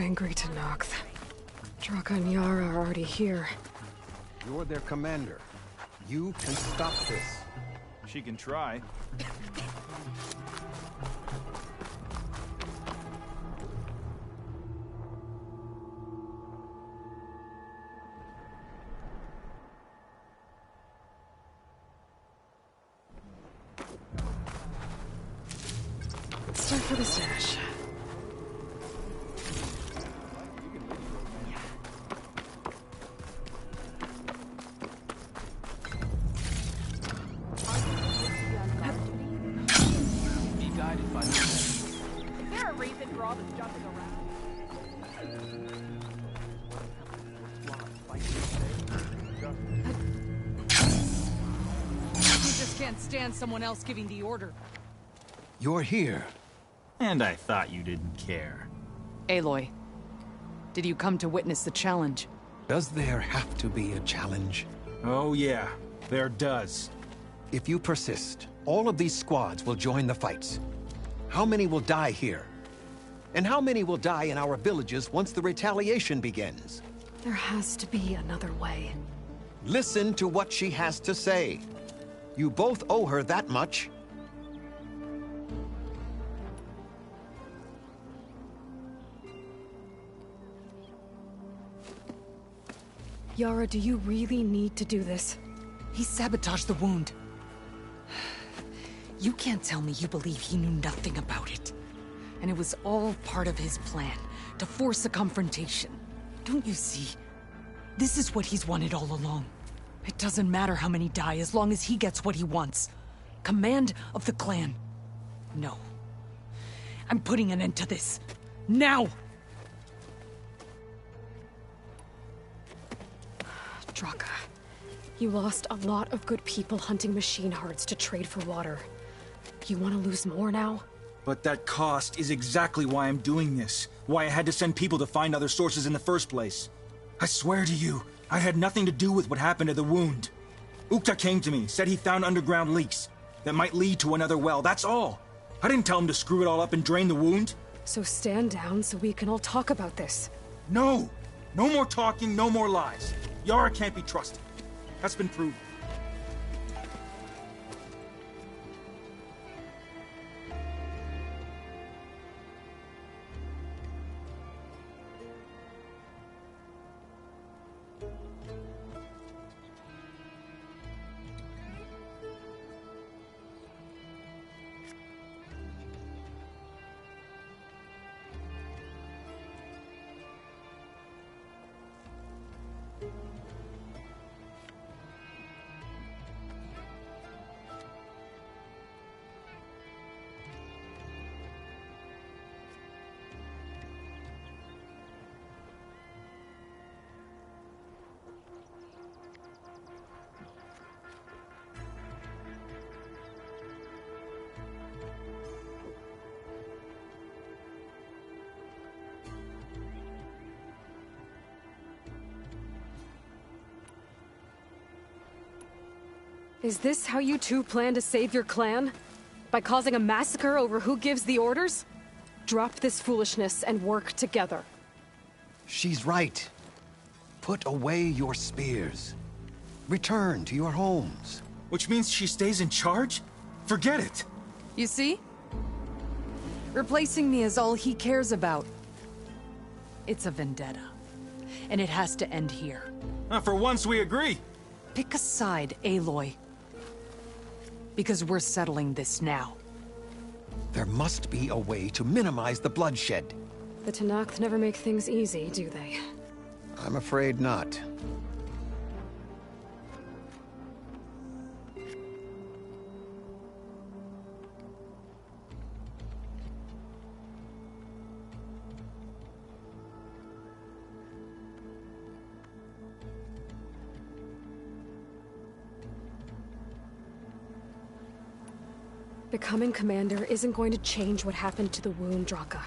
angry to Noct. Draka and Yara are already here. You're their commander. You can stop this. She can try. It's time for the stash. Someone else giving the order. You're here. And I thought you didn't care. Aloy, did you come to witness the challenge? Does there have to be a challenge? Oh yeah, there does. If you persist, all of these squads will join the fights. How many will die here? And how many will die in our villages once the retaliation begins? There has to be another way. Listen to what she has to say. You both owe her that much. Yara, do you really need to do this? He sabotaged the wound. You can't tell me you believe he knew nothing about it. And it was all part of his plan, to force a confrontation. Don't you see? This is what he's wanted all along. It doesn't matter how many die as long as he gets what he wants. Command of the clan. No. I'm putting an end to this. Now! Draka, you lost a lot of good people hunting machine hearts to trade for water. You want to lose more now? But that cost is exactly why I'm doing this. Why I had to send people to find other sources in the first place. I swear to you, I had nothing to do with what happened to the wound. Ukta came to me, said he found underground leaks that might lead to another well, that's all. I didn't tell him to screw it all up and drain the wound. So stand down so we can all talk about this. No! No more talking, no more lies. Yara can't be trusted. That's been proven. Is this how you two plan to save your clan? By causing a massacre over who gives the orders? Drop this foolishness and work together. She's right. Put away your spears. Return to your homes. Which means she stays in charge? Forget it! You see? Replacing me is all he cares about. It's a vendetta. And it has to end here. For once we agree. Pick a side, Aloy. Because we're settling this now. There must be a way to minimize the bloodshed. The Tenakth never make things easy, do they? I'm afraid not. Becoming commander isn't going to change what happened to the wound, Draka.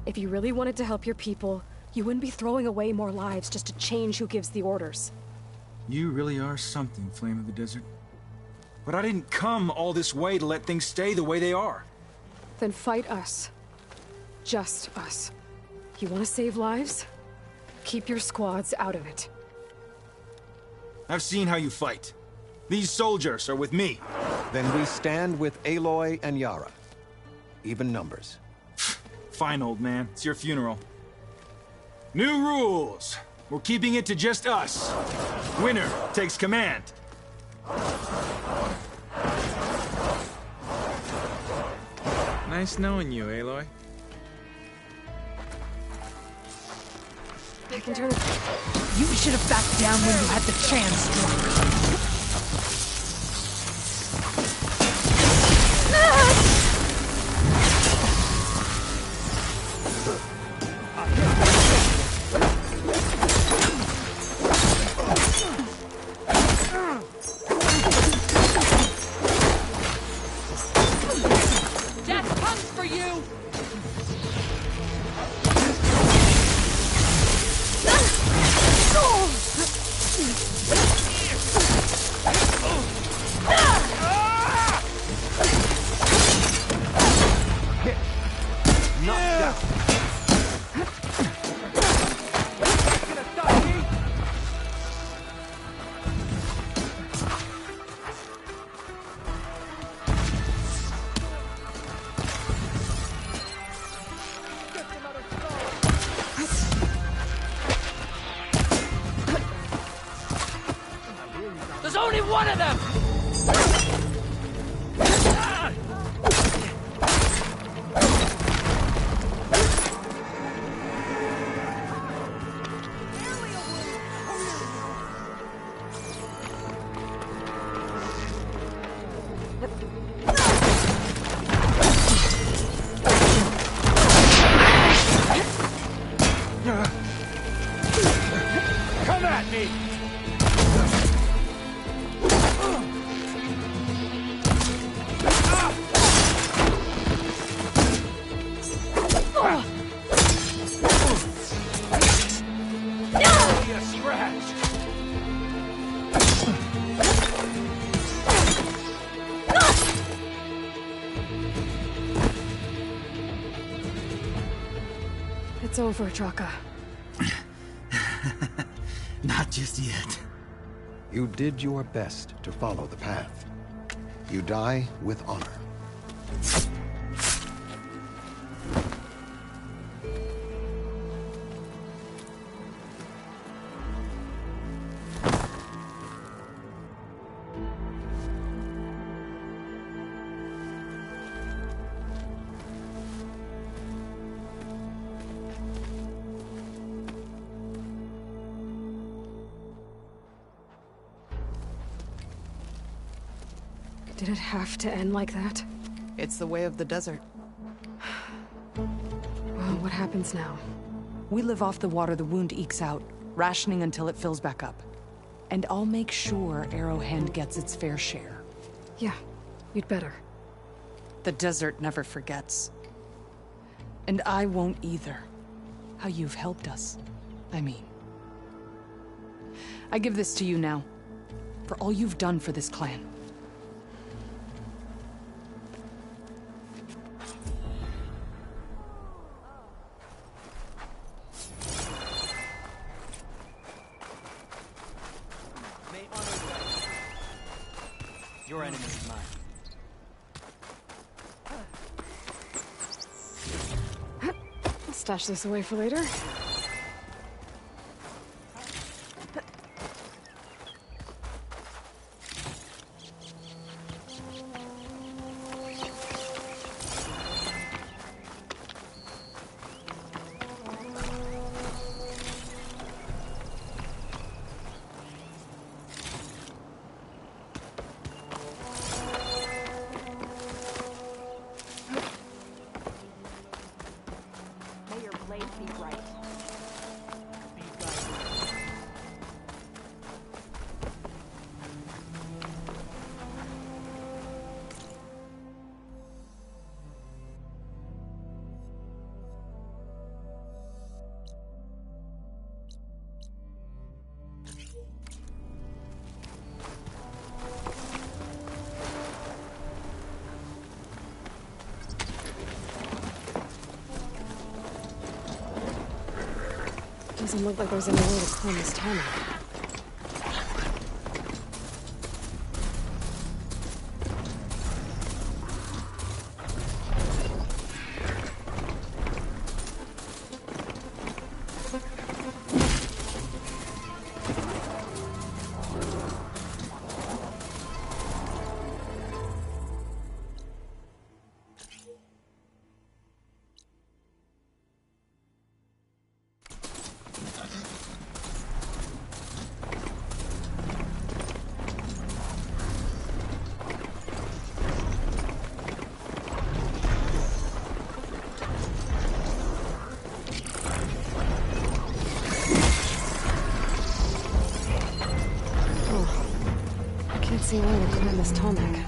If you really wanted to help your people, you wouldn't be throwing away more lives just to change who gives the orders. You really are something, Flame of the Desert. But I didn't come all this way to let things stay the way they are. Then fight us. Just us. You want to save lives? Keep your squads out of it. I've seen how you fight. These soldiers are with me. Then we stand with Aloy and Yara. Even numbers. Fine, old man. It's your funeral. New rules. We're keeping it to just us. Winner takes command. Nice knowing you, Aloy. I can turn it. You should have backed down when you had the chance, Drunk. Death comes for you! There's only one of them! Come at me! Yes, rats! It's over, Draka. Not just yet. You did your best to follow the path. You die with honor. Did it have to end like that? It's the way of the desert. Well, what happens now? We live off the water the wound ekes out, rationing until it fills back up. And I'll make sure Arrowhand gets its fair share. Yeah, you'd better. The desert never forgets. And I won't either. How you've helped us, I mean. I give this to you now, for all you've done for this clan. Your enemy is mine. I'll stash this away for later. May your blade be bright. Doesn't look like there's any way to climb this tunnel. See where to climb this tall neck.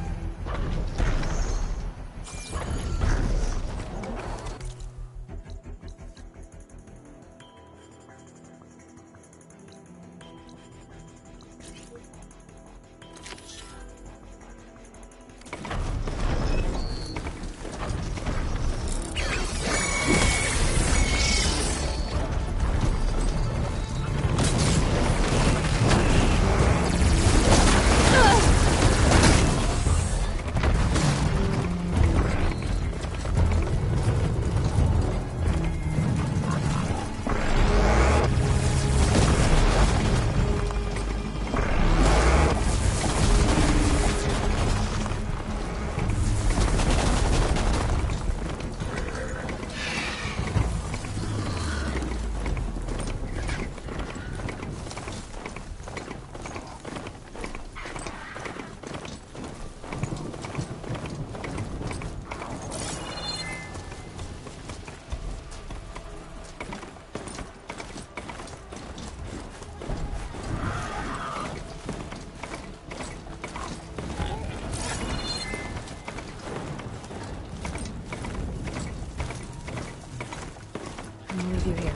You here.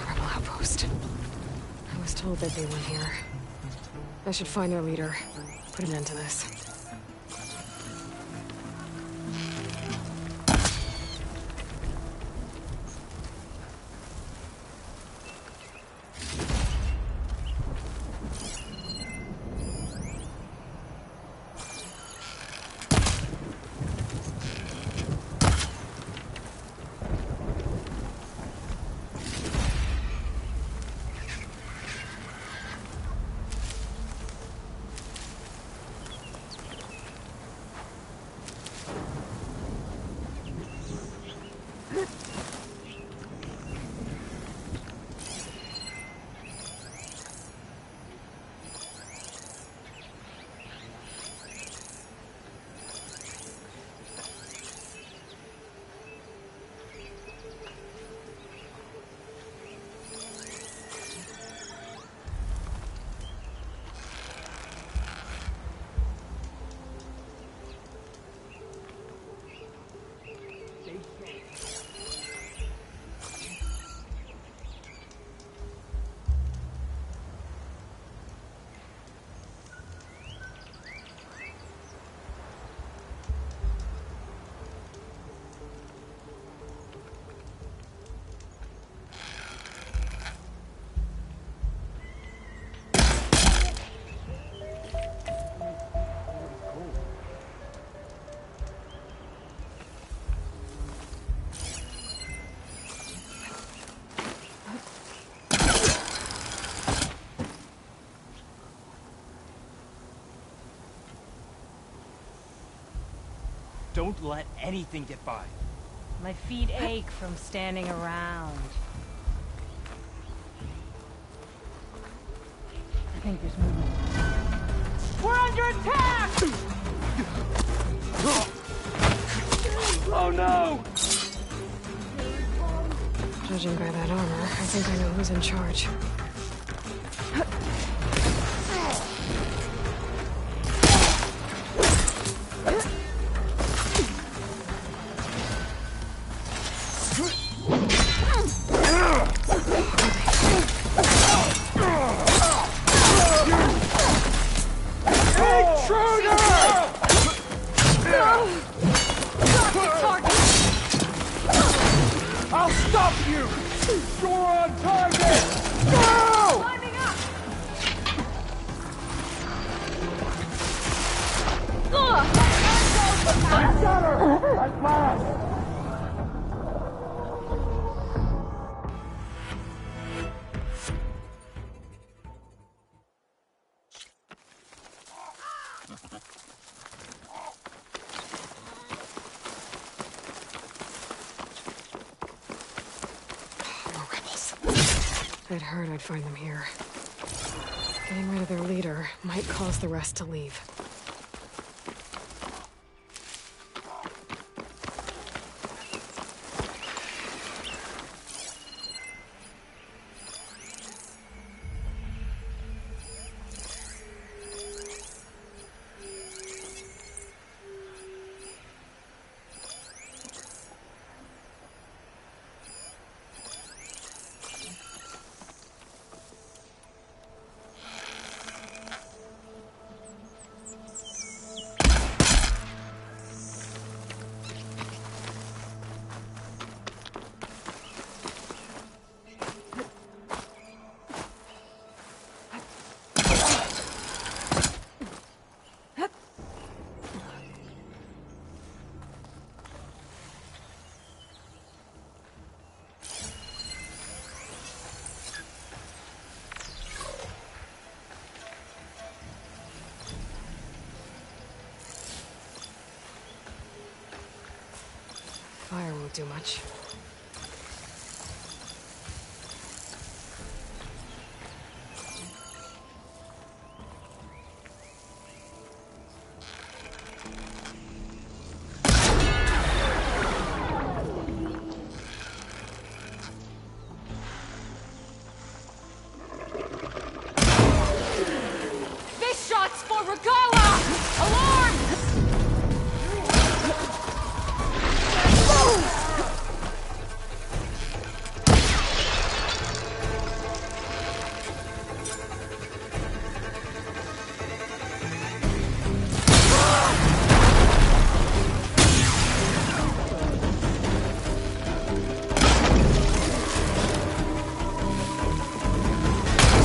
Rebel outpost. I was told there'd be one here. I should find their leader. Put an end to this. Don't let anything get by. My feet ache from standing around. I think there's movement. We're under attack! Oh no! Judging by that armor, I think I know who's in charge. I'll stop You're on target! Go! Climbing up! I got her! At last! More rebels. I'd heard I'd find them here. Getting rid of their leader might cause the rest to leave. Fire won't do much. Fish shots for Ragawa! Alarm!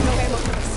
No ammo for this.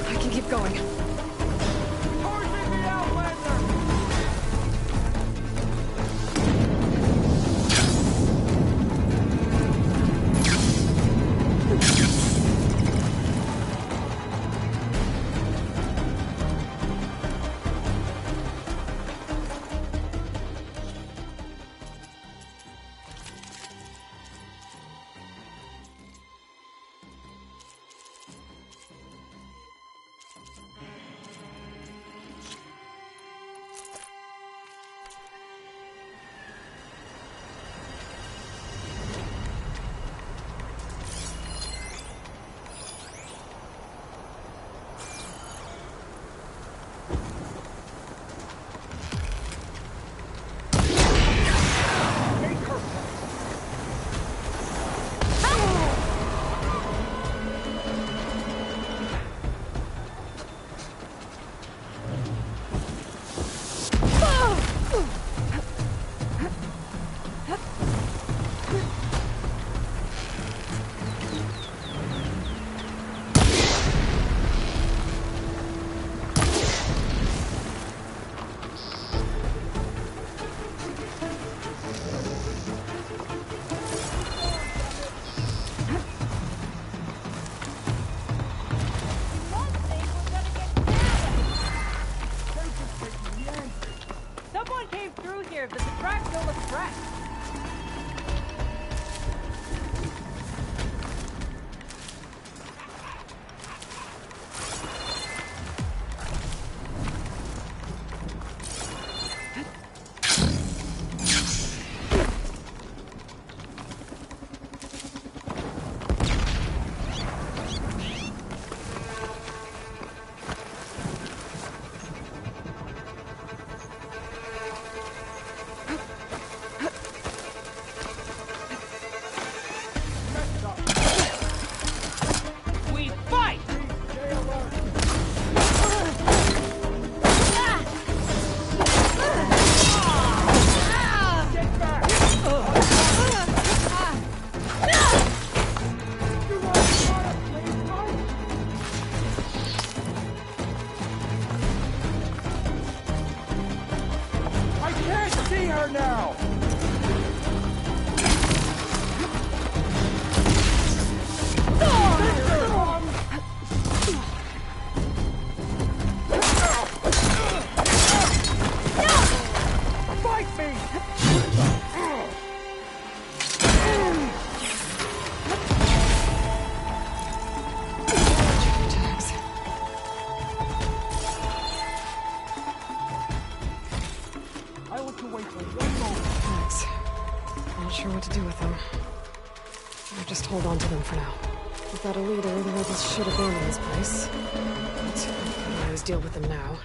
I can keep going. Someone came through here, but the track's still looks fresh. Thanks. Not sure what to do with them. I'll just hold on to them for now. Without a leader, the rebels should abandon this place. But I can always deal with them now.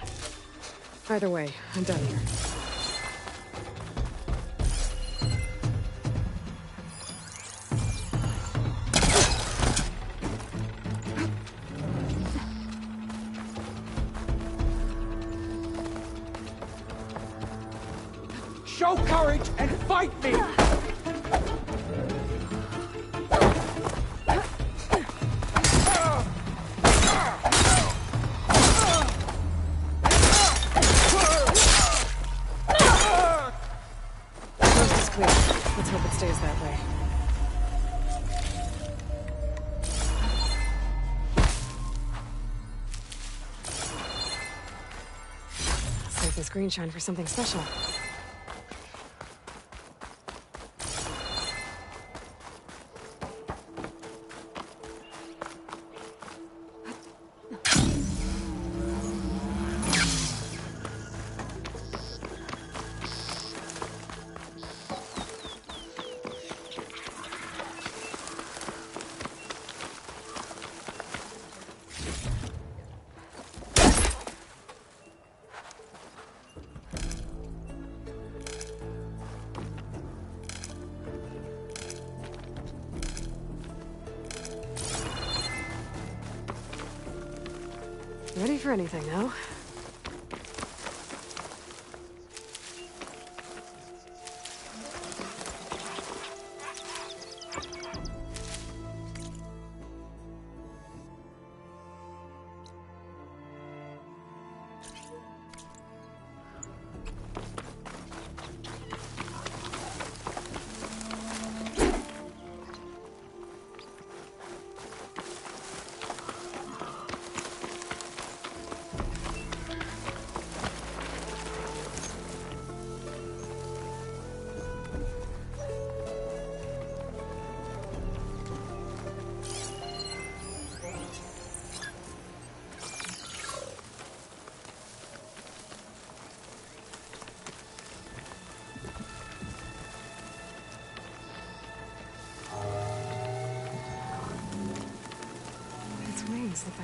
Either way, I'm done here. Show courage and fight me! Coast is clear. Let's hope it stays that way. Save this green shine for something special. Ready for anything now?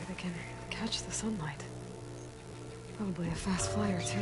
they can catch the sunlight. Probably a fast flyer, too.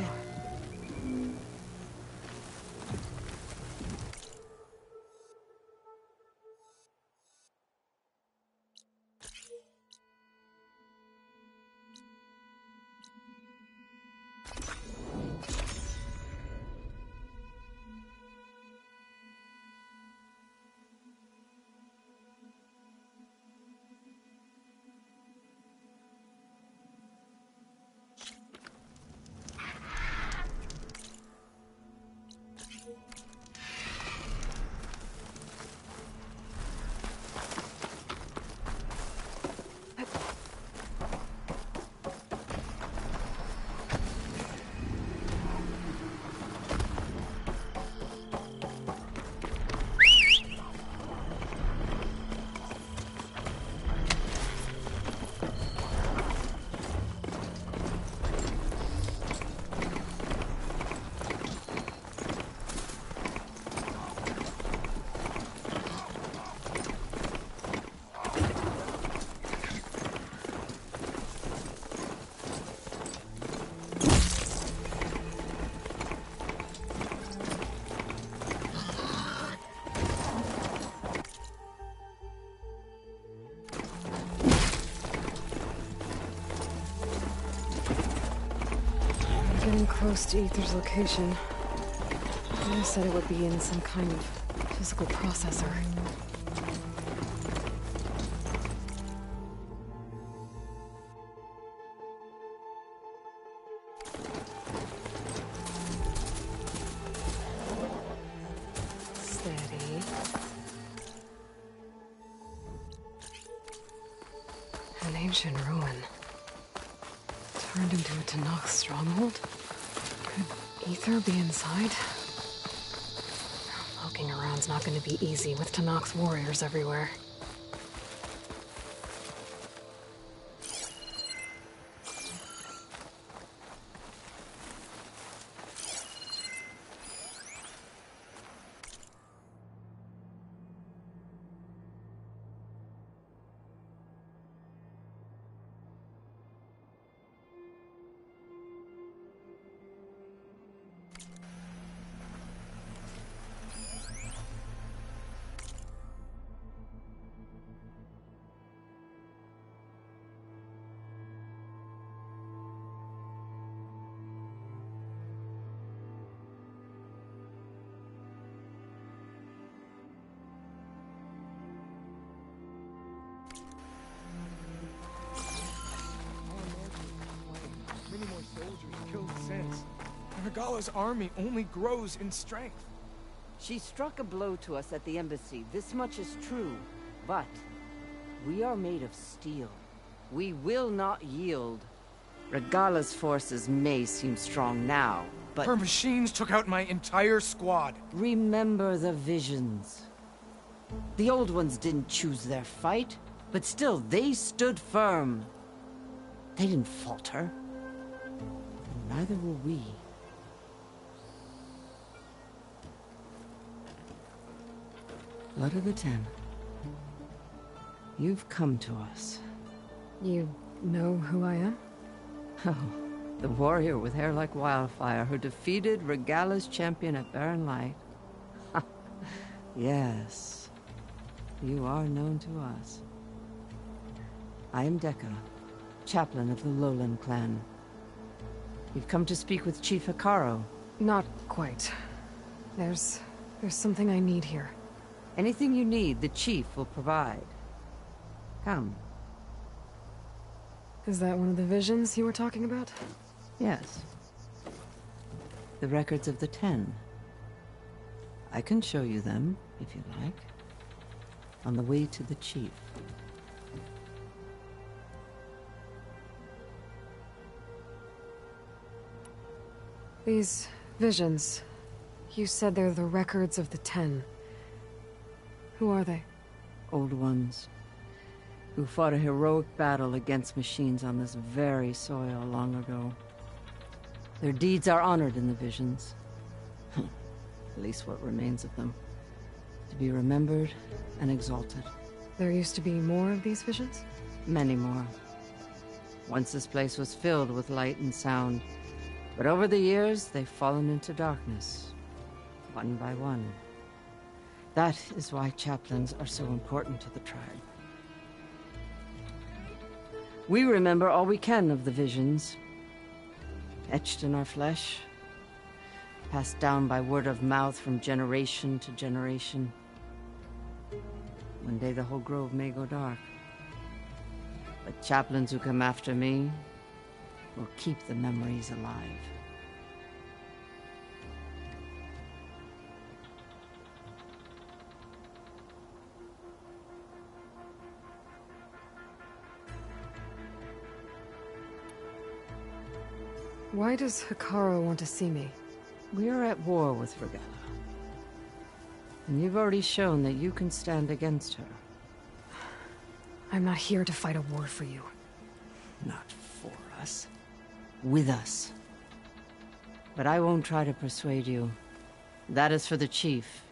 Getting close to Ether's location. I said it would be in some kind of physical processor. Steady. An ancient ruin. Turned into a Tanakh stronghold? Could Ether be inside? Poking around's not going to be easy with Tanakh's warriors everywhere. Many more soldiers killed since. Regala's army only grows in strength. She struck a blow to us at the embassy. This much is true. But we are made of steel. We will not yield. Regala's forces may seem strong now, but... Her machines took out my entire squad. Remember the visions. The old ones didn't choose their fight, but still, they stood firm. They didn't falter. And neither will we. Blood of the Ten. You've come to us. You know who I am? Oh, the warrior with hair like wildfire who defeated Regala's champion at Barren Light. Yes, you are known to us. I am Dekka, chaplain of the Lowland clan. You've come to speak with Chief Hikaru. Not quite. There's something I need here. Anything you need, the chief will provide. Come. Is that one of the visions you were talking about? Yes. The records of the Ten. I can show you them, if you like. On the way to the chief. These visions, you said they're the records of the Ten. Who are they? Old ones. Who fought a heroic battle against machines on this very soil long ago. Their deeds are honored in the visions. At least what remains of them. To be remembered and exalted. There used to be more of these visions? Many more. Once this place was filled with light and sound, but over the years, they've fallen into darkness, one by one. That is why chaplains are so important to the tribe. We remember all we can of the visions, etched in our flesh, passed down by word of mouth from generation to generation. One day the whole grove may go dark, but chaplains who come after me will keep the memories alive. Why does Hikaru want to see me? We are at war with Regalla, and you've already shown that you can stand against her. I'm not here to fight a war for you. Not for us. With us. But I won't try to persuade you. That is for the chief.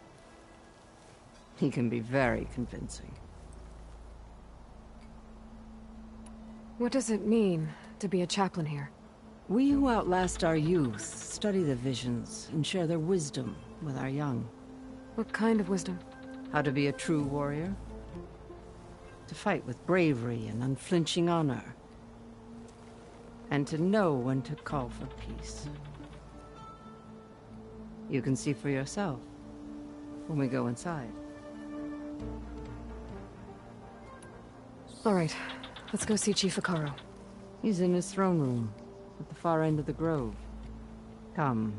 He can be very convincing. What does it mean to be a chaplain here? We who outlast our youth study the visions and share their wisdom with our young. What kind of wisdom? How to be a true warrior. To fight with bravery and unflinching honor. And to know when to call for peace. You can see for yourself when we go inside. All right, let's go see Chief Hikaru. He's in his throne room at the far end of the grove. Come.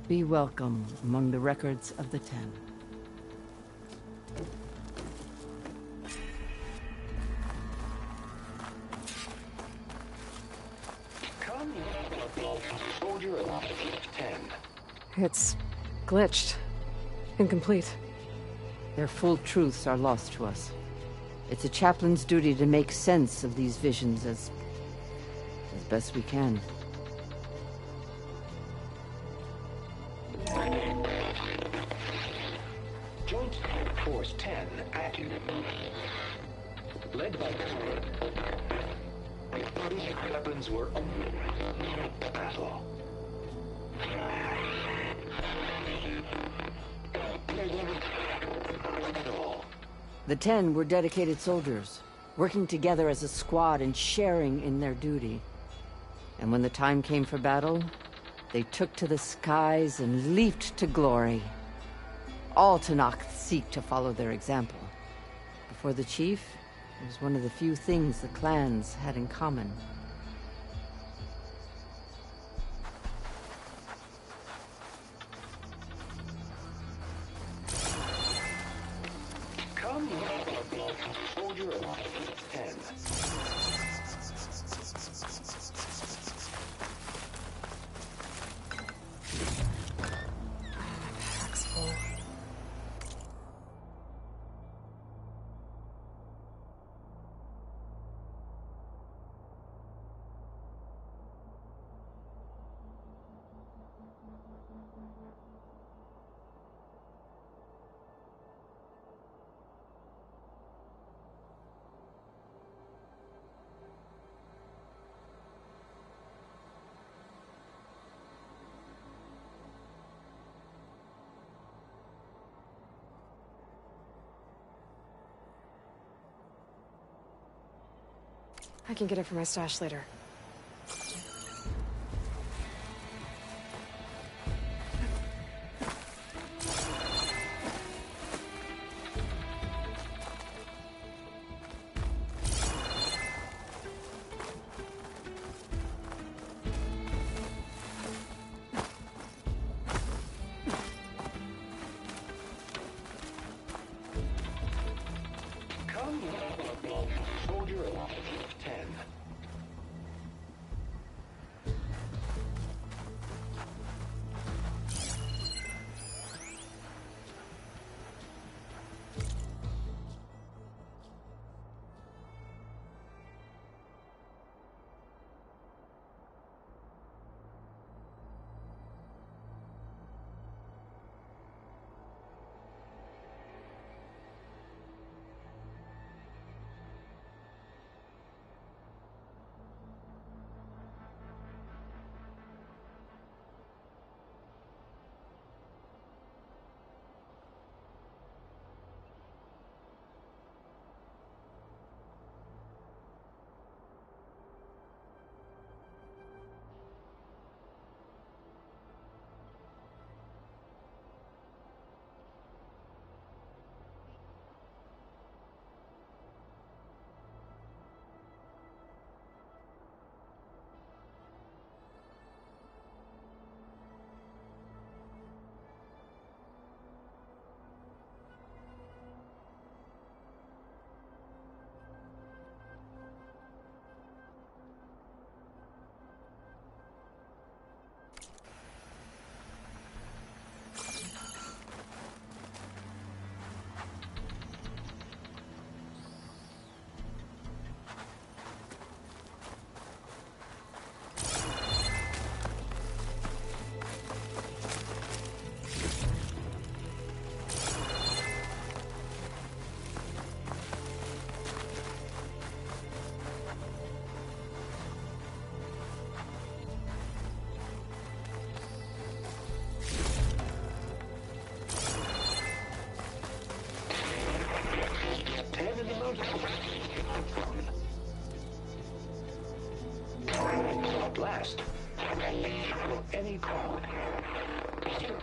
Be welcome among the records of the Ten. Come, soldier of 10. It's glitched. Incomplete. Their full truths are lost to us. It's a chaplain's duty to make sense of these visions as best we can. Joint Force 10 active. Led by weapons were battle. The Ten were dedicated soldiers, working together as a squad and sharing in their duty. And when the time came for battle, they took to the skies and leaped to glory. All Tenakth seek to follow their example. Before the chief, it was one of the few things the clans had in common. Come, soldier of 10. Pack's full. I can get it from my stash later. Come, soldier of 10.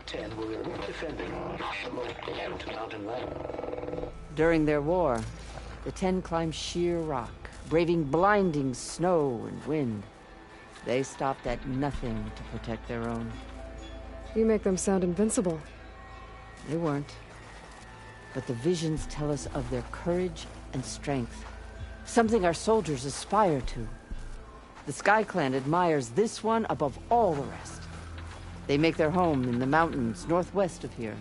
Ten were defending the local mountain land. During their war, the Ten climbed sheer rock, braving blinding snow and wind. They stopped at nothing to protect their own. You make them sound invincible. They weren't. But the visions tell us of their courage and strength, something our soldiers aspire to. The Sky Clan admires this one above all the rest. They make their home in the mountains northwest of here.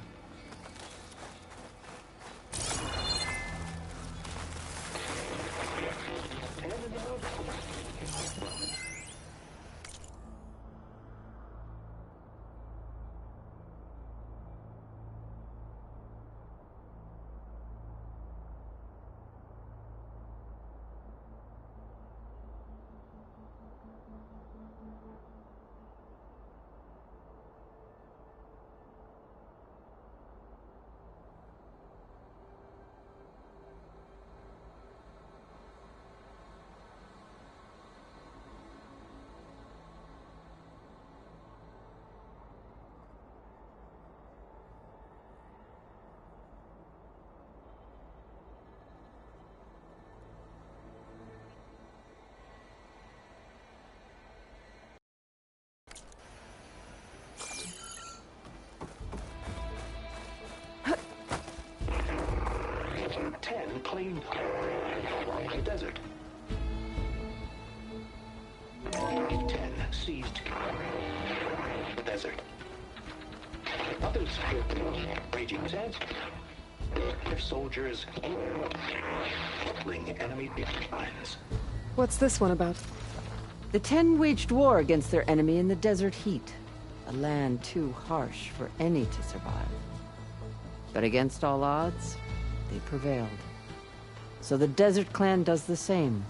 Plain along the desert. 10 seized the desert. Others raging sands. Their soldiers battling enemy lines. What's this one about? The Ten waged war against their enemy in the desert heat, a land too harsh for any to survive. But against all odds, they prevailed. So the Desert Clan does the same.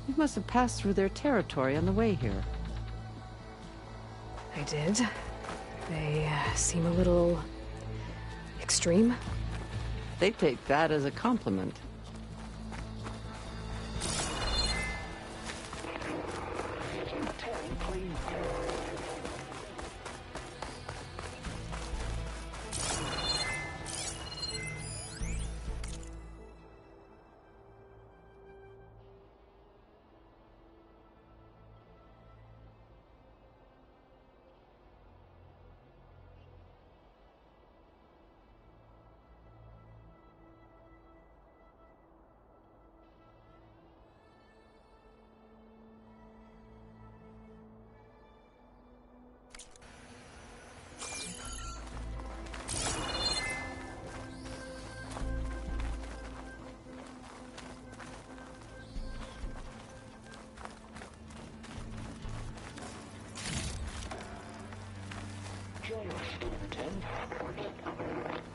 You must have passed through their territory on the way here. I did. They seem a little extreme. They take that as a compliment.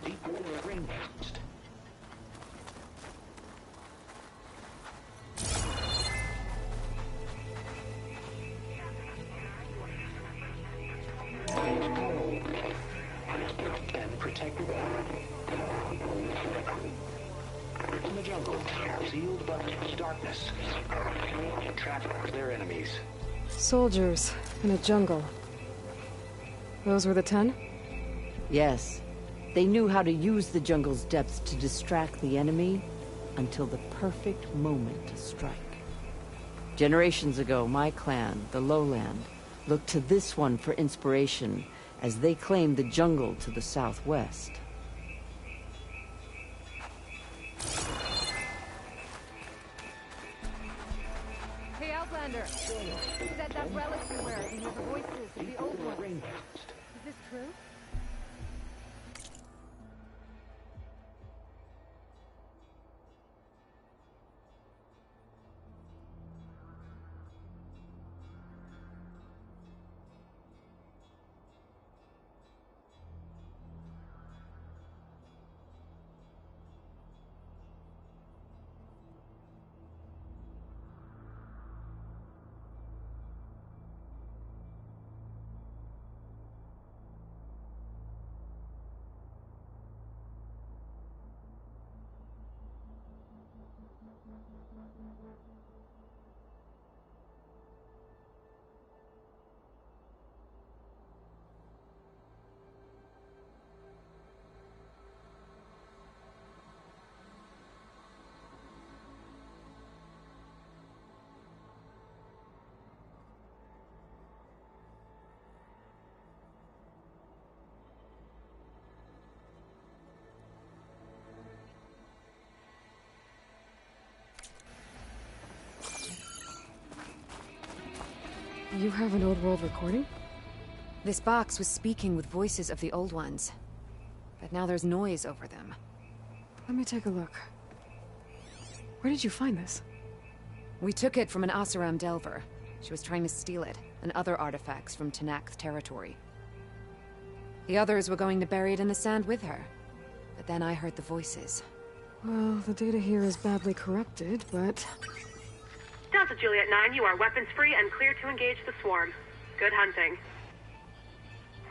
Deep water rainforest. And protect in the jungle, sealed by darkness, trap their enemies. Soldiers in a jungle. Those were the 10? Yes. They knew how to use the jungle's depths to distract the enemy until the perfect moment to strike. Generations ago, my clan, the Lowland, looked to this one for inspiration as they claimed the jungle to the southwest. Hey, Outlander! You said that relic you wear and hear the voices of the old ones. Is this true? You have an old world recording? This box was speaking with voices of the old ones. But now there's noise over them. Let me take a look. Where did you find this? We took it from an Oseram Delver. She was trying to steal it, and other artifacts from Tenakth territory. The others were going to bury it in the sand with her. But then I heard the voices. Well, the data here is badly corrupted, but... Delta Juliet 9, you are weapons-free and clear to engage the swarm. Good hunting.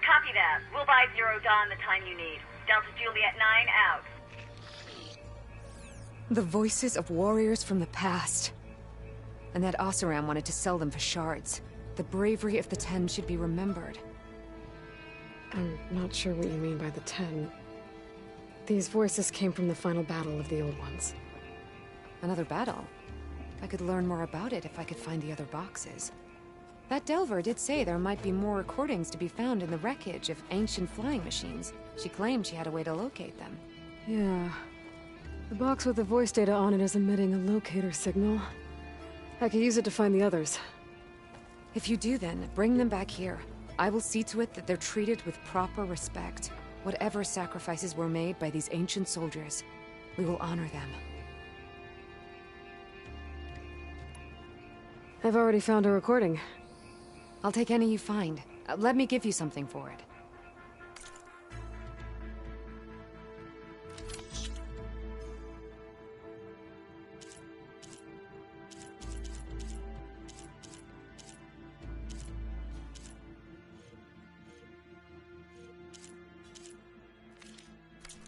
Copy that. We'll buy Zero Dawn the time you need. Delta Juliet 9 out. The voices of warriors from the past. And that Oseram wanted to sell them for shards. The bravery of the Ten should be remembered. I'm not sure what you mean by the Ten. These voices came from the final battle of the Old Ones. Another battle? I could learn more about it if I could find the other boxes. That Delver did say there might be more recordings to be found in the wreckage of ancient flying machines. She claimed she had a way to locate them. Yeah. The box with the voice data on it is emitting a locator signal. I could use it to find the others. If you do then, bring them back here. I will see to it that they're treated with proper respect. Whatever sacrifices were made by these ancient soldiers, we will honor them. I've already found a recording. I'll take any you find. Let me give you something for it.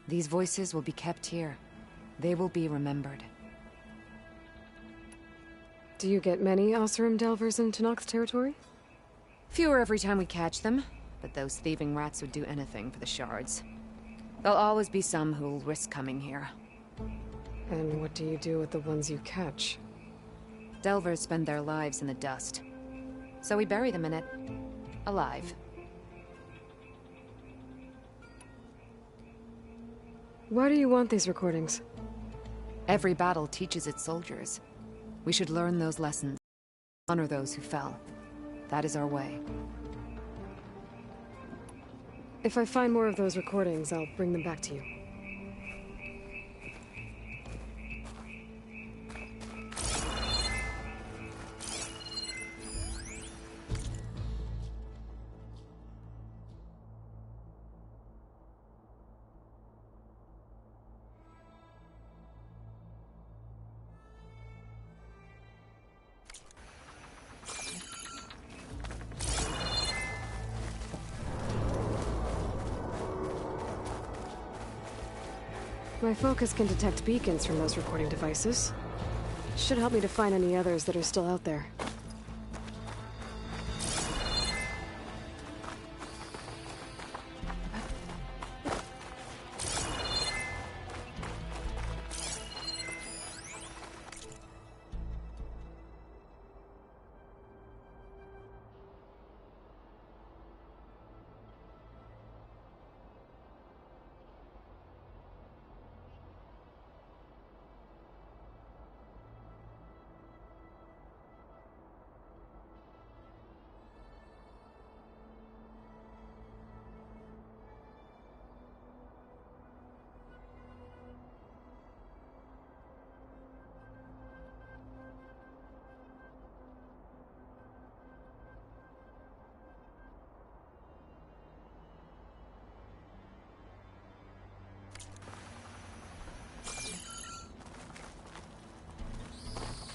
These voices will be kept here. They will be remembered. Do you get many Oseram Delvers in Tenakth territory? Fewer every time we catch them, but those thieving rats would do anything for the shards. There'll always be some who'll risk coming here. And what do you do with the ones you catch? Delvers spend their lives in the dust. So we bury them in it, alive. Why do you want these recordings? Every battle teaches its soldiers. We should learn those lessons. Honor those who fell. That is our way. If I find more of those recordings, I'll bring them back to you. My focus can detect beacons from those recording devices. Should help me to find any others that are still out there.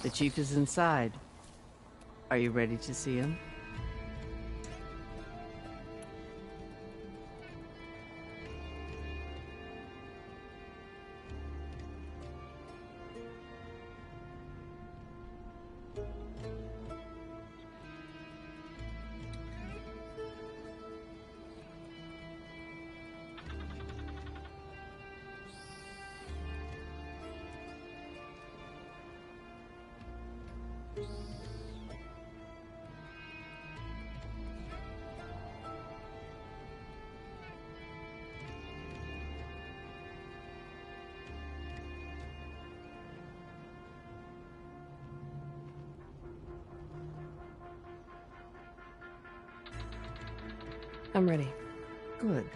The chief is inside. Are you ready to see him? I'm ready. Good.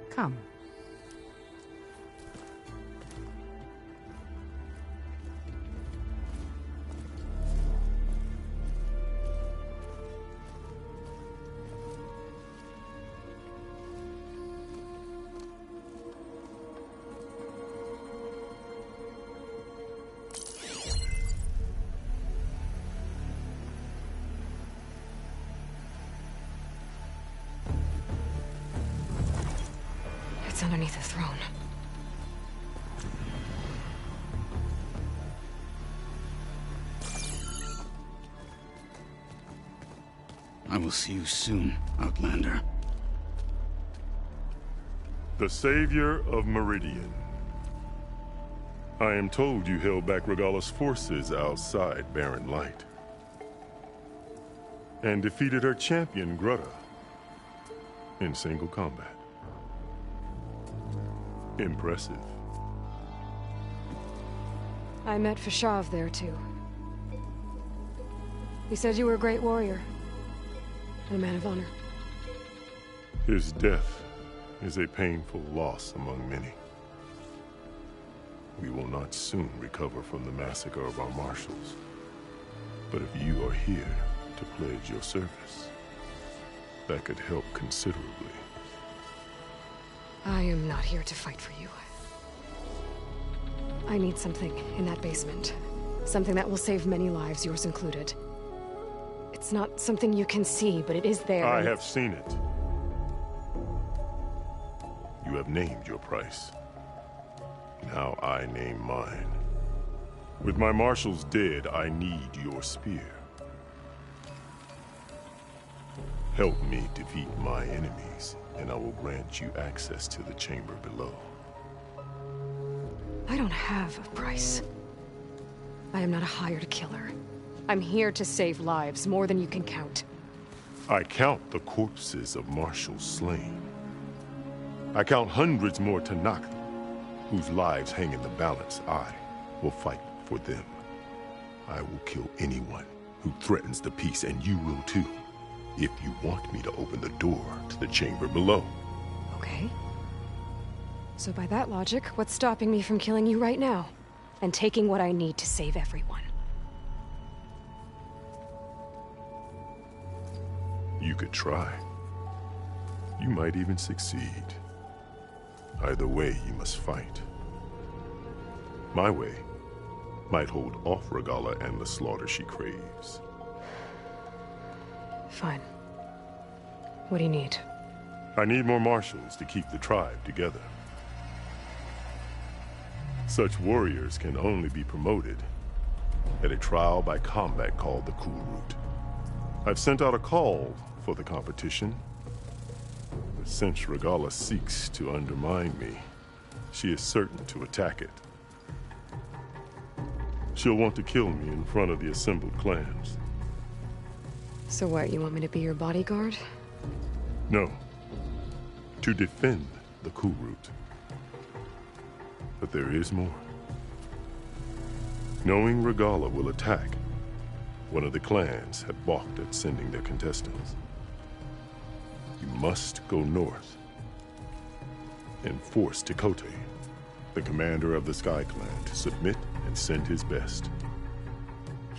Come. It's underneath the throne. I will see you soon, Outlander. The Savior of Meridian. I am told you held back Regalla's forces outside Barren Light. And defeated her champion, Grutta, in single combat. Impressive. I met Fashav there, too. He said you were a great warrior. And a man of honor. His death is a painful loss among many. We will not soon recover from the massacre of our marshals. But if you are here to pledge your service, that could help considerably. I am not here to fight for you. I need something in that basement. Something that will save many lives, yours included. It's not something you can see, but it is there. I have seen it. You have named your price. Now I name mine. With my marshals dead, I need your spear. Help me defeat my enemies, and I will grant you access to the chamber below. I don't have a price. I am not a hired killer. I'm here to save lives, more than you can count. I count the corpses of marshals slain. I count hundreds more Tanakh, whose lives hang in the balance. I will fight for them. I will kill anyone who threatens the peace, and you will too, if you want me to open the door to the chamber below. Okay. So by that logic, what's stopping me from killing you right now? And taking what I need to save everyone? You could try. You might even succeed. Either way, you must fight. My way might hold off Regalla and the slaughter she craves. Fine. What do you need? I need more marshals to keep the tribe together. Such warriors can only be promoted at a trial by combat called the Cool Route. I've sent out a call for the competition, but since Regalla seeks to undermine me, she is certain to attack it. She'll want to kill me in front of the assembled clans. So what, you want me to be your bodyguard? No. To defend the Cool Route. But there is more. Knowing Regalla will attack, one of the clans had balked at sending their contestants. You must go north and force Tekote, the commander of the Sky Clan, to submit and send his best.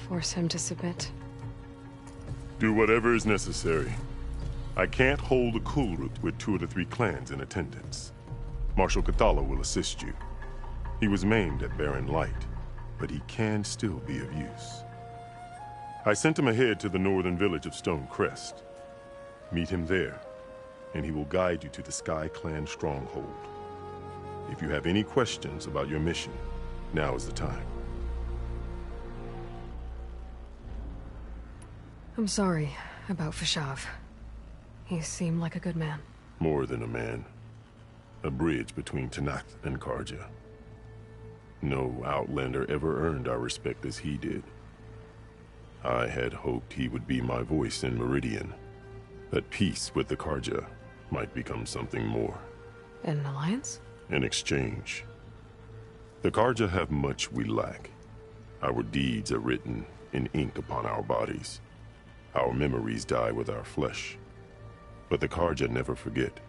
Force him to submit? Do whatever is necessary. I can't hold the Cool Route with 2 of the 3 clans in attendance. Marshal Cathala will assist you. He was maimed at Barren Light, but he can still be of use. I sent him ahead to the northern village of Stone Crest. Meet him there, and he will guide you to the Sky Clan stronghold. If you have any questions about your mission, now is the time. I'm sorry about Fashav. He seemed like a good man. More than a man. A bridge between Tanakh and Karja. No Outlander ever earned our respect as he did. I had hoped he would be my voice in Meridian. That peace with the Karja might become something more. An alliance? An exchange. The Karja have much we lack. Our deeds are written in ink upon our bodies. Our memories die with our flesh. But the Karja never forget.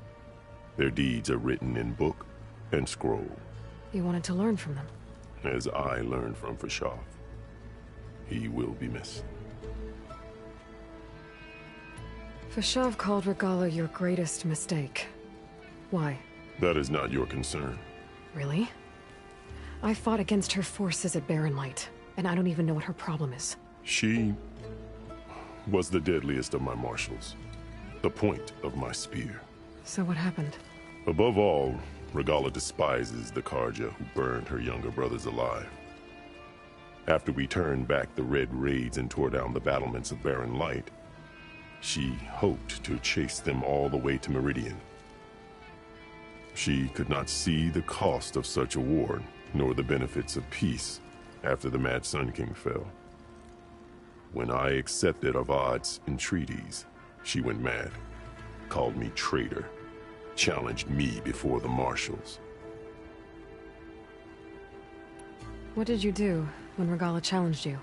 Their deeds are written in book and scroll. You wanted to learn from them. As I learned from Fashav. He will be missed. Fashav called Regala your greatest mistake. Why? That is not your concern. Really? I fought against her forces at Barren Light, and I don't even know what her problem is. She was the deadliest of my marshals. The point of my spear. So what happened? Above all, Regala despises the Karja who burned her younger brothers alive. After we turned back the red raids and tore down the battlements of Barren Light, she hoped to chase them all the way to Meridian. She could not see the cost of such a war, nor the benefits of peace after the Mad Sun King fell. When I accepted Avad's entreaties, she went mad, called me traitor, challenged me before the marshals. What did you do when Regala challenged you?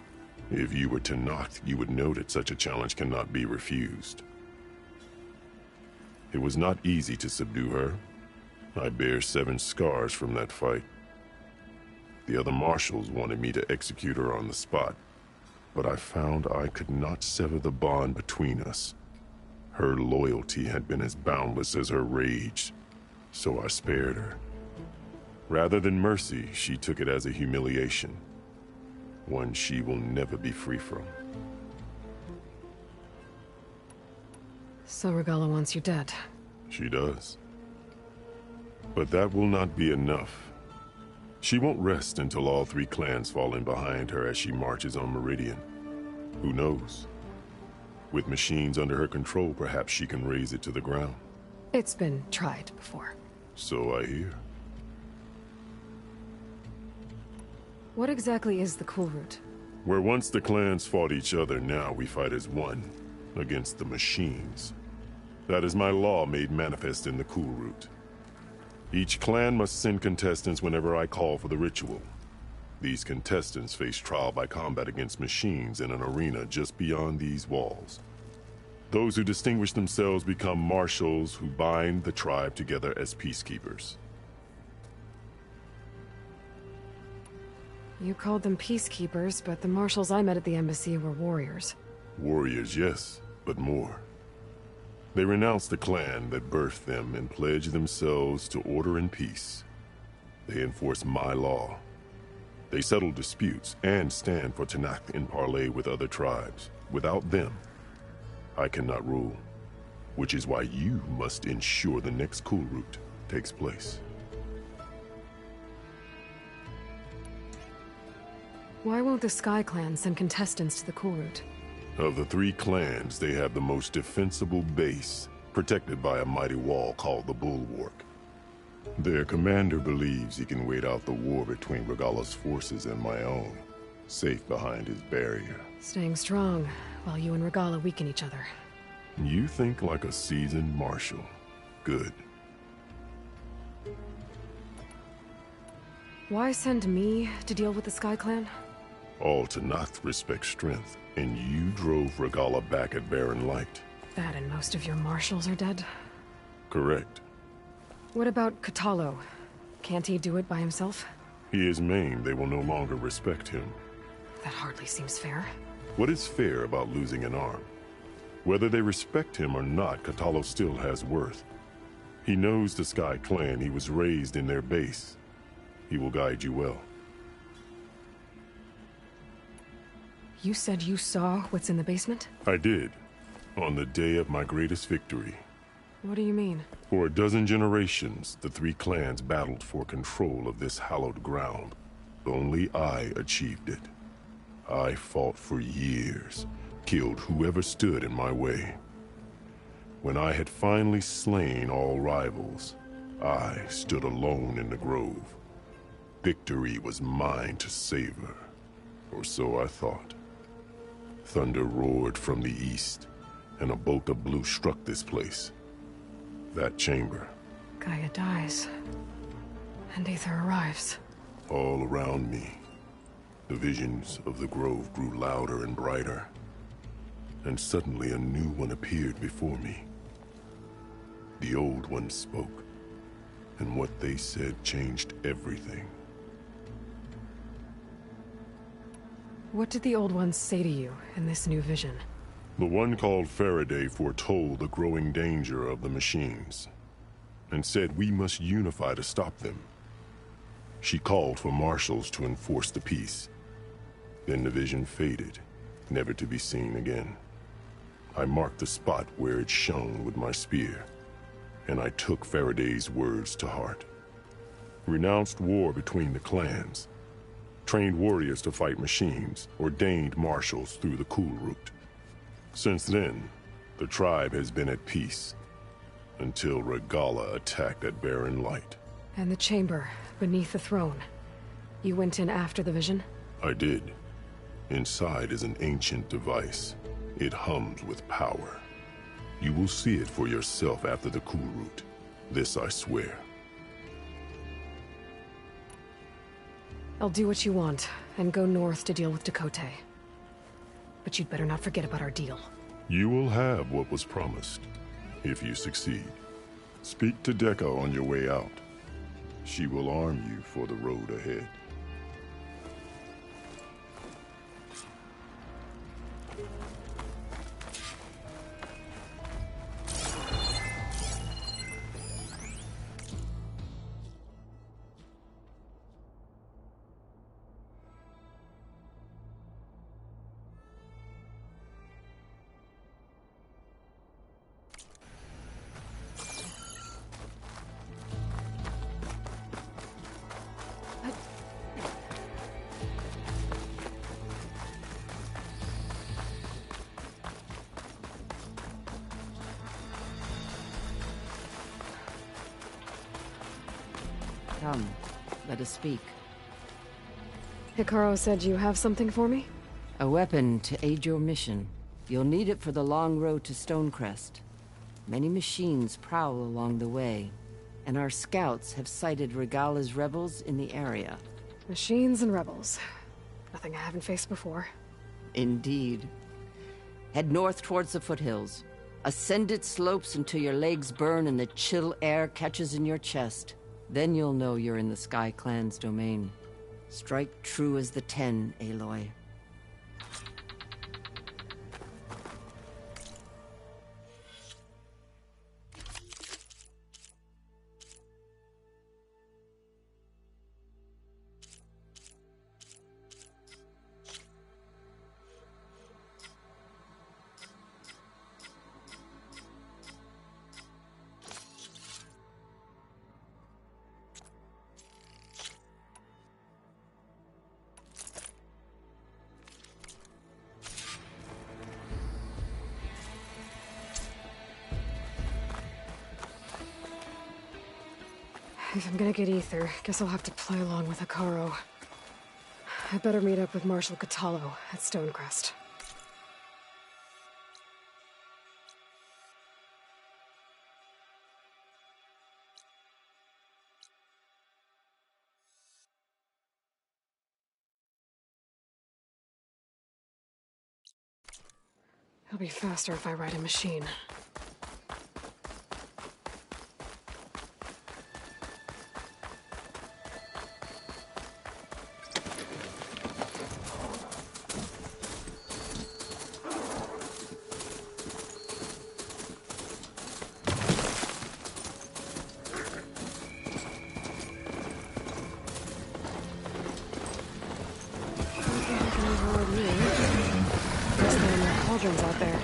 If you were Tenakth, you would know that such a challenge cannot be refused. It was not easy to subdue her. I bear 7 scars from that fight. The other marshals wanted me to execute her on the spot, but I found I could not sever the bond between us. Her loyalty had been as boundless as her rage, so I spared her. Rather than mercy, she took it as a humiliation, one she will never be free from. So Regala wants you dead. She does. But that will not be enough. She won't rest until all 3 clans fall in behind her as she marches on Meridian. Who knows? With machines under her control, perhaps she can raise it to the ground. It's been tried before. So I hear. What exactly is the Cool Route? Where once the clans fought each other, now we fight as one, against the machines. That is my law made manifest in the Cool Route. Each clan must send contestants whenever I call for the ritual. These contestants face trial by combat against machines in an arena just beyond these walls. Those who distinguish themselves become marshals who bind the tribe together as peacekeepers. You called them peacekeepers, but the marshals I met at the embassy were warriors. Warriors, yes, but more. They renounce the clan that birthed them and pledge themselves to order and peace. They enforce my law. They settle disputes and stand for Tenakth in parley with other tribes. Without them, I cannot rule. Which is why you must ensure the next Cool Route takes place. Why won't the Sky Clan send contestants to the Cool Route? Of the 3 clans, they have the most defensible base, protected by a mighty wall called the Bulwark. Their commander believes he can wait out the war between Regala's forces and my own, safe behind his barrier. Staying strong, while you and Regala weaken each other. You think like a seasoned marshal. Good. Why send me to deal with the Sky Clan? All Tenakth respect strength, and you drove Regala back at Barren Light. That and most of your marshals are dead? Correct. What about Katalo? Can't he do it by himself? He is maimed. They will no longer respect him. That hardly seems fair. What is fair about losing an arm? Whether they respect him or not, Katalo still has worth. He knows the Sky Clan. He was raised in their base. He will guide you well. You said you saw what's in the basement? I did. On the day of my greatest victory. What do you mean? For a dozen generations, the 3 clans battled for control of this hallowed ground. Only I achieved it. I fought for years, killed whoever stood in my way. When I had finally slain all rivals, I stood alone in the grove. Victory was mine to savor, or so I thought. Thunder roared from the east, and a bolt of blue struck this place. That chamber. Gaia dies, and Aether arrives. All around me, the visions of the grove grew louder and brighter, and suddenly a new one appeared before me. The Old Ones spoke, and what they said changed everything. What did the Old Ones say to you in this new vision? The one called Faraday foretold the growing danger of the machines, and said we must unify to stop them. She called for marshals to enforce the peace. Then the vision faded, never to be seen again. I marked the spot where it shone with my spear, and I took Faraday's words to heart. Renounced war between the clans, trained warriors to fight machines, ordained marshals through the cool route. Since then, the tribe has been at peace, until Regala attacked at Barren Light. And the chamber, beneath the throne. You went in after the vision? I did. Inside is an ancient device. It hums with power. You will see it for yourself after the cool route. This I swear. I'll do what you want, and go north to deal with Dakota. But you'd better not forget about our deal. You will have what was promised, if you succeed. Speak to Dekka on your way out. She will arm you for the road ahead. Come, let us speak. Hikaru said you have something for me? A weapon to aid your mission. You'll need it for the long road to Stonecrest. Many machines prowl along the way, and our scouts have sighted Regala's rebels in the area. Machines and rebels. Nothing I haven't faced before. Indeed. Head north towards the foothills. Ascend its slopes until your legs burn and the chill air catches in your chest. Then you'll know you're in the Sky Clan's domain. Strike true as the 10, Aloy. If I'm gonna get ether, guess I'll have to play along with Hikaru. I better meet up with Marshal Catallo at Stonecrest. It'll be faster if I ride a machine. Cauldrons out there.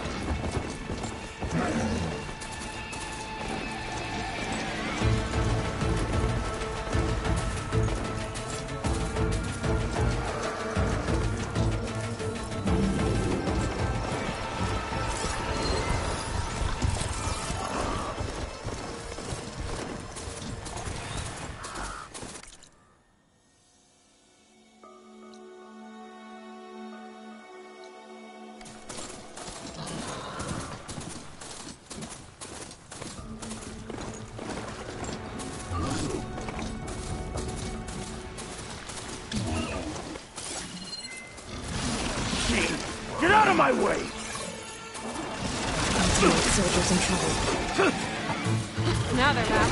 Get out of my way! Soldiers in trouble. Now they're back.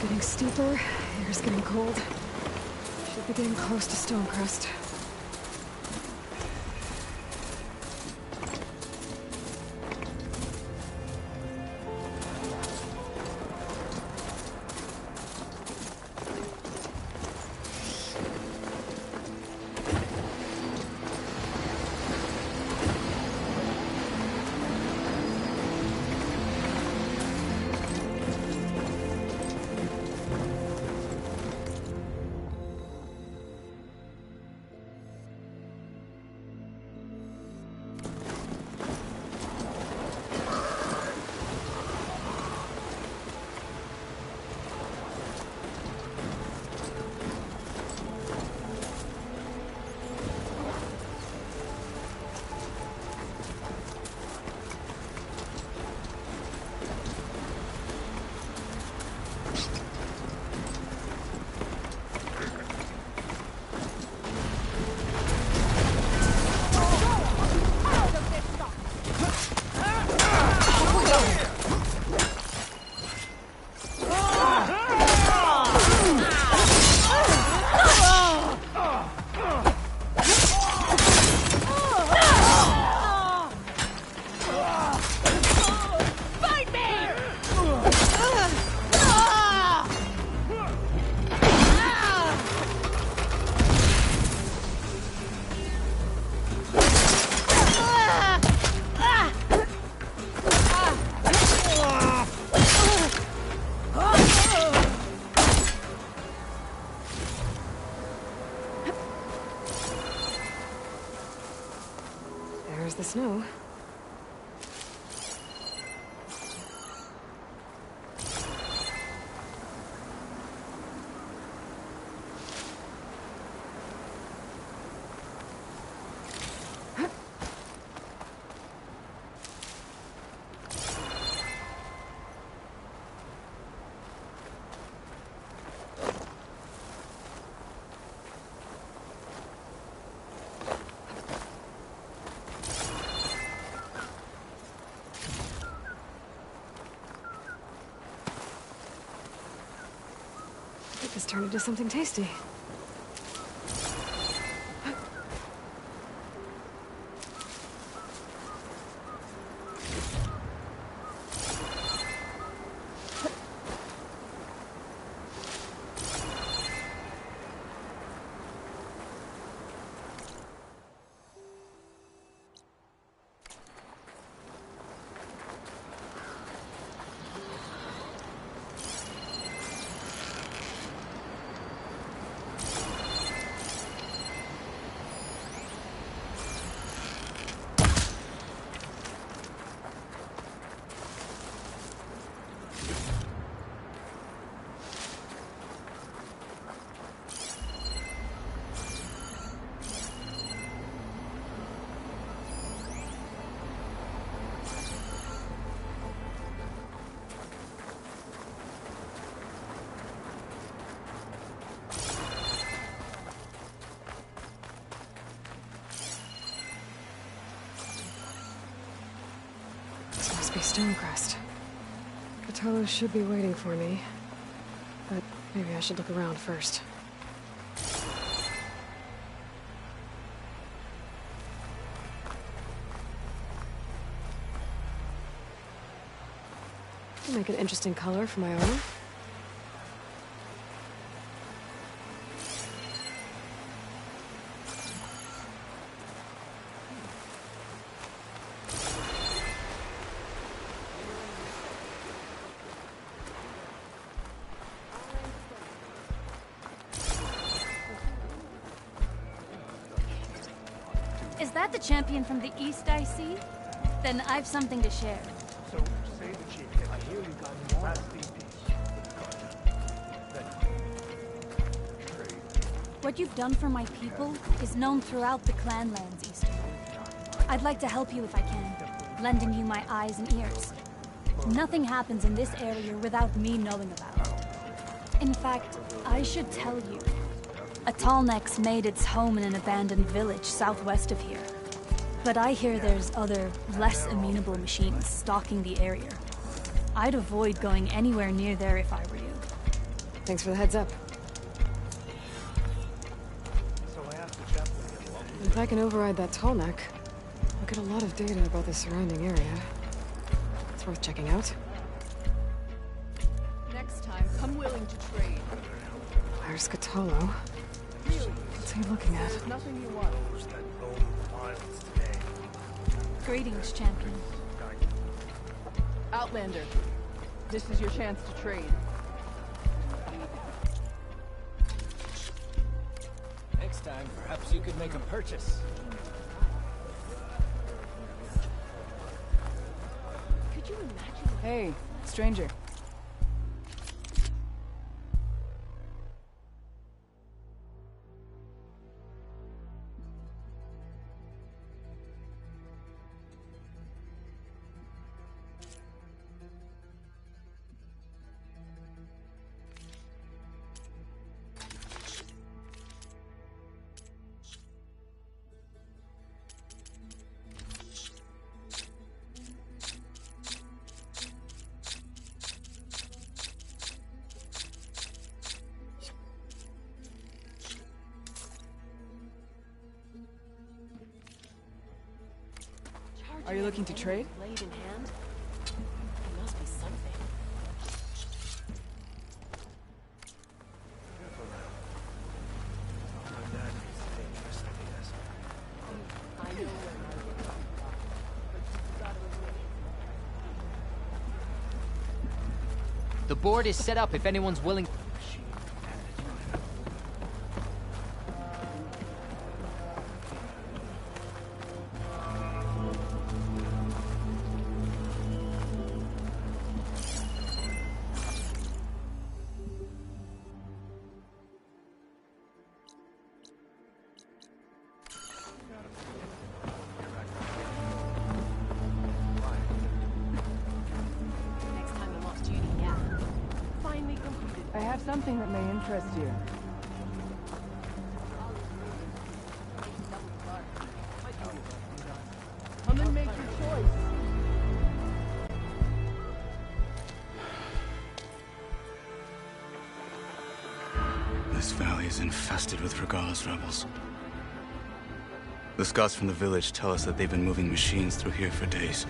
Getting steeper, air's getting cold. Should be getting close to Stonecrest. There's the snow. This turned into something tasty. This must be Stonecrest. Cthulhu should be waiting for me, but maybe I should look around first. I'll make an interesting color for my armor. Is that the champion from the East I see? Then I've something to share. So, say the chief. I hear you got more piece. What you've done for my people is known throughout the clan lands, Eastern. I'd like to help you if I can, lending you my eyes and ears. Nothing happens in this area without me knowing about it. In fact, I should tell you. A Tallneck's made its home in an abandoned village southwest of here. But I hear there's other, less amenable machines stalking the area. I'd avoid going anywhere near there if I were you. Thanks for the heads up. If I can override that Tallneck, I'll get a lot of data about the surrounding area. It's worth checking out. Next time, come willing to trade. There's Scatolo. What's he looking at? There's nothing you want. Greetings, champion. Outlander, this is your chance to trade. Next time, perhaps you could make a purchase. Could you imagine? Hey, stranger. Are you looking to trade? Blade in hand? It must be something. The board is set up if anyone's willing. I have something that may interest you. Come and make your choice. This valley is infested with Regala's rebels. The scouts from the village tell us that they've been moving machines through here for days.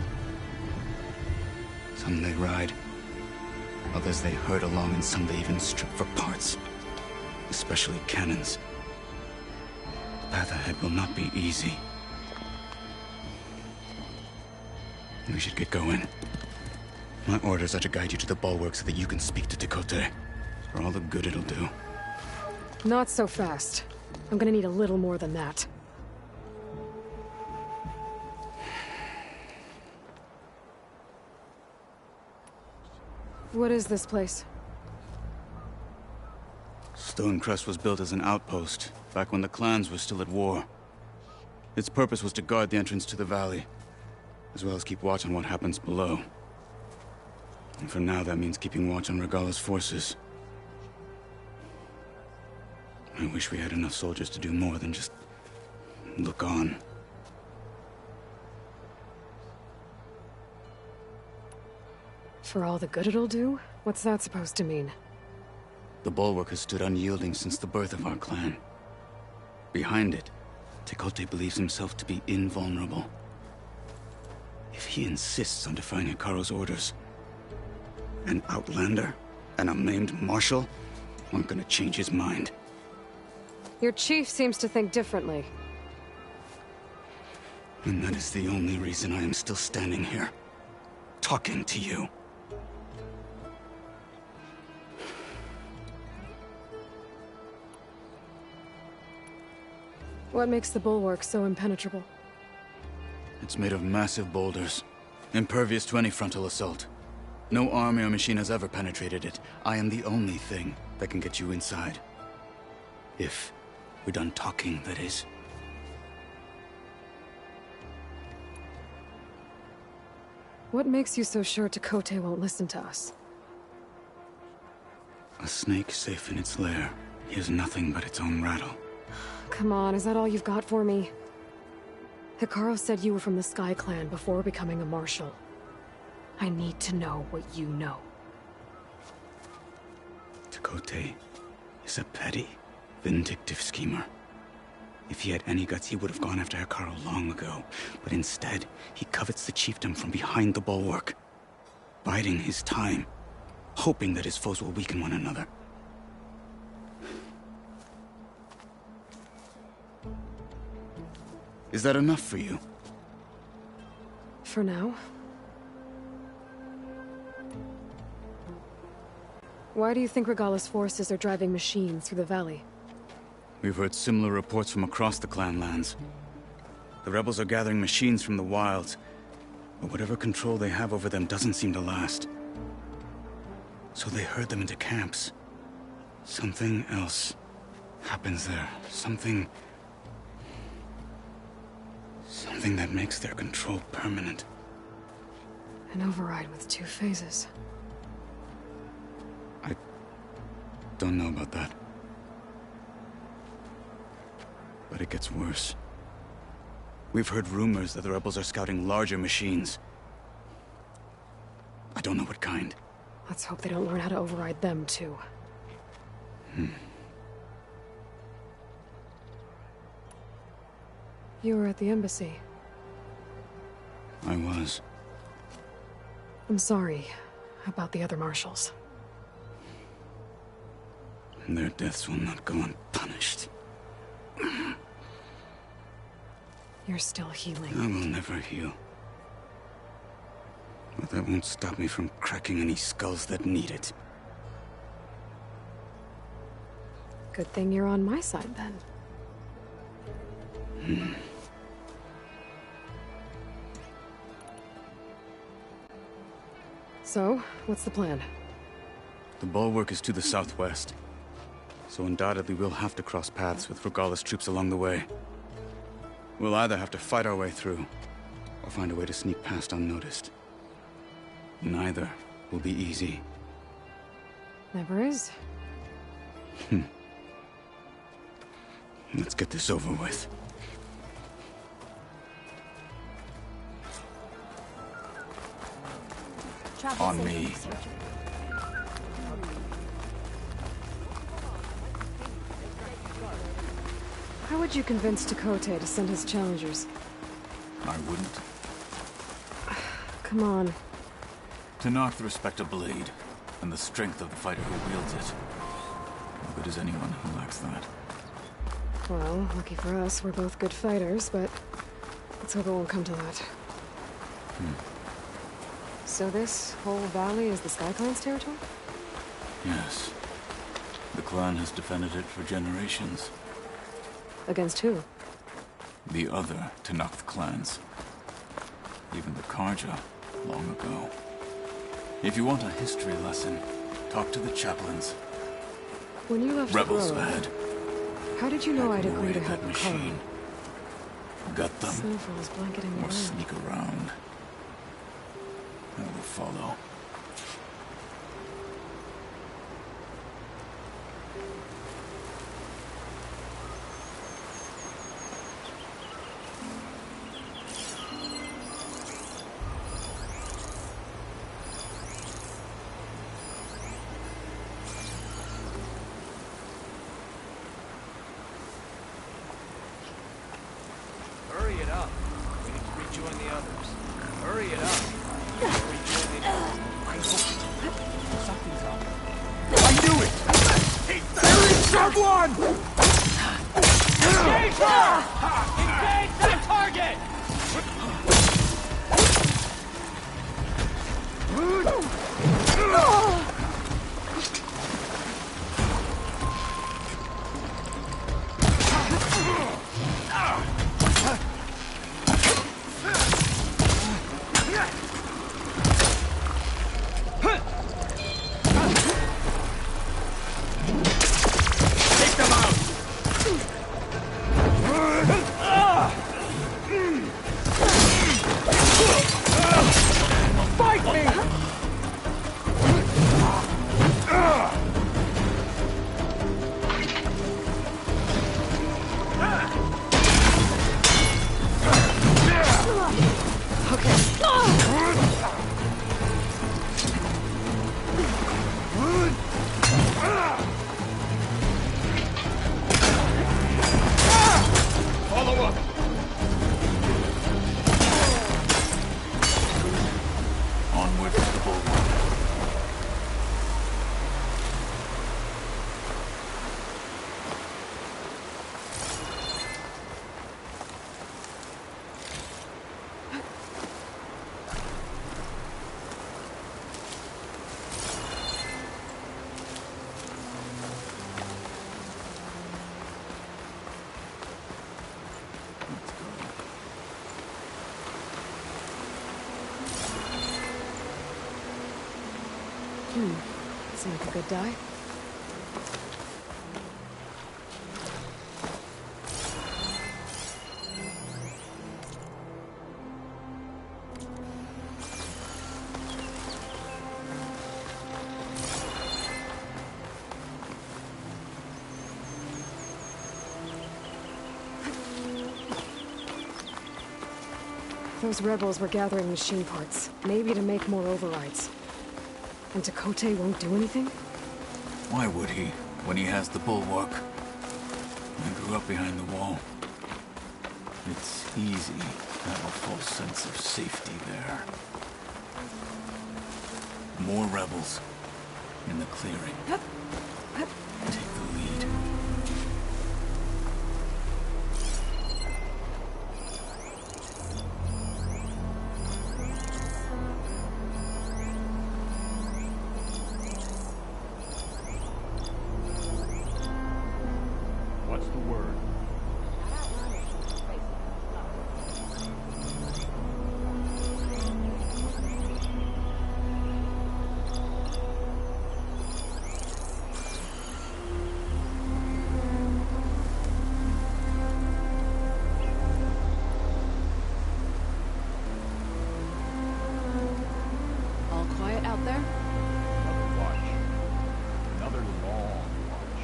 Some they ride, others they herd along, and some they even strip for parts. Especially cannons. The path ahead will not be easy. We should get going. My orders are to guide you to the bulwark so that you can speak to Tekote. For all the good it'll do. Not so fast. I'm gonna need a little more than that. What is this place? Stonecrest was built as an outpost, back when the clans were still at war. Its purpose was to guard the entrance to the valley, as well as keep watch on what happens below. And for now, that means keeping watch on Regala's forces. I wish we had enough soldiers to do more than just look on. For all the good it'll do? What's that supposed to mean? The bulwark has stood unyielding since the birth of our clan. Behind it, Tekote believes himself to be invulnerable. If he insists on defying Hikaru's orders, An outlander and a maimed marshal aren't gonna change his mind. Your chief seems to think differently. And that is the only reason I am still standing here, talking to you. What makes the bulwark so impenetrable? It's made of massive boulders, impervious to any frontal assault. No army or machine has ever penetrated it. I am the only thing that can get you inside. If we're done talking, that is. What makes you so sure Tekote won't listen to us? A snake safe in its lair hears nothing but its own rattle. Come on, is that all you've got for me? Hikaru said you were from the Sky Clan before becoming a marshal. I need to know what you know. Tekote is a petty, vindictive schemer. If he had any guts, he would have gone after Hikaru long ago. But instead, he covets the chiefdom from behind the bulwark, biding his time, hoping that his foes will weaken one another. Is that enough for you? For now. Why do you think Regala's forces are driving machines through the valley? We've heard similar reports from across the clan lands. The rebels are gathering machines from the wilds, but whatever control they have over them doesn't seem to last. So they herd them into camps. Something else happens there. Something that makes their control permanent. An override with 2 phases. I don't know about that. But it gets worse. We've heard rumors that the rebels are scouting larger machines. I don't know what kind. Let's hope they don't learn how to override them, too. You were at the embassy. I was. I'm sorry about the other marshals. Their deaths will not go unpunished. You're still healing. I will never heal. But that won't stop me from cracking any skulls that need it. Good thing you're on my side, then. So, what's the plan? The bulwark is to the southwest. So undoubtedly we'll have to cross paths with Regala's troops along the way. We'll either have to fight our way through, or find a way to sneak past unnoticed. Neither will be easy. Never is. Let's get this over with. On me. How would you convince Tekote to send his challengers? I wouldn't. Come on. To knock the respect of blade, and the strength of the fighter who wields it. No good is anyone who lacks that. Well, lucky for us, we're both good fighters, but let's hope it won't come to that. So this whole valley is the Sky Clan's territory? Yes. The clan has defended it for generations. Against who? The other Tenakth clans. Even the Karja, long ago. If you want a history lesson, talk to the chaplains. When you left Rebels the grove, ahead. how did you know I'd agree to That help machine. Gut them, Snowfall's blanketing the or land. sneak around. I will follow. Hurry it up. We need to rejoin the others. Hurry it up. Rejoin the others. have one! Engage her! Engage that target! Seems like a good die. Those rebels were gathering machine parts, maybe to make more overrides. And Takote won't do anything? Why would he, when he has the bulwark? I grew up behind the wall. It's easy to have a false sense of safety there. More rebels in the clearing. Take the lead. What's the word? All quiet out there? Another watch. Another long watch.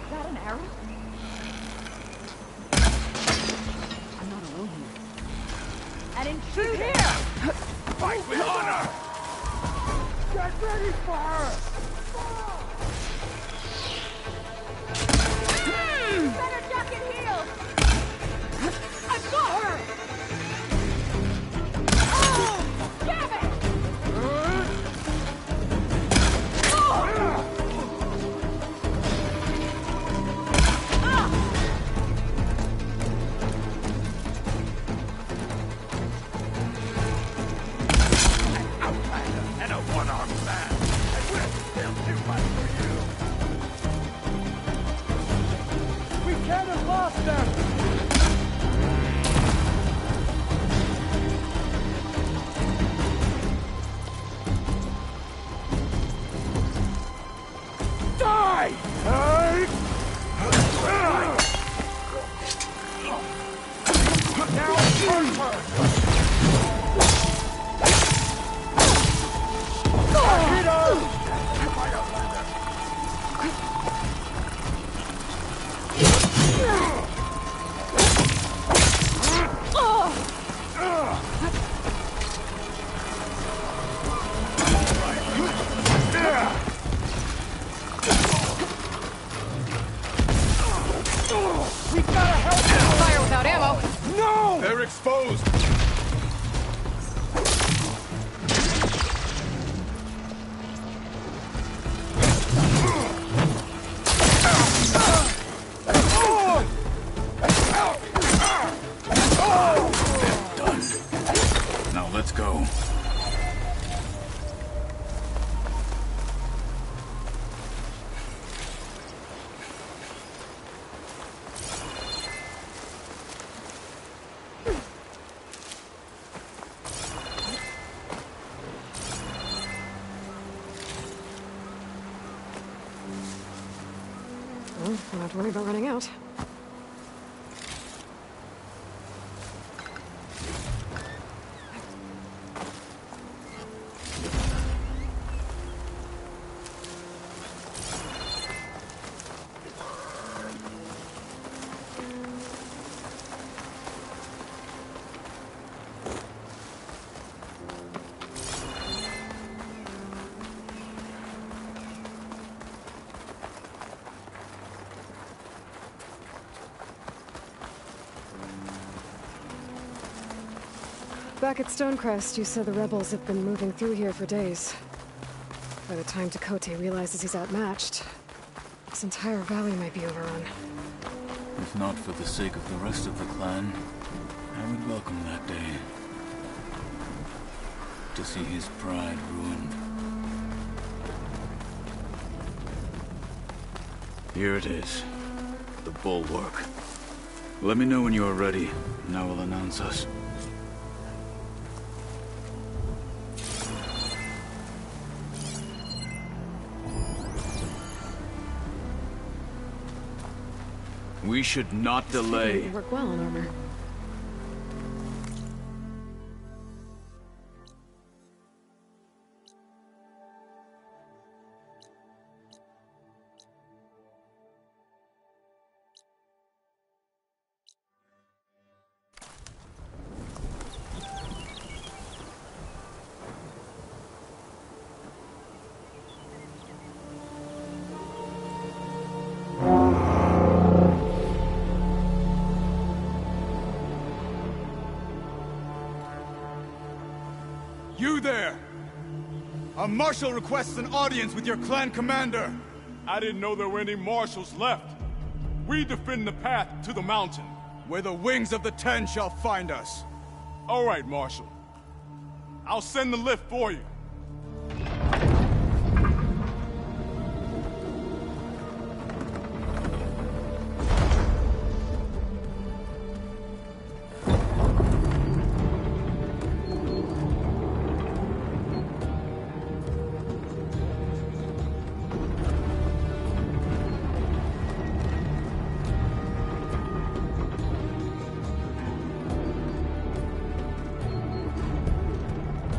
Is that an arrow? I'm not alone here. An intruder! Fight with honor! Get ready for her! Better duck and heal! I've got her! Oh! Damn it! And a one-armed man! And we're still too much for you! We can't have lost them! go. Well, don't have to worry about running out. Back at Stonecrest, you said the rebels have been moving through here for days. By the time Tekote realizes he's outmatched, this entire valley might be overrun. If not for the sake of the rest of the clan, I would welcome that day. To see his pride ruined. Here it is. The bulwark. Let me know when you are ready, and I will announce us. We should not delay. You work well in armor. You there! A marshal requests an audience with your clan commander! I didn't know there were any marshals left. We defend the path to the mountain. Where the wings of the Ten shall find us. All right, Marshal. I'll send the lift for you.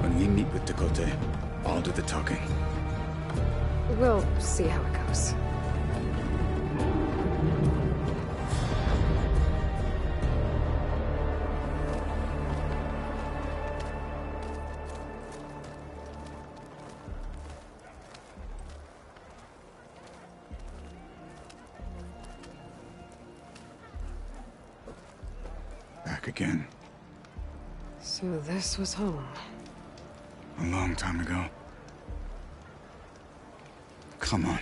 When we meet with Tekote, I'll do the talking. We'll see how it goes. Back again. So this was home. A long time ago. Come on.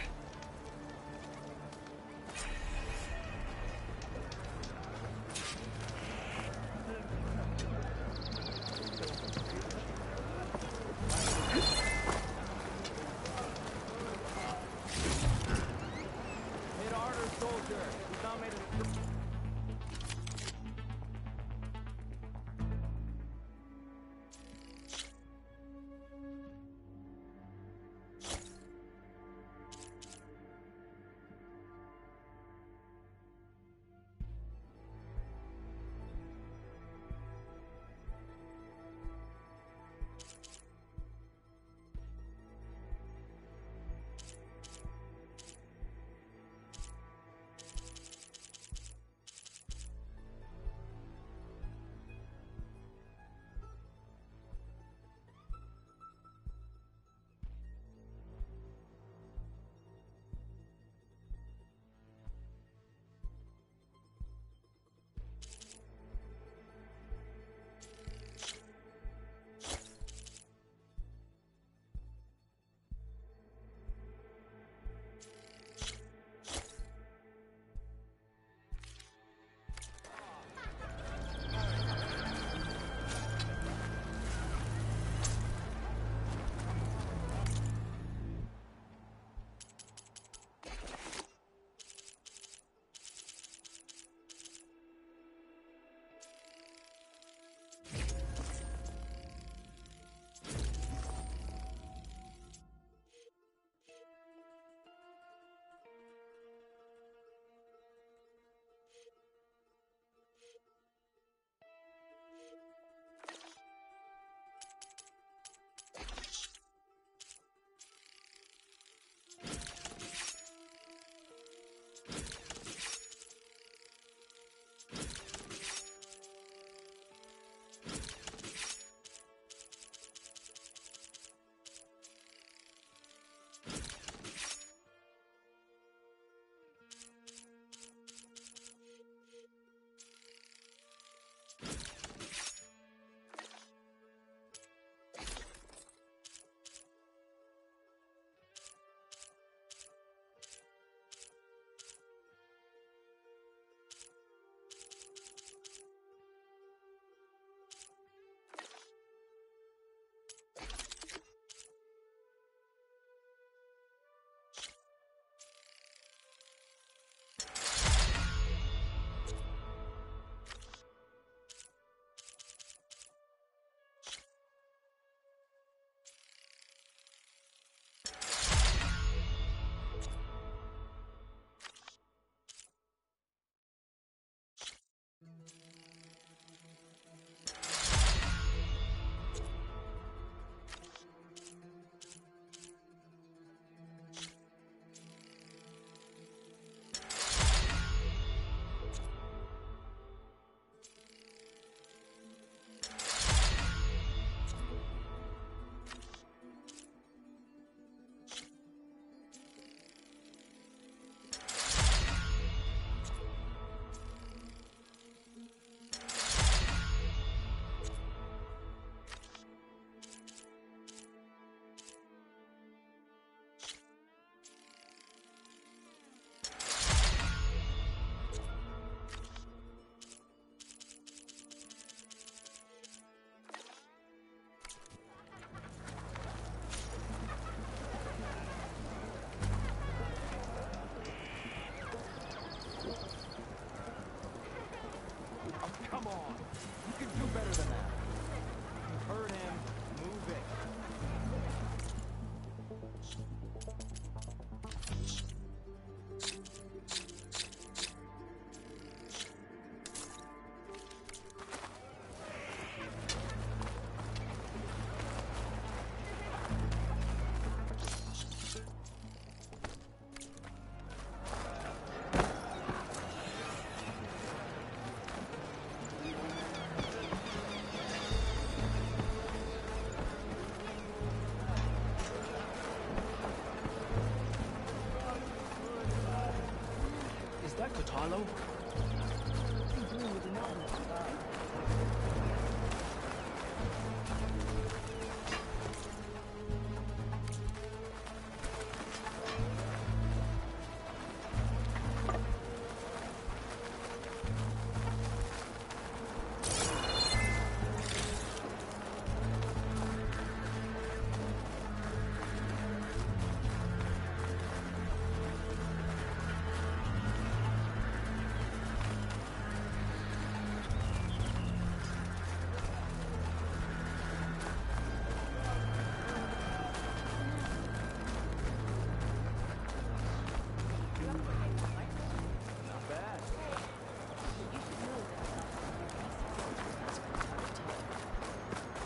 Marlowe? What's he doing with the mountain?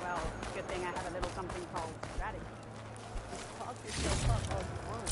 Well, good thing I have a little something called strategy. Just talk yourself up all you want.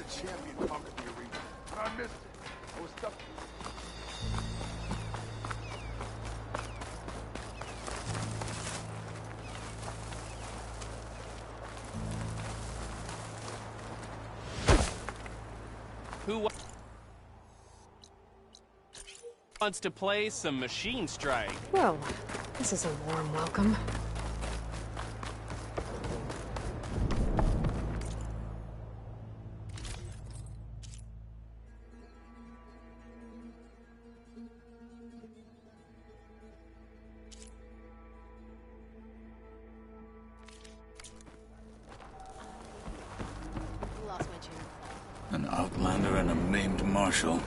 Champion conquered the arena, but I missed it. I was stuck. Who wants to play some Machine Strike? Well, this is a warm welcome. An outlander and a maimed marshal.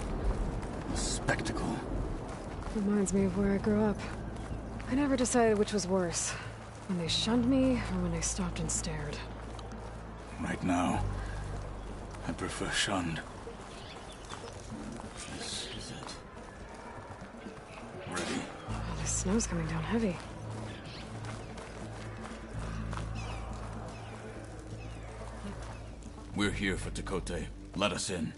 A spectacle. Reminds me of where I grew up. I never decided which was worse. When they shunned me, or when they stopped and stared. Right now, I prefer shunned. This is it. Ready. Oh, this snow's coming down heavy. We're here for Tekote. Let us in.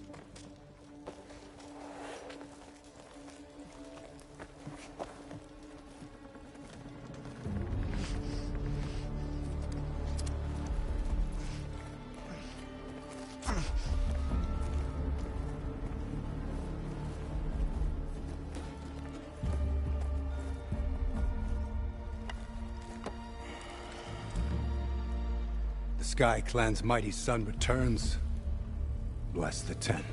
The Sky Clan's mighty son returns. Bless the Ten.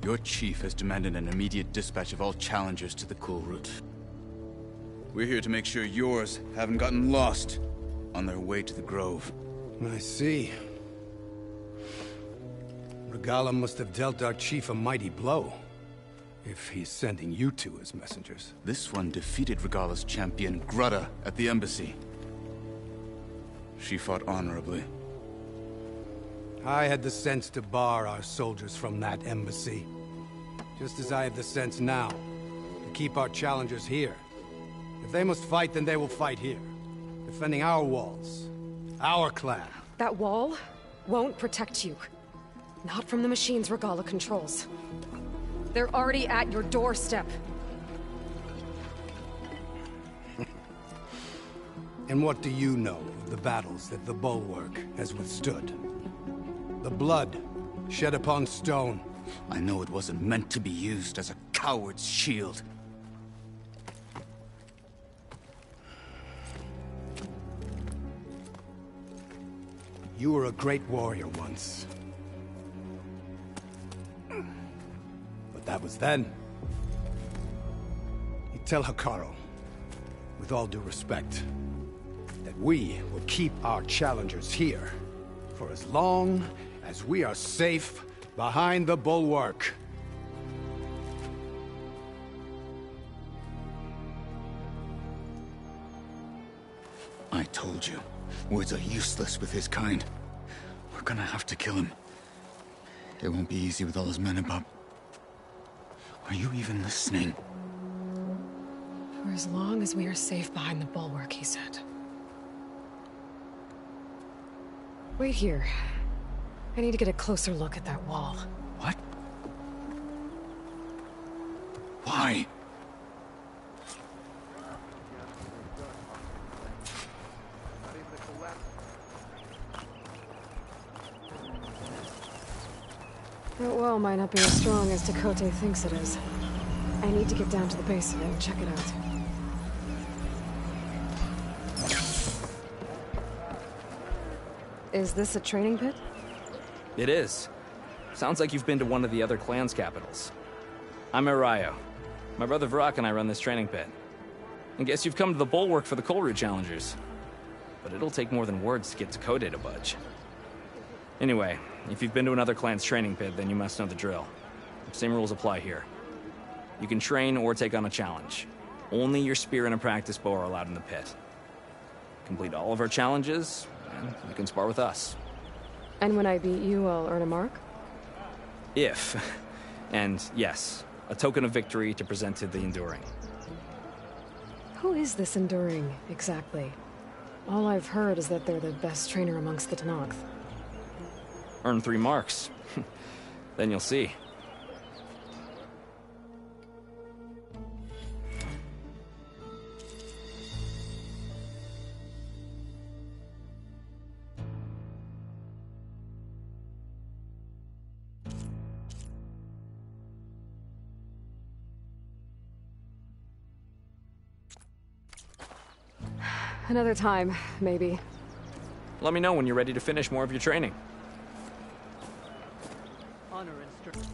Your chief has demanded an immediate dispatch of all challengers to the Cool Route. We're here to make sure yours haven't gotten lost on their way to the Grove. I see. Regala must have dealt our chief a mighty blow, if he's sending you two as messengers. This one defeated Regala's champion, Grudda, at the embassy. She fought honorably. I had the sense to bar our soldiers from that embassy. Just as I have the sense now, to keep our challengers here. If they must fight, then they will fight here. Defending our walls. Our clan. That wall won't protect you. Not from the machines Regala controls. They're already at your doorstep. And what do you know of the battles that the Bulwark has withstood? The blood shed upon stone. I know it wasn't meant to be used as a coward's shield. You were a great warrior once. But that was then. You tell Hikaru, with all due respect, that we will keep our challengers here for as long as we are safe behind the bulwark. I told you, words are useless with his kind. We're gonna have to kill him. It won't be easy with all his men about. Are you even listening? For as long as we are safe behind the bulwark, he said. Wait here. I need to get a closer look at that wall. What? Why? That wall might not be as strong as Tekote thinks it is. I need to get down to the base of it and check it out. Is this a training pit? It is. Sounds like you've been to one of the other clan's capitals. I'm Arayo. My brother Varrock and I run this training pit. I guess you've come to the bulwark for the Coal Route Challengers. But it'll take more than words to get Tekote to budge. Anyway, if you've been to another clan's training pit, then you must know the drill. Same rules apply here. You can train or take on a challenge. Only your spear and a practice bow are allowed in the pit. Complete all of our challenges, and you can spar with us. And when I beat you, I'll earn a mark? If. And yes, a token of victory to present to the Enduring. Who is this Enduring, exactly? All I've heard is that they're the best trainer amongst the Tenakth. Earn 3 marks. Then you'll see. Another time, maybe. Let me know when you're ready to finish more of your training. Honor and strength.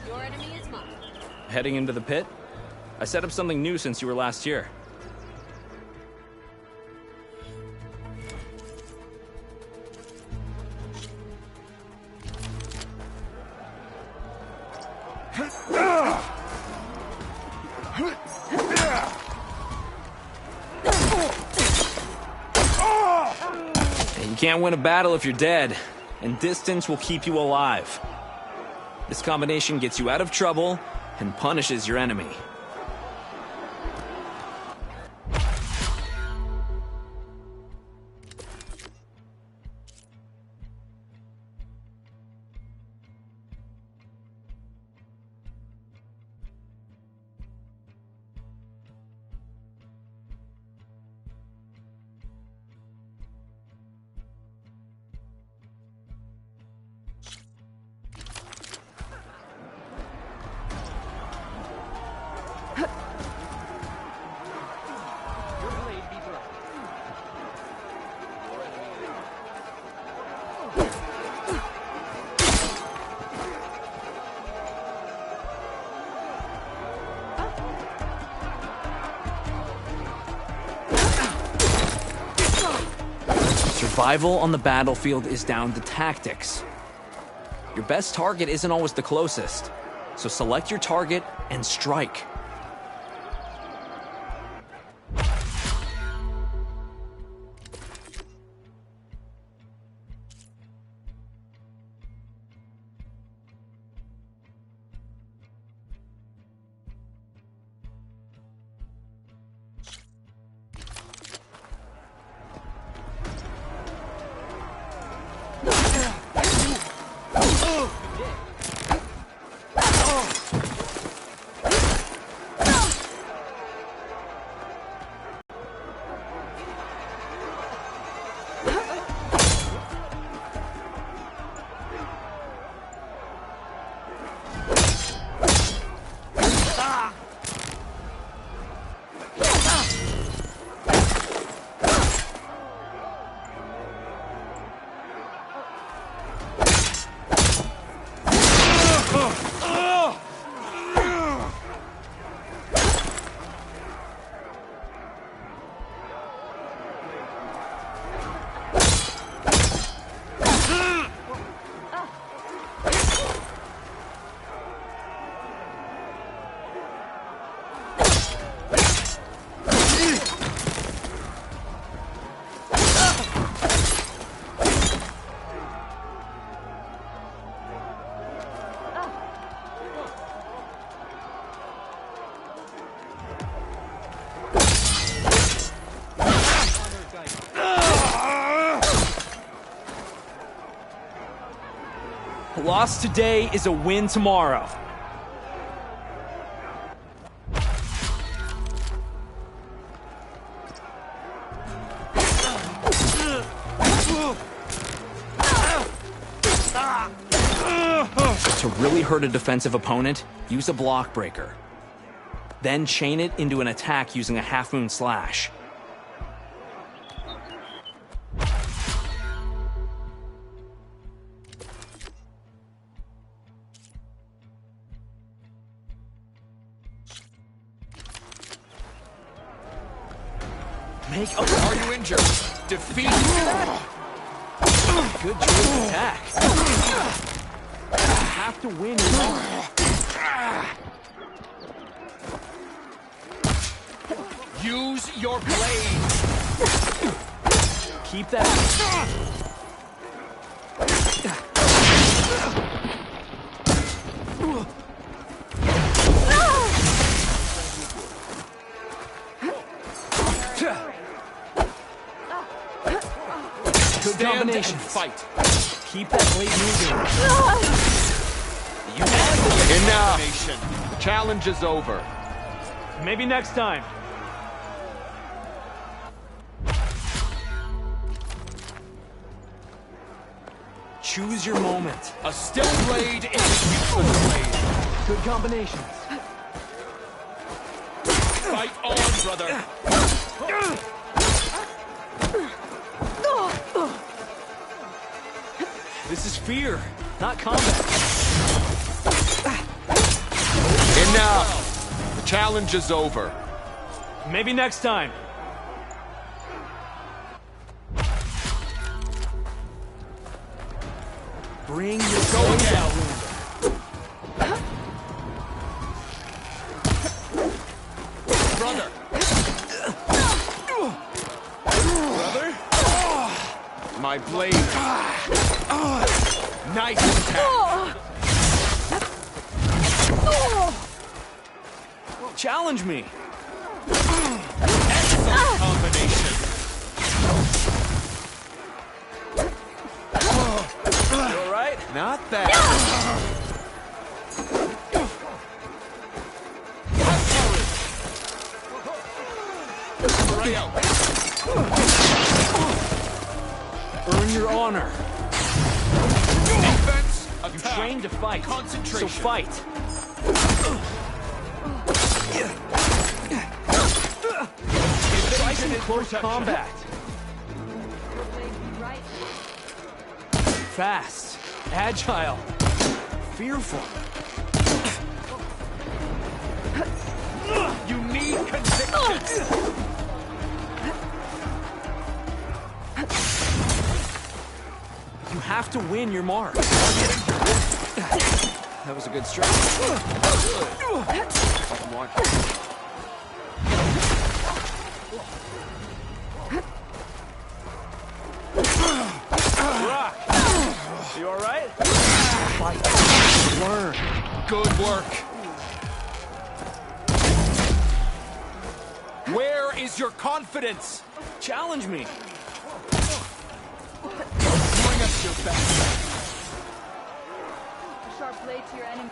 Your enemy is mine. Heading into the pit? I set up something new since you were last here. You can't win a battle if you're dead, and distance will keep you alive. This combination gets you out of trouble and punishes your enemy. Survival on the battlefield is down to tactics. Your best target isn't always the closest, so select your target and strike. A loss today is a win tomorrow. To really hurt a defensive opponent, use a block breaker. Then chain it into an attack using a half-moon slash. Are you injured? Defeat. Good choice attack. You have to win. Use your blade. Keep that. Good combination. Fight. Keep that blade moving. Enough. The challenge is over. Maybe next time. Choose your moment. A still blade is a useless blade. Good combinations. Fight on, brother. This is fear, not combat. Enough. The challenge is over. Maybe next time. Bring your blade out, brother. Brother? My blade. Nice attack. Challenge me. Excellent combination. You all right? Not bad. Earn your honor. Defense, you trained to fight. Concentration. So fight. Fight in close combat. Fast, agile, fearful. You need conviction. You have to win your mark. That was a good strike. Rock! You alright? Fight. Learn. Good work. Where is your confidence? Challenge me. Bring us your best. A sharp blade to your enemy.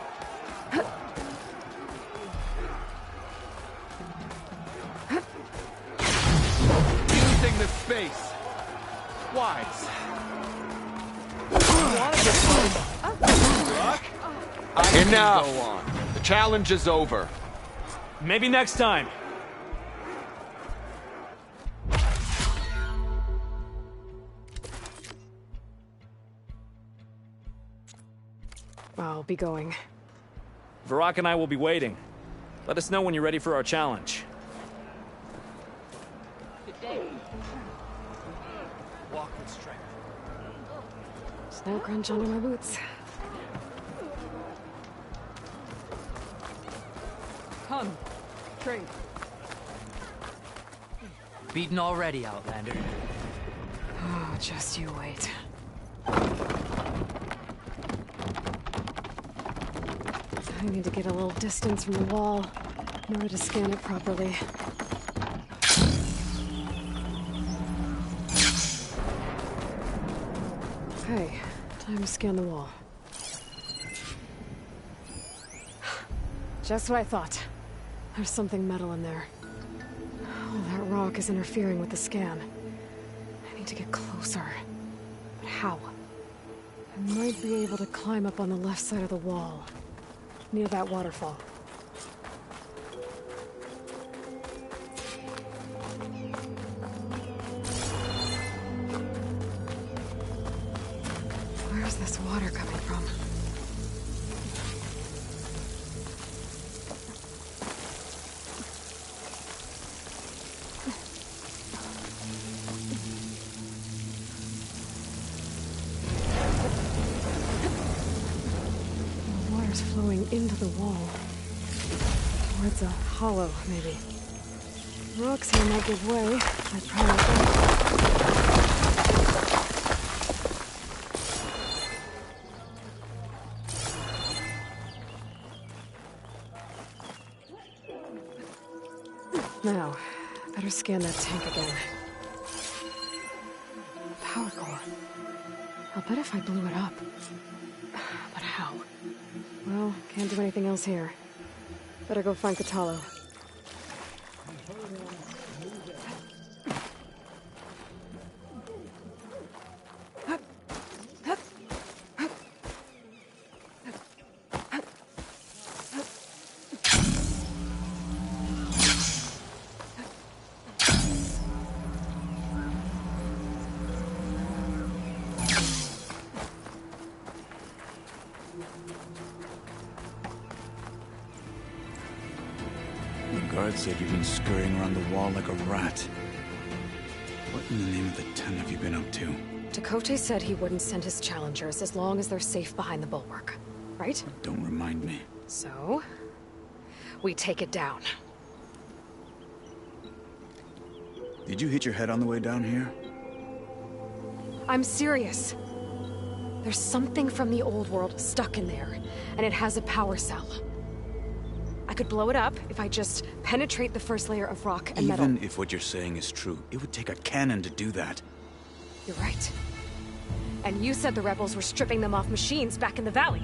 Using the space. Wise. Enough. Go on. The challenge is over. Maybe next time. I'll be going. Varrock and I will be waiting. Let us know when you're ready for our challenge. Good day. Walk with strength. Snow crunch under my boots. Come. Trade. Beaten already, Outlander. Oh, just you wait. I need to get a little distance from the wall in order to scan it properly. Okay, time to scan the wall. Just what I thought. There's something metal in there. Oh, that rock is interfering with the scan. I need to get closer. But how? I might be able to climb up on the left side of the wall, near that waterfall. Where's this water coming from? The water's flowing into the wall. Towards a hollow, maybe. Rocks here might give way. I'd probably... Now, better scan that tank again. Power core. I'll bet if I blew it up. But how? Well, can't do anything else here. Better go find Katalo. The guard said you've been scurrying around the wall like a rat. What in the name of the ten have you been up to? Dakote said he wouldn't send his challengers as long as they're safe behind the bulwark. Right? Don't remind me. So... we take it down. Did you hit your head on the way down here? I'm serious. There's something from the old world stuck in there, and it has a power cell. I could blow it up if I just penetrate the first layer of rock and metal. Even if what you're saying is true, it would take a cannon to do that. You're right. And you said the rebels were stripping them off machines back in the valley.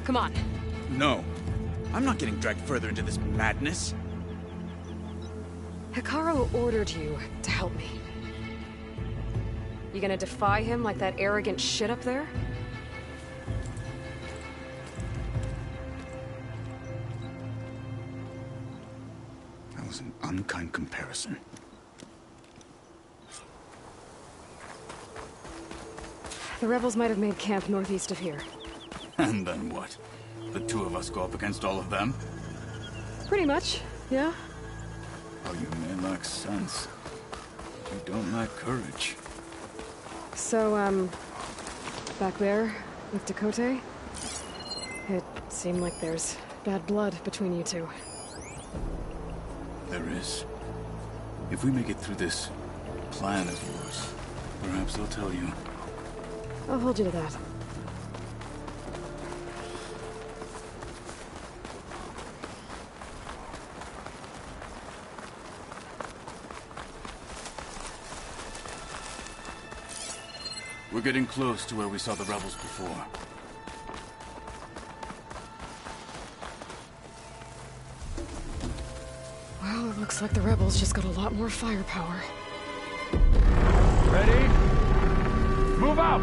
Come on. No. I'm not getting dragged further into this madness. Hikaru ordered you to help me. You gonna defy him like that arrogant shit up there? That was an unkind comparison. The rebels might have made camp northeast of here. And then what? The two of us go up against all of them? Pretty much, yeah. Oh, you may lack sense. You don't lack courage. So, Back there, with Dakota, it seemed like there's bad blood between you two. There is. If we make it through this plan of yours, perhaps they'll tell you. I'll hold you to that. We're getting close to where we saw the rebels before. Well, it looks like the rebels just got a lot more firepower. Ready? Move out!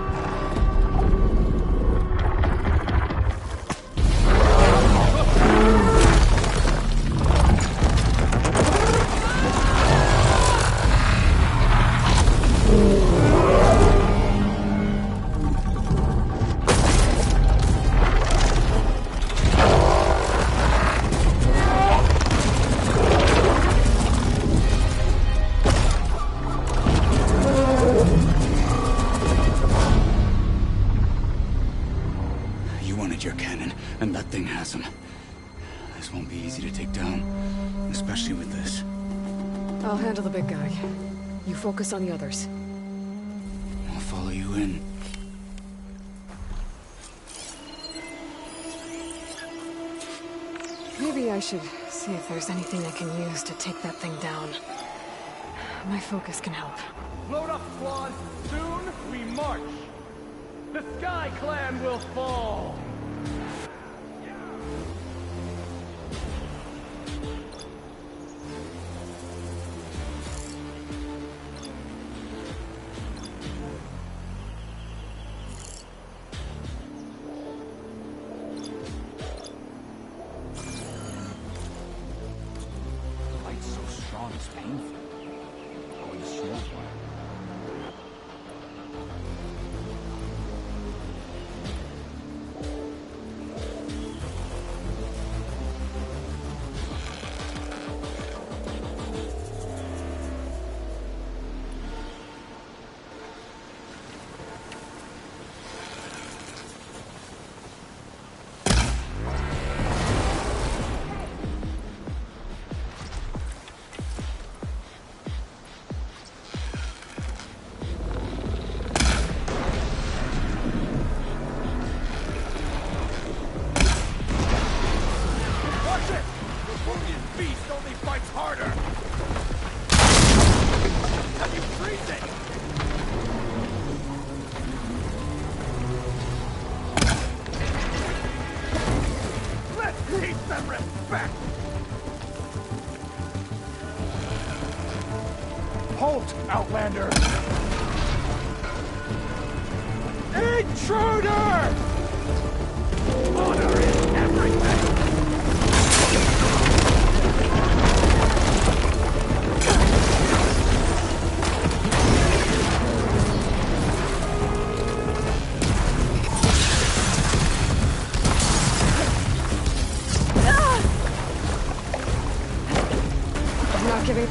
Your cannon, and that thing has him. This won't be easy to take down, especially with this. I'll handle the big guy. You focus on the others. I'll follow you in. Maybe I should see if there's anything I can use to take that thing down. My focus can help. Load up, squad. Soon we march. The Sky Clan will fall. Light's so strong it's painful. Oh, the small one. Halt, Outlander! Intruder! Honor is everything! I'm not giving...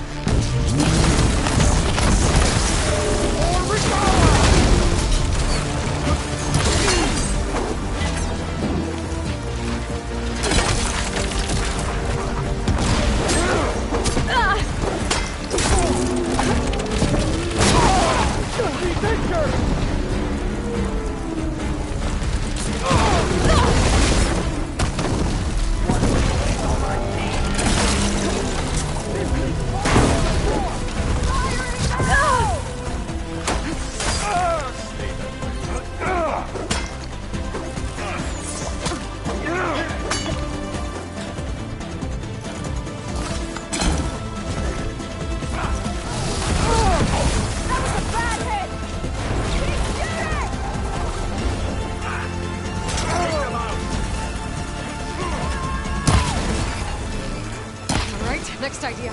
Next idea.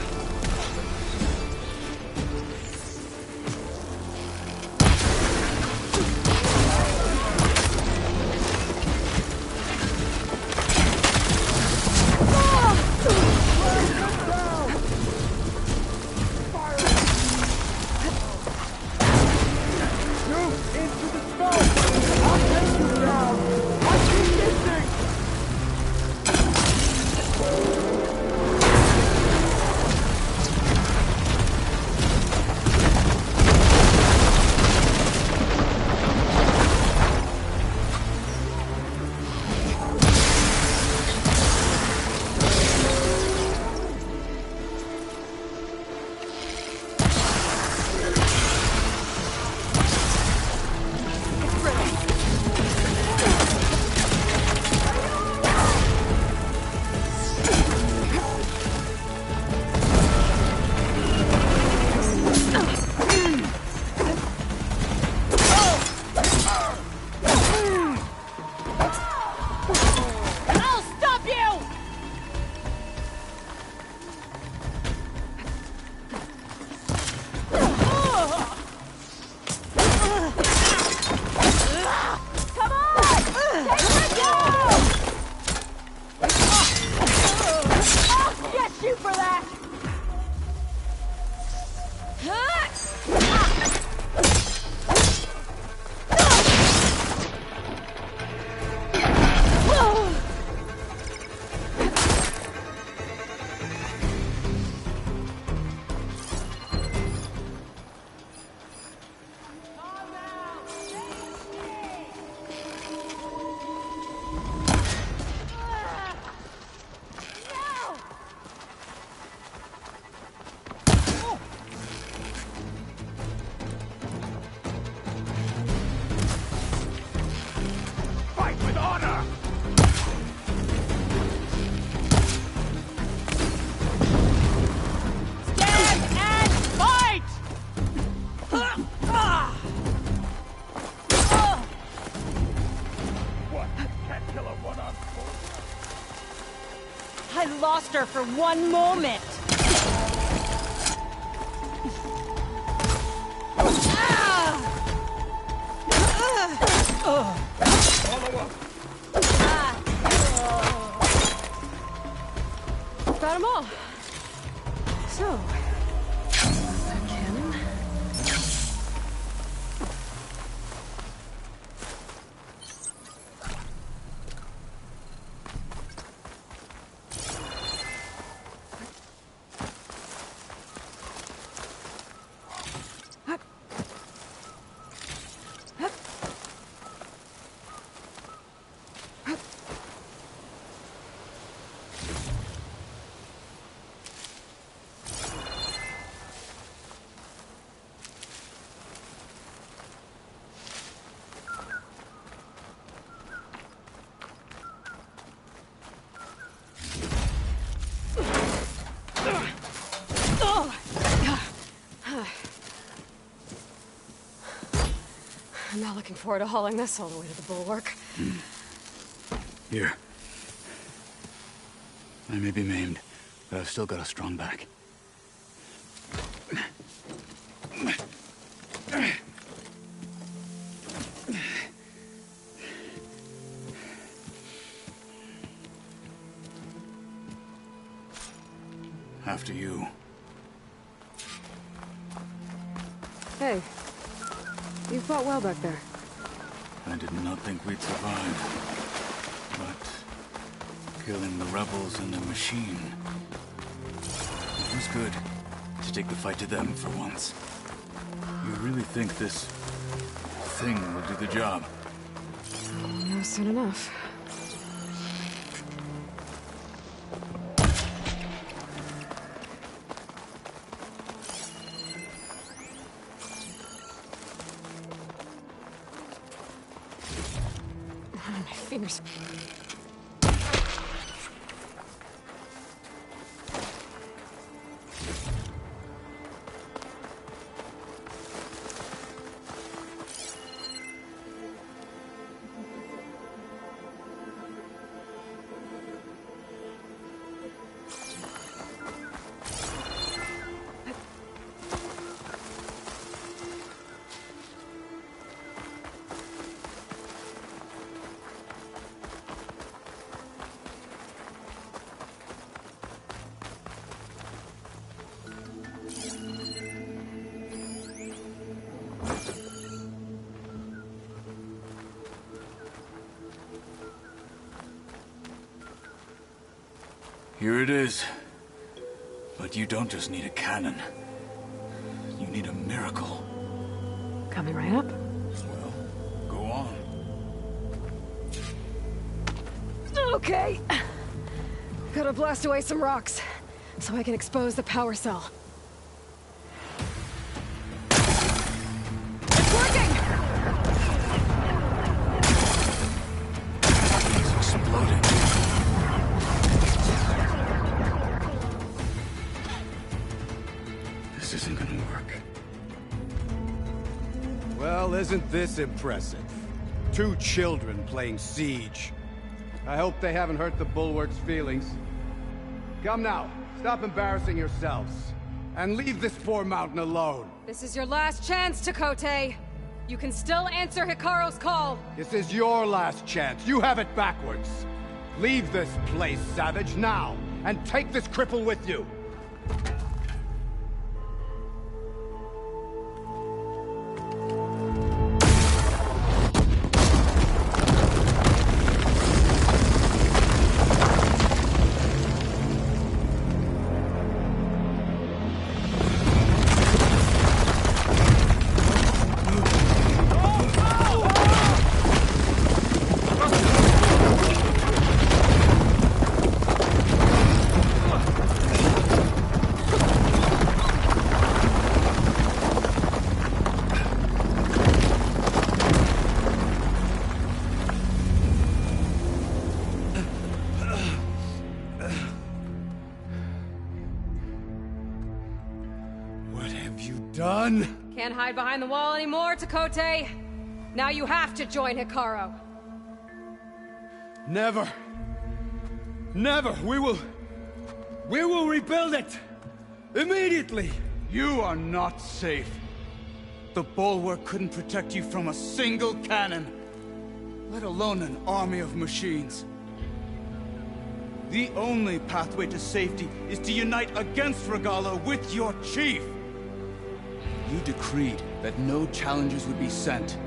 Into the sky! Can't kill a one-armed soldier. I lost her for one moment. Follow up. Got them all. So, that cannon. I'm not looking forward to hauling this all the way to the bulwark. Here. I may be maimed, but I've still got a strong back. After you. Hey, you fought well back there. I did not think we'd survive. But killing the rebels and the machine, it was good to take the fight to them for once. You really think this thing will do the job? I'll know soon enough. My fingers. Here it is. But you don't just need a cannon. You need a miracle. Coming right up. Well, go on. Okay. Gotta blast away some rocks, so I can expose the power cell. It's working! It's exploding. This isn't gonna work. Well, isn't this impressive? 2 children playing siege. I hope they haven't hurt the bulwark's feelings. Come now, stop embarrassing yourselves. And leave this poor mountain alone. This is your last chance, Takote. You can still answer Hikaru's call. This is your last chance. You have it backwards. Leave this place, Savage, now. And take this cripple with you. Done? Can't hide behind the wall anymore, Takote. Now you have to join Hikaru. Never. Never! We will rebuild it! Immediately! You are not safe. The bulwark couldn't protect you from a single cannon, let alone an army of machines. The only pathway to safety is to unite against Regala with your chief. You decreed that no challengers would be sent,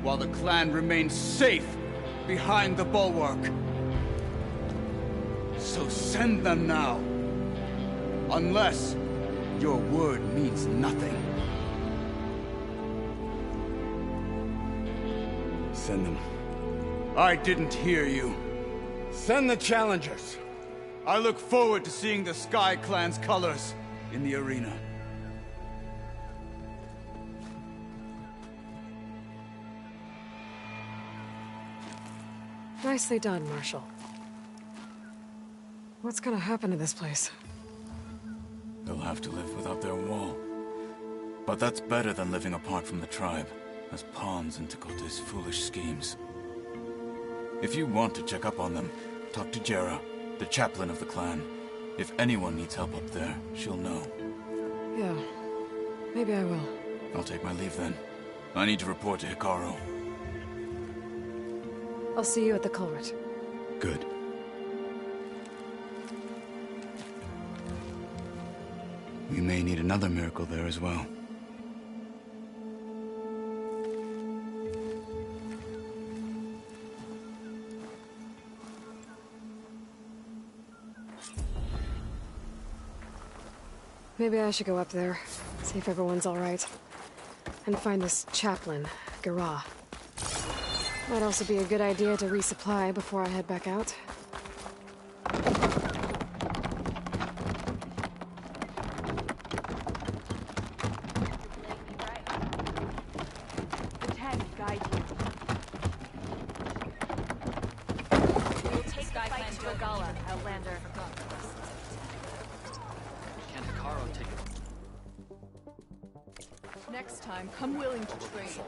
while the clan remained safe behind the bulwark. So send them now. Unless your word means nothing. Send them. I didn't hear you. Send the challengers. I look forward to seeing the Sky Clan's colors in the arena. Nicely done, Marshal. What's gonna happen to this place? They'll have to live without their wall. But that's better than living apart from the tribe, as pawns in Tekote's foolish schemes. If you want to check up on them, talk to Jera, the chaplain of the clan. If anyone needs help up there, she'll know. Yeah, maybe I will. I'll take my leave then. I need to report to Hikaru. I'll see you at the culvert. Good. We may need another miracle there as well. Maybe I should go up there, see if everyone's all right. And find this chaplain, Gara. Might also be a good idea to resupply before I head back out. The Ten guide you. We will take the fight to Regala, Outlander. Can Hikaru take it? Next time, come willing to train.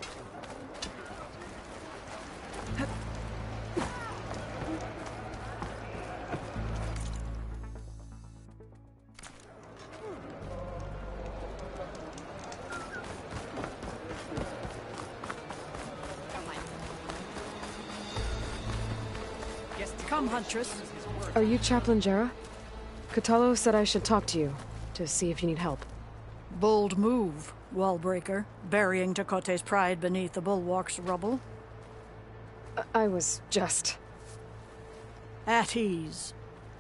Come, Huntress. Are you Chaplain Jera? Katalo said I should talk to you, to see if you need help. Bold move, Wallbreaker, burying Tekote's pride beneath the bulwark's rubble. I was just... At ease.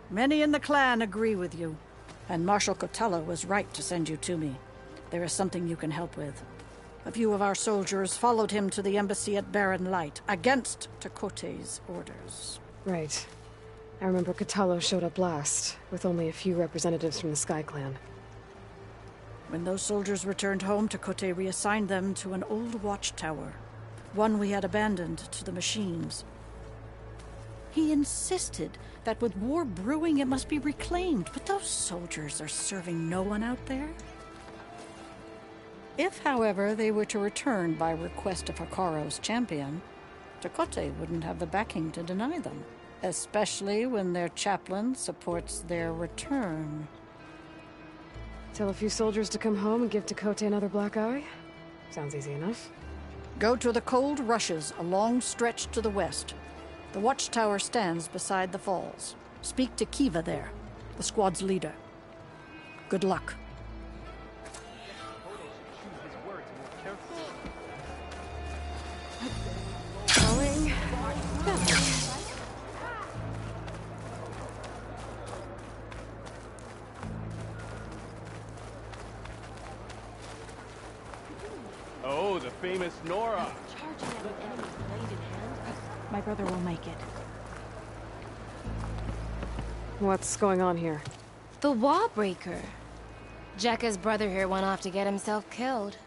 Many in the clan agree with you, and Marshal Katalo was right to send you to me. There is something you can help with. A few of our soldiers followed him to the embassy at Barren Light, against Tekote's orders. Right. I remember Katalo showed up last, with only a few representatives from the Sky Clan. When those soldiers returned home, Tekote reassigned them to an old watchtower, one we had abandoned to the machines. He insisted that with war brewing it must be reclaimed, but those soldiers are serving no one out there. If, however, they were to return by request of Hikaru's champion, Tekote wouldn't have the backing to deny them, especially when their chaplain supports their return. Tell a few soldiers to come home and give Tekote another black eye? Sounds easy enough. Go to the cold rushes, a long stretch to the west. The watchtower stands beside the falls. Speak to Kiva there, the squad's leader. Good luck. Going... Oh, the famous Nora. My brother will make it. What's going on here? The Wallbreaker. Jekka's brother here went off to get himself killed.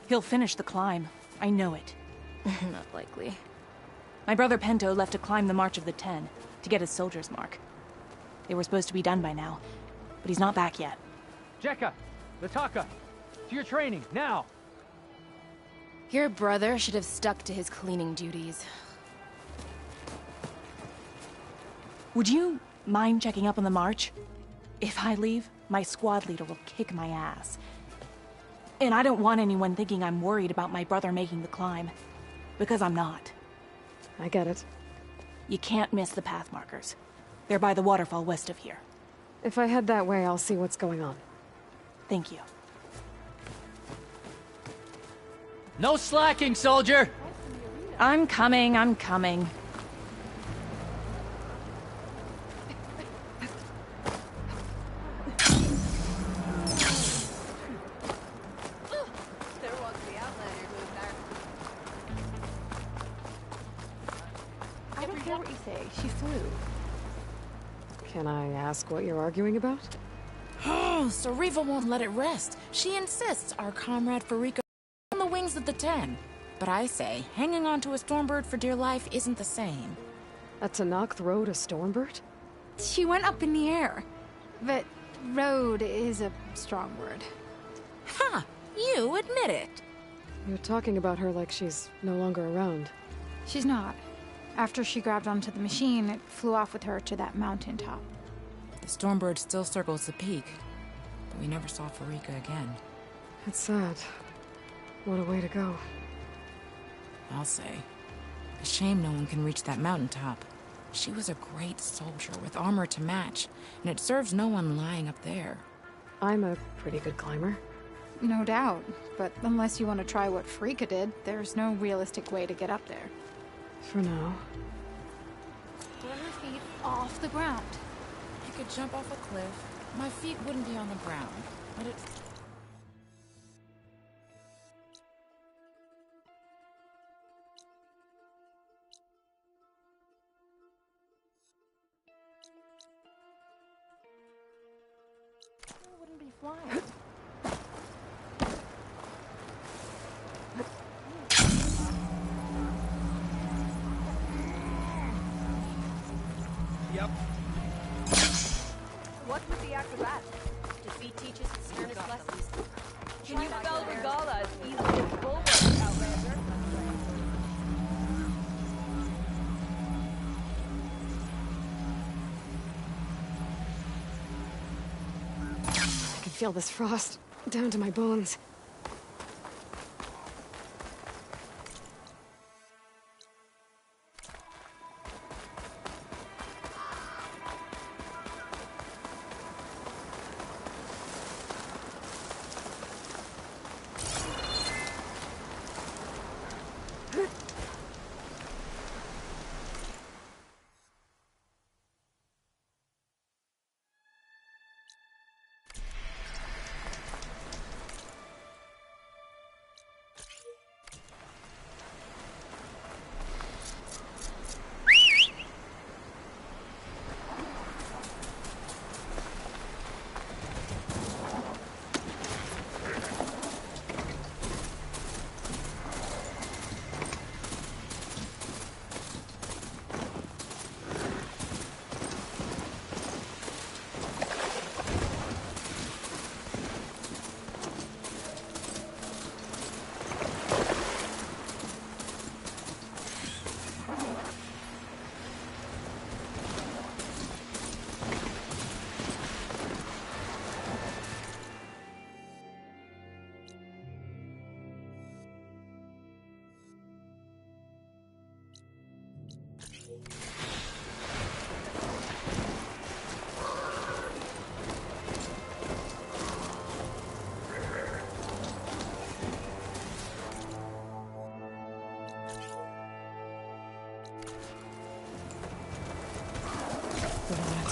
He'll finish the climb. I know it. Not likely. My brother Pento left to climb the March of the Ten, to get his soldier's mark. They were supposed to be done by now, but he's not back yet. Jekka! Lataka! To your training, now! Your brother should have stuck to his cleaning duties. Would you mind checking up on the march? If I leave, my squad leader will kick my ass. And I don't want anyone thinking I'm worried about my brother making the climb. Because I'm not. I get it. You can't miss the path markers. They're by the waterfall west of here. If I head that way, I'll see what's going on. Thank you. No slacking, soldier! I'm coming. There was the Outlander who was there. I don't care what you say. She flew. Can I ask what you're arguing about? Oh, so Riva won't let it rest. She insists our comrade Farika on the wings of the 10. But I say, hanging on to a Stormbird for dear life isn't the same. A Tanakh rode a Stormbird? She went up in the air. But road is a strong word. Ha! You admit it. You're talking about her like she's no longer around. She's not. After she grabbed onto the machine, it flew off with her to that mountaintop. The Stormbird still circles the peak, but we never saw Farika again. It's sad. What a way to go. I'll say. A shame no one can reach that mountaintop. She was a great soldier with armor to match, and it serves no one lying up there. I'm a pretty good climber. No doubt, but unless you want to try what Farika did, there's no realistic way to get up there. For now. Pull your feet off the ground. I could jump off a cliff. My feet wouldn't be on the ground, but it... wouldn't be flying. Yep. What with the acrobat? Defeat teaches its sternest lessons. Can you spell Regala as easily as Bulwark, Outlander? I can feel this frost down to my bones.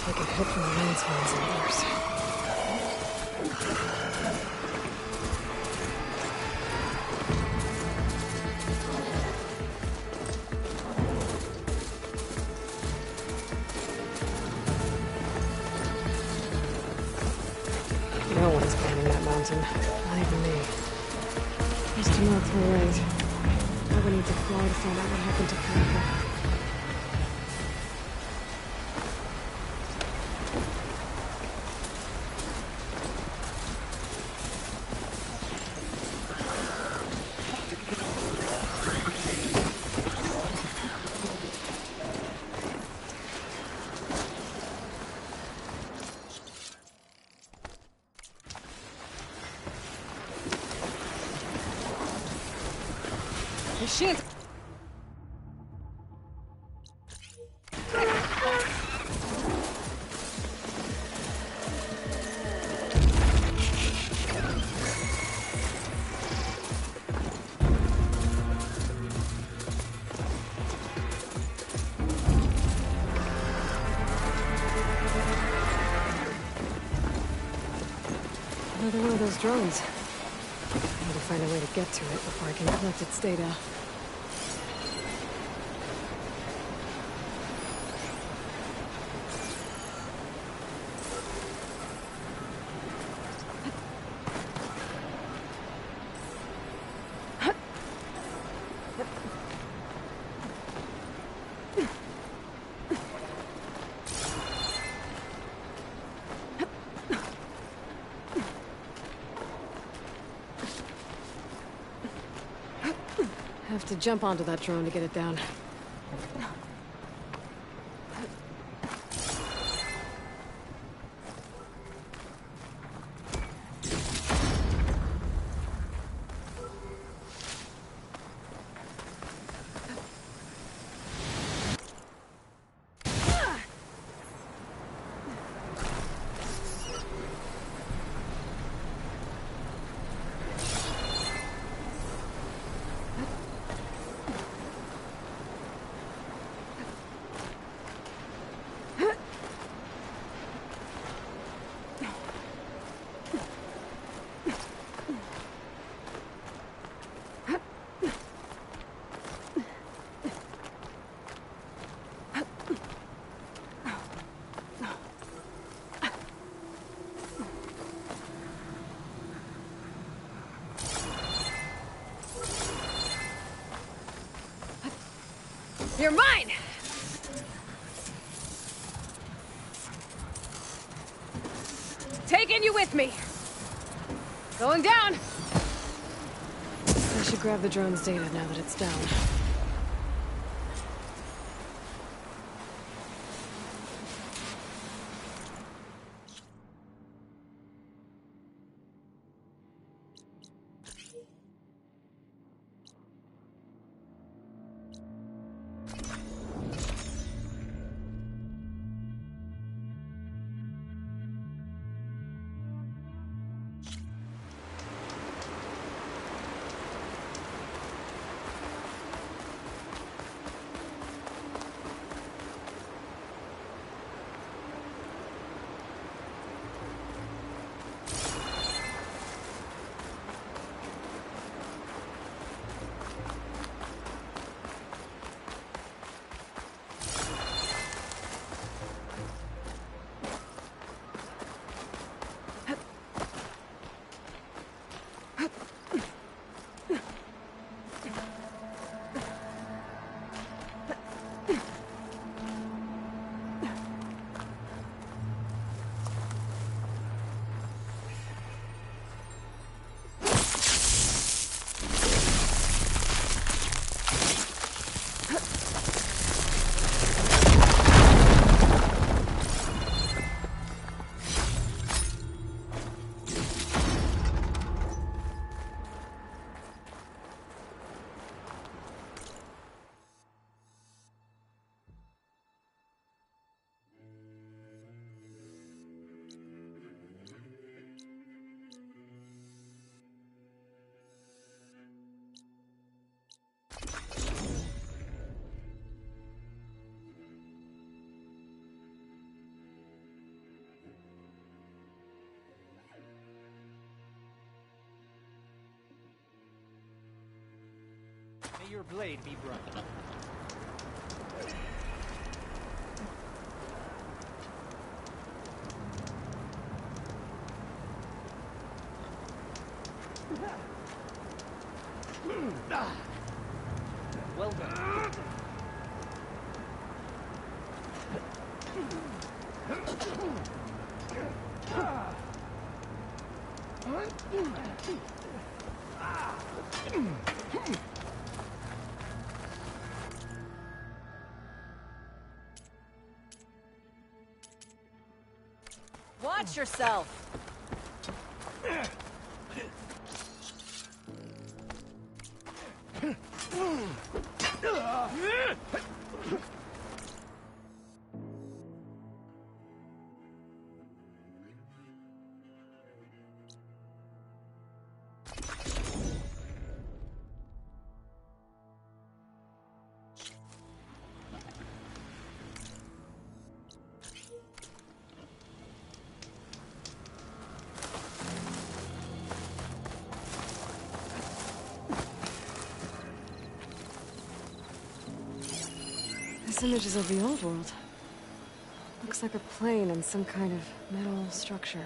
Take a hit from the rains for his elders. No one's climbing that mountain. Not even me. Just to not throw right. I would need to fly to find out what happened to Farika. Machines! Another one of those drones. I need to find a way to get to it before I can collect its data. Have to jump onto that drone to get it down. You're mine! Taking you with me! Going down! I should grab the drone's data now that it's down. May your blade be bright. Well done. Watch yourself! This image is of the old world. Looks like a plane and some kind of metal structure.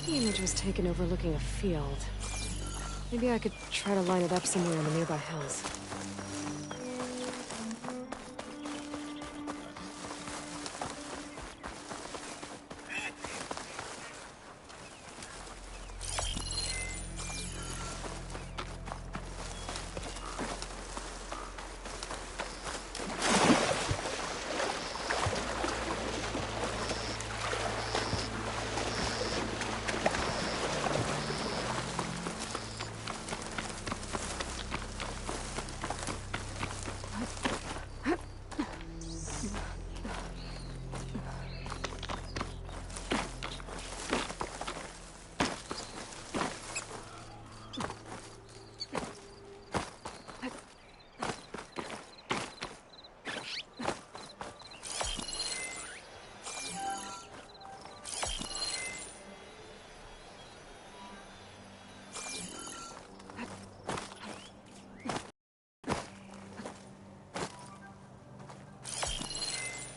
The image was taken overlooking a field. Maybe I could try to line it up somewhere in the nearby hills.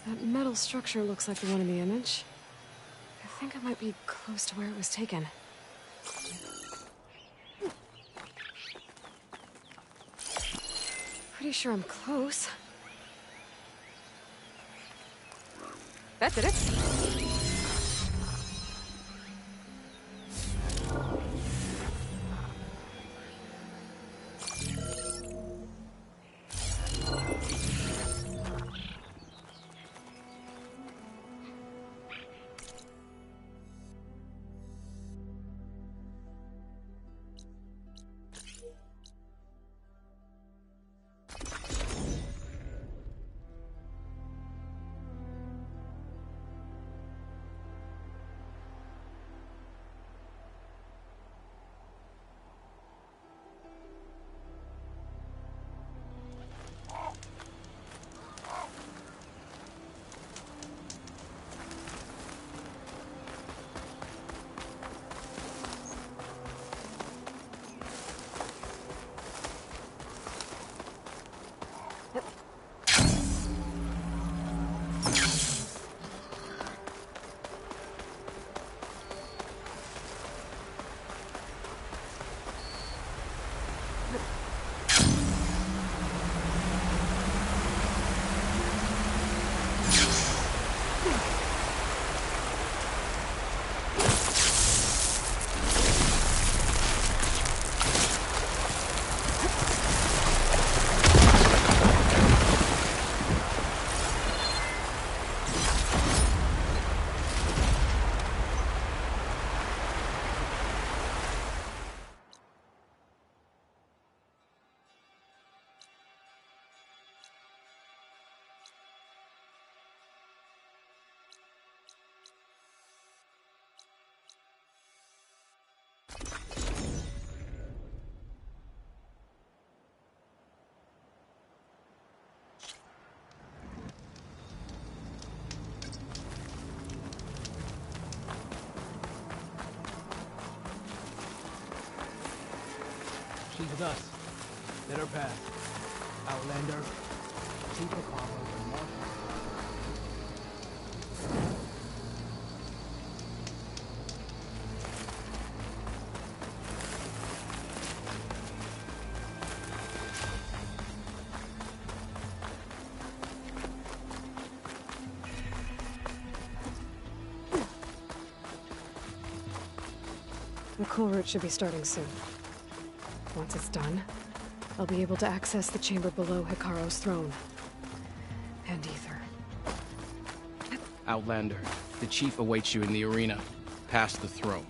That metal structure looks like the one in the image. I think I might be close to where it was taken. Pretty sure I'm close. That did it. She's with us. Let her pass. Outlander, Chief of Commerce, and Marshal. The coal route should be starting soon. Once it's done, I'll be able to access the chamber below Hikaru's throne. And Ether. Outlander, the chief awaits you in the arena, past the throne.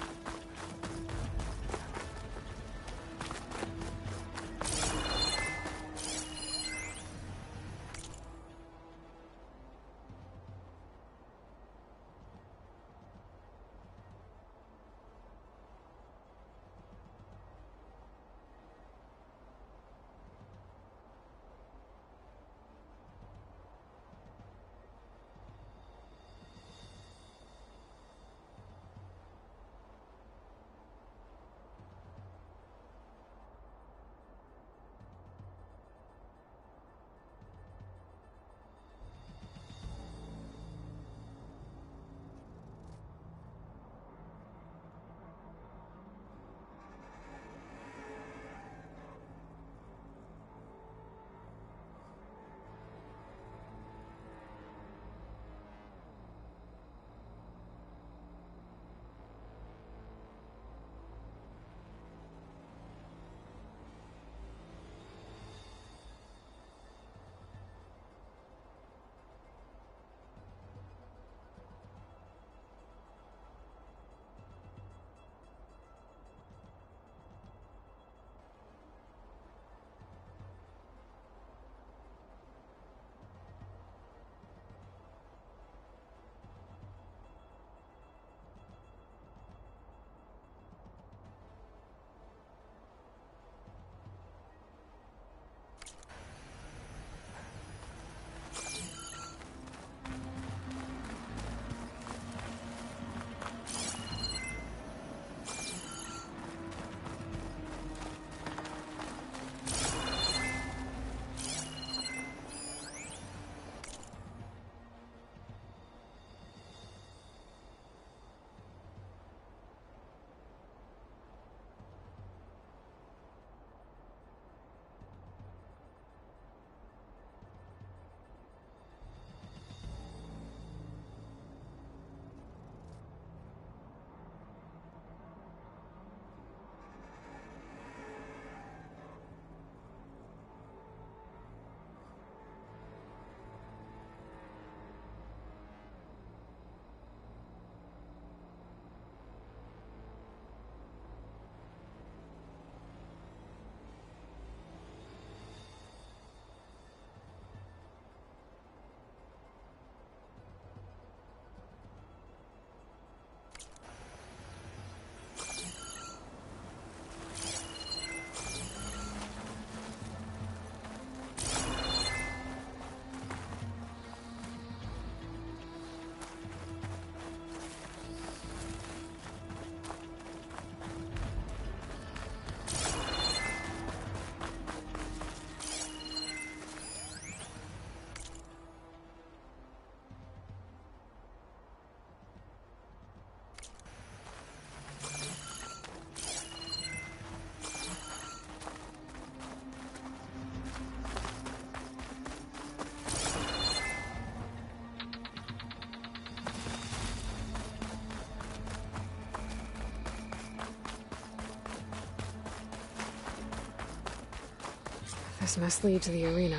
This must lead to the arena.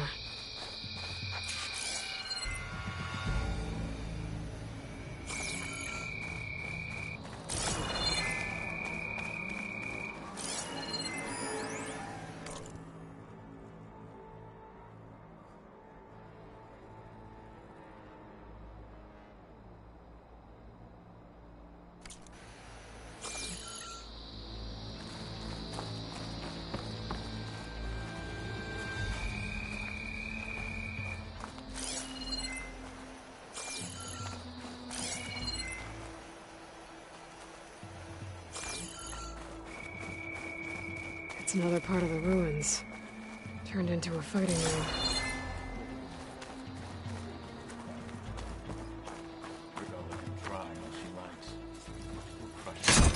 It's another part of the ruins. Turned into a fighting ring. Regalla can try all she likes. We'll crush her.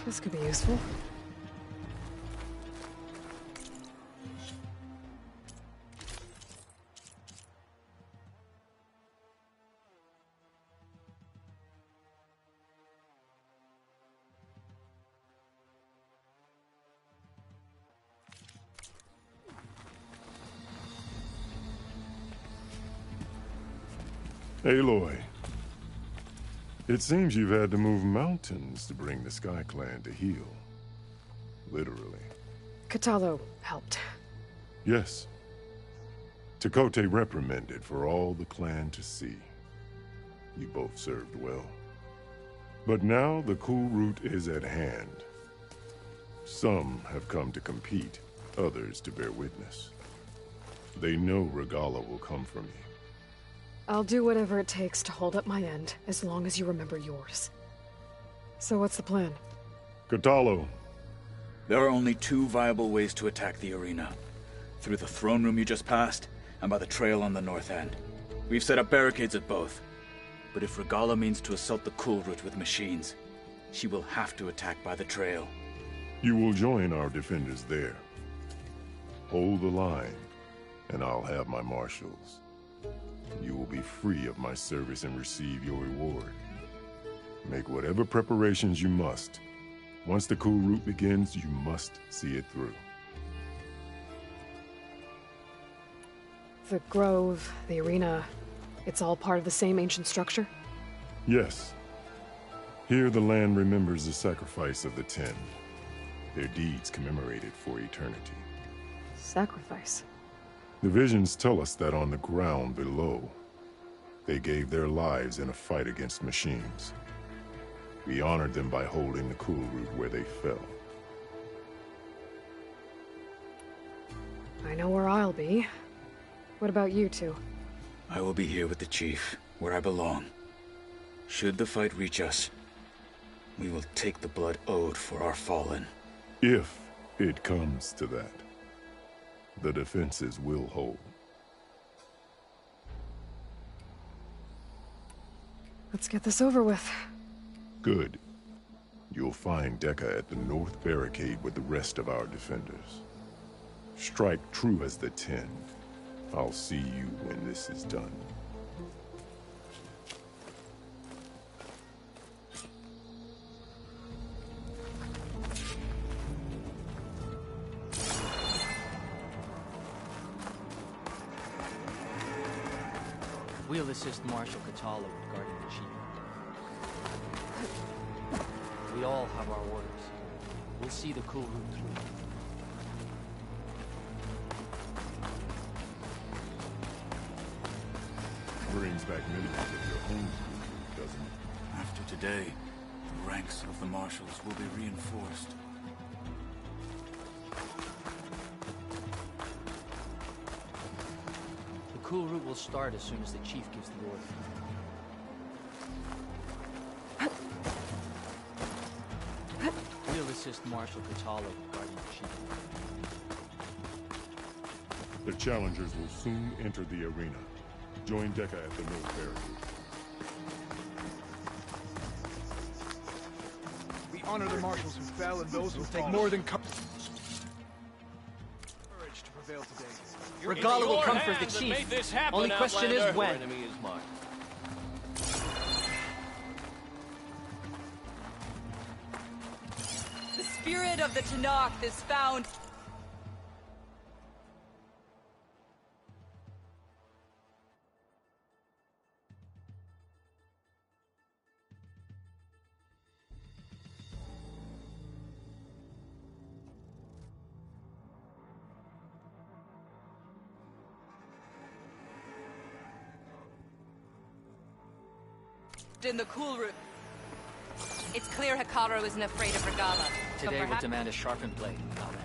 This could be useful. Aloy, it seems you've had to move mountains to bring the Sky Clan to heel. Literally. Katalo helped. Yes. Tekote reprimanded for all the clan to see. You both served well. But now the cool route is at hand. Some have come to compete, others to bear witness. They know Regalla will come from you. I'll do whatever it takes to hold up my end, as long as you remember yours. So what's the plan? Katalo. There are only two viable ways to attack the arena. Through the throne room you just passed, and by the trail on the north end. We've set up barricades at both. But if Regalla means to assault the cool route with machines, she will have to attack by the trail. You will join our defenders there. Hold the line, and I'll have my marshals. You will be free of my service and receive your reward. Make whatever preparations you must. Once the cool route begins, you must see it through. The grove, the arena, it's all part of the same ancient structure? Yes. Here the land remembers the sacrifice of the Ten. Their deeds commemorated for eternity. Sacrifice? The visions tell us that on the ground below, they gave their lives in a fight against machines. We honored them by holding the cool route where they fell. I know where I'll be. What about you two? I will be here with the chief, where I belong. Should the fight reach us, we will take the blood owed for our fallen. If it comes to that, the defenses will hold. Let's get this over with. Good. You'll find Dekka at the north barricade with the rest of our defenders. Strike true as the Ten. I'll see you when this is done. We'll assist Marshal Katalo with guarding the chief. We all have our orders. We'll see the cool route through. Brings back memories of your home, doesn't it? After today, the ranks of the marshals will be reinforced. The cool route will start as soon as the chief gives the order. We'll assist Marshal Katalo with guarding the chief. The challengers will soon enter the arena. Join Dekka at the north barricade. We honor the marshals who fell and those who will take more than courage to prevail today. Regalla will come for the chief. Only question is when. The spirit of the Tanakh is found. In the cool room. It's clear Hikaru isn't afraid of Regalla. Today we'll demand a sharpened blade, Outlander.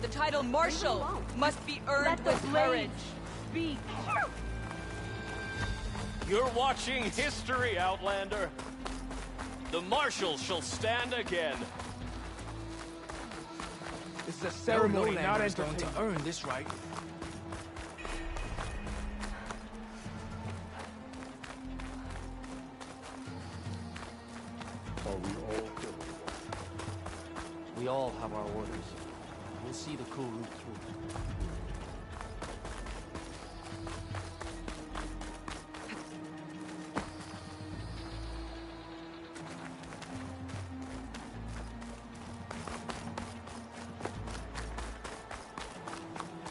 The title Marshal must be earned with courage. Speak. You're watching history, Outlander. The Marshals shall stand again. This is a ceremony, not Lowlander's going entertainment. To earn this right. Are we all killed? We all have our orders. We'll see the cool route through.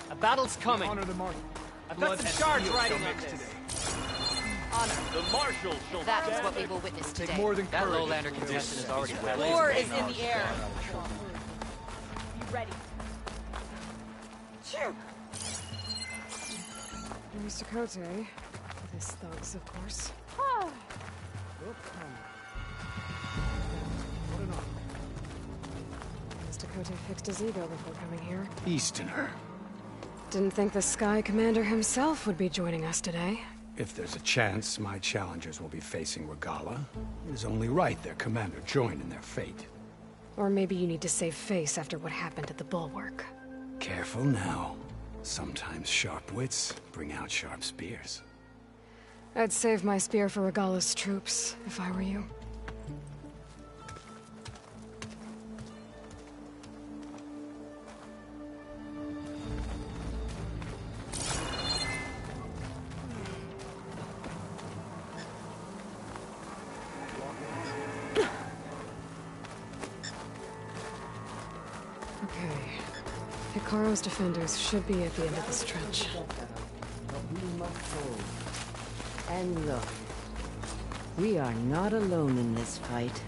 A battle's coming. Honor the mark. I've got some shards riding on this. Honor. The Marshals shall That stand is what we will witness Take today. more than That courage. lowlander contestant is already War is in the air. You ready? Mr. Cote, with his thugs, of course. Mr. Cote fixed his ego before coming here. Easterner. Didn't think the Sky Commander himself would be joining us today. If there's a chance my challengers will be facing Regala, it is only right their commander join in their fate. Or maybe you need to save face after what happened at the Bulwark. Careful now. Sometimes sharp wits bring out sharp spears. I'd save my spear for Regala's troops, if I were you. Okay. Hikaru's defenders should be at the end of this trench. And look, we are not alone in this fight.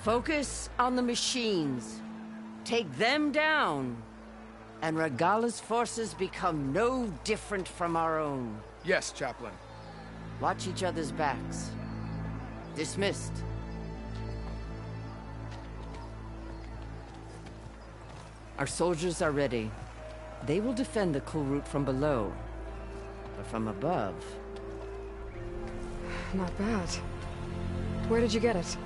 Focus on the machines. Take them down. And Regala's forces become no different from our own. Yes, Chaplain. Watch each other's backs. Dismissed. Our soldiers are ready. They will defend the cool route from below. But from above... Not bad. Where did you get it?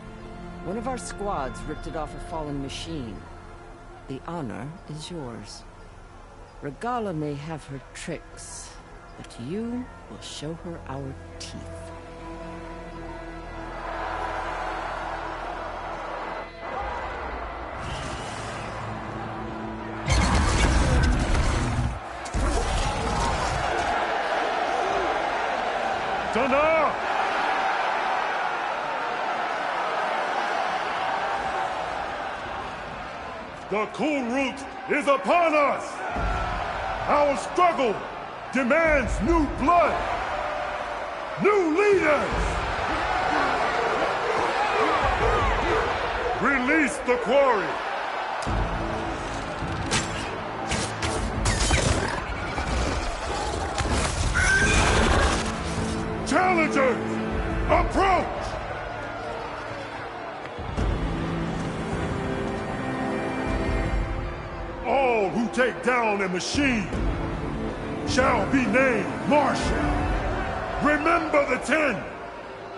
One of our squads ripped it off a fallen machine. The honor is yours. Regala may have her tricks, but you will show her our teeth. Tana! The cool route is upon us! Our struggle demands new blood! New leaders! Release the quarry! Challengers, approach! All who take down a machine shall be named Marshal. Remember the 10.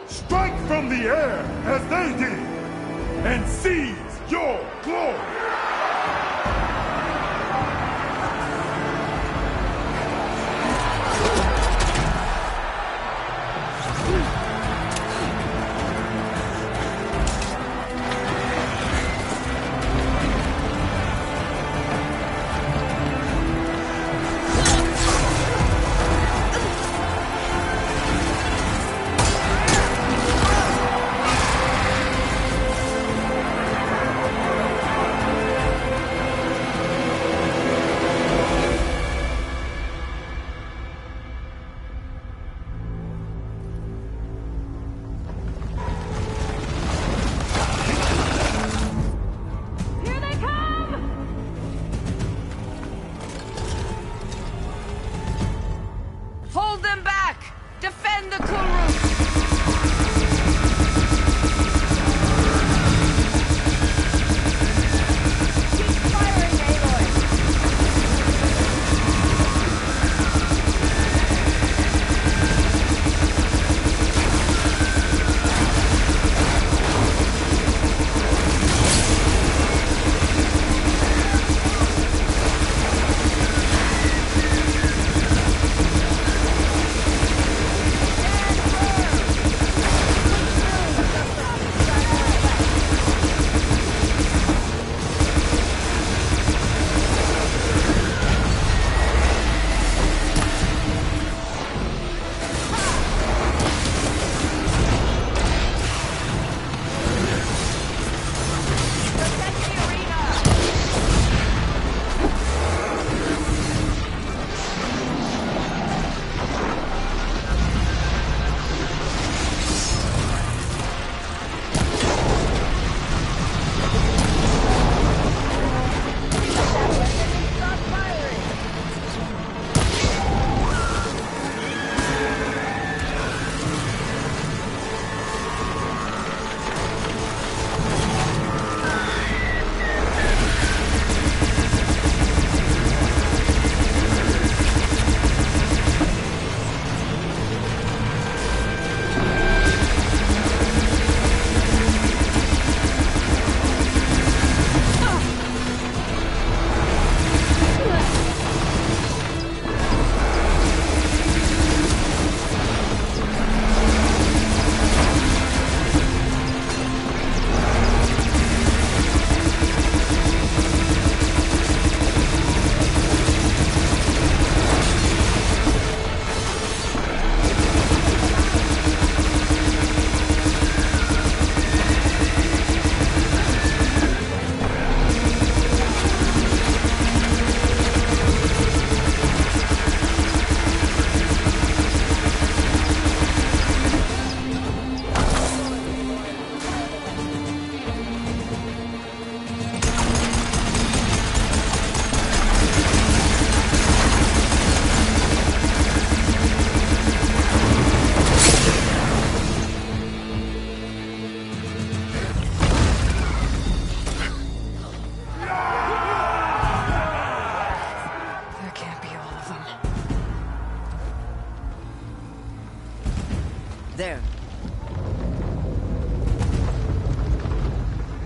Strike from the air as they did, and seize your glory.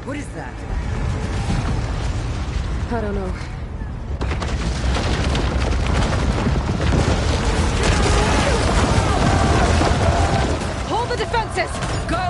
What is that? I don't know. Hold the defenses! Go!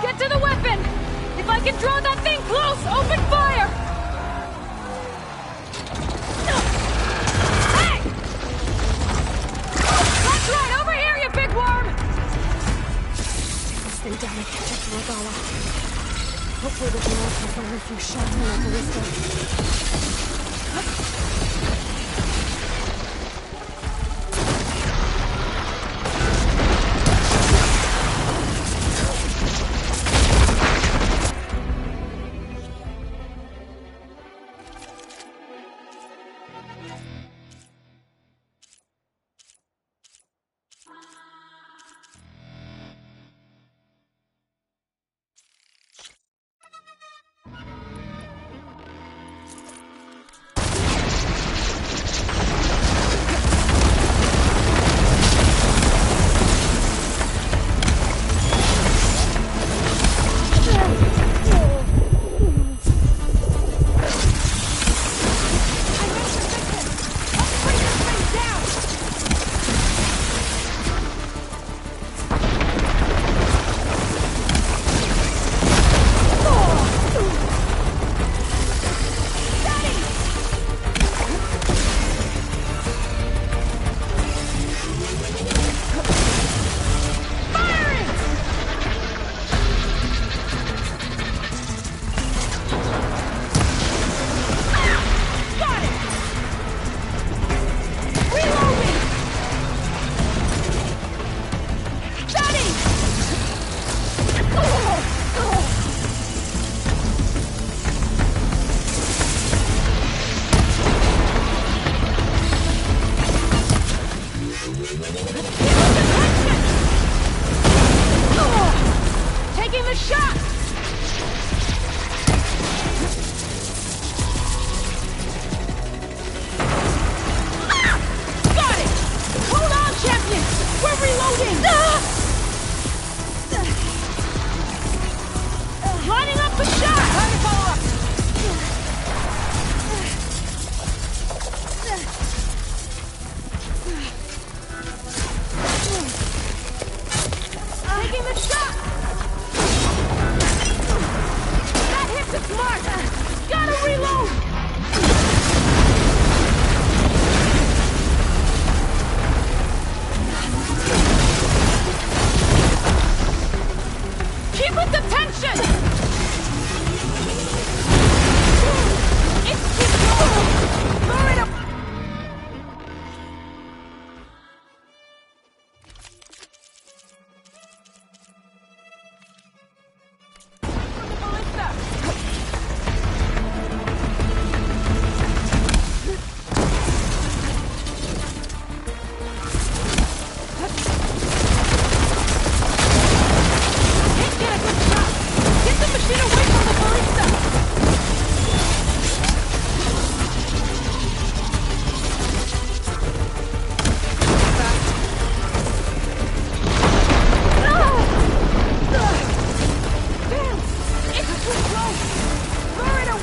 Get to the weapon! If I can draw that thing close, open fire! Hey! That's right, over here, you big worm! Stay down and catch up to Regala. Hopefully the General can fire a few shots on that ballista.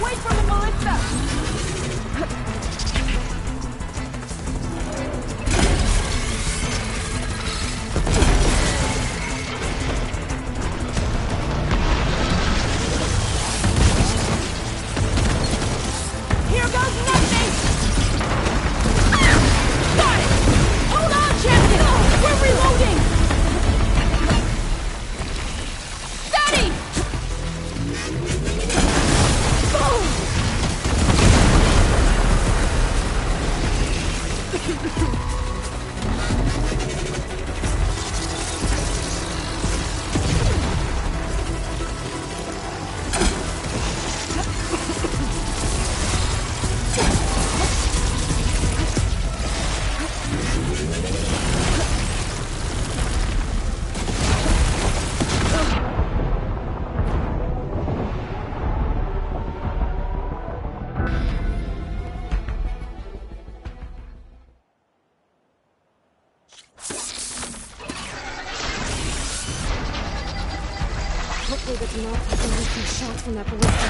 away from the ballista! Here goes nothing! Got it! Hold on, champion! We're reloading! Steady! Hopefully that's not taking recent shots from that ballista.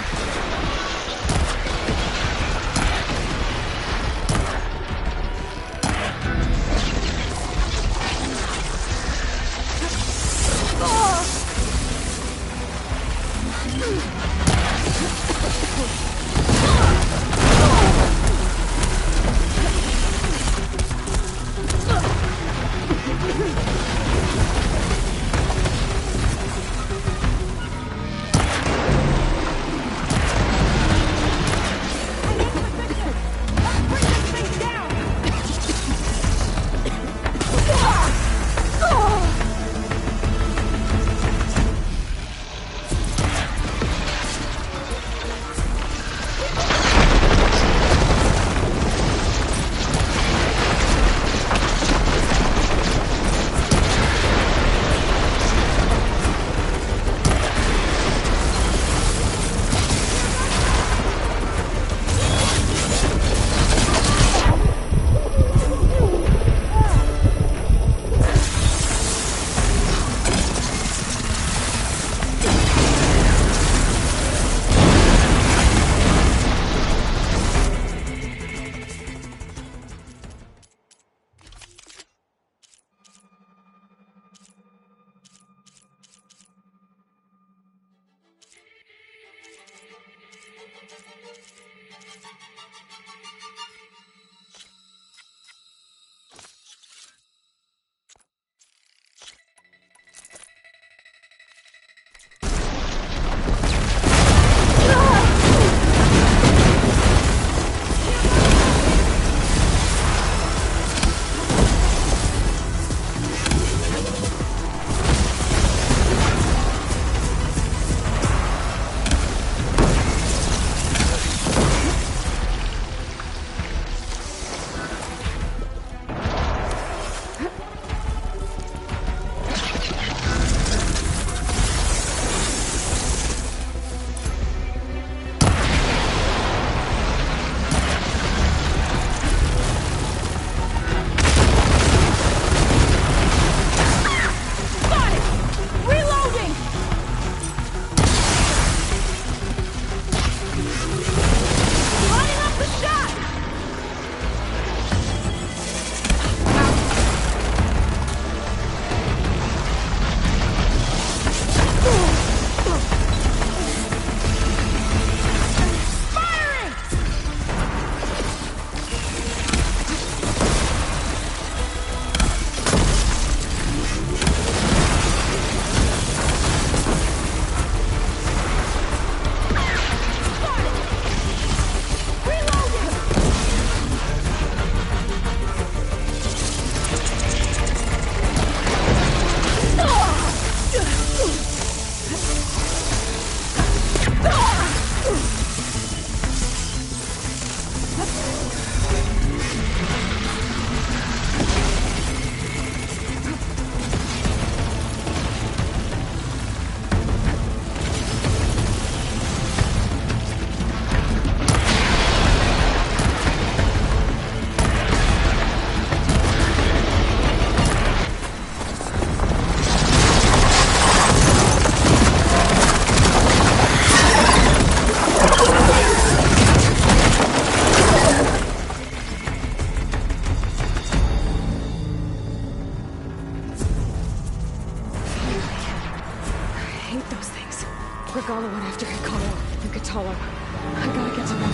Katalo. I gotta get to them.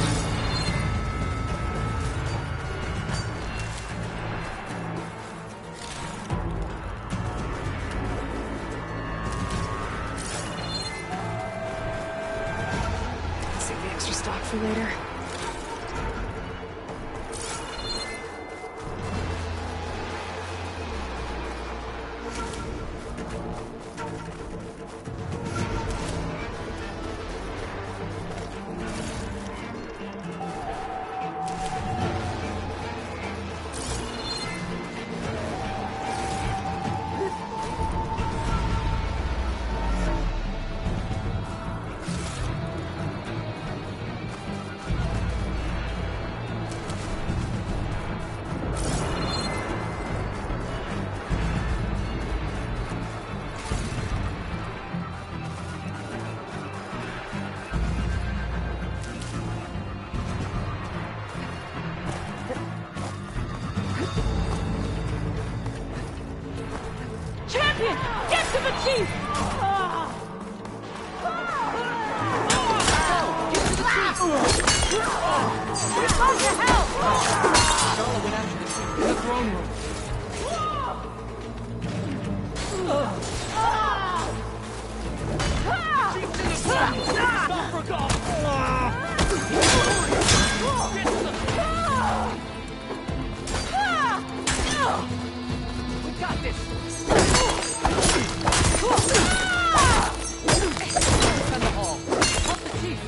Save the extra stock for later. Champion! Get to the chief! We're supposed to help! Charlotte went after the chief in the throne room. Chief's in the throne room! Stop for golf! Get to the... We got this! Defend the hall. Help the chief!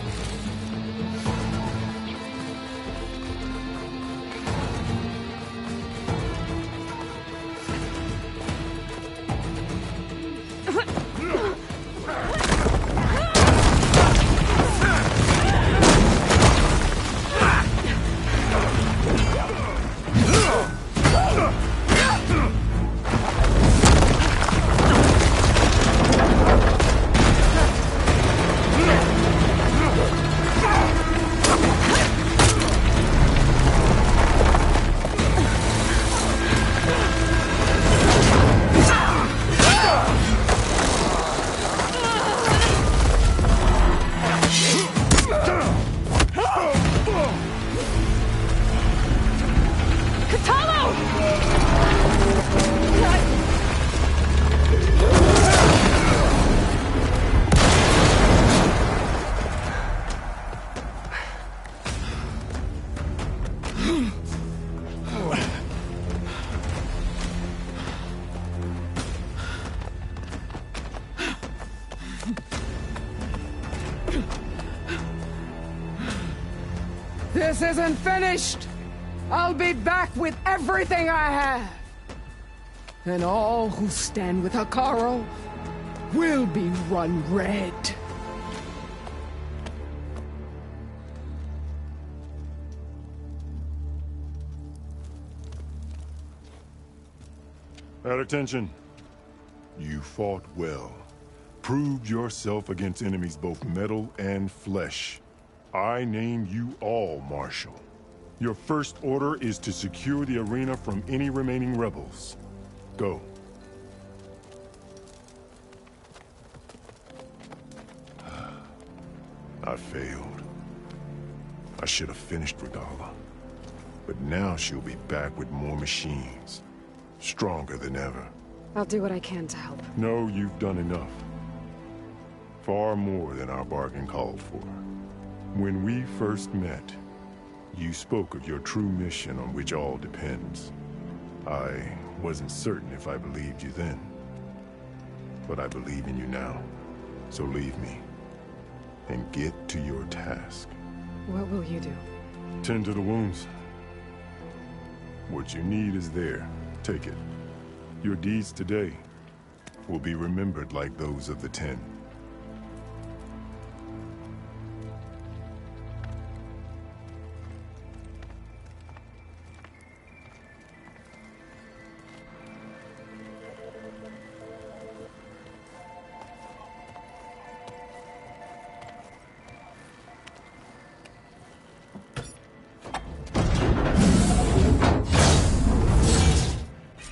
This isn't finished! I'll be back with everything I have! And all who stand with Hekarro will be run red. At attention. You fought well. Proved yourself against enemies both metal and flesh. I name you all Marshal. Your first order is to secure the arena from any remaining rebels. Go. I failed. I should have finished Regala. But now she'll be back with more machines. Stronger than ever. I'll do what I can to help. No, you've done enough. Far more than our bargain called for. When we first met, you spoke of your true mission on which all depends. I wasn't certain if I believed you then. But I believe in you now. So leave me. And get to your task. What will you do? Tend to the wounds. What you need is there. Take it. Your deeds today will be remembered like those of the 10.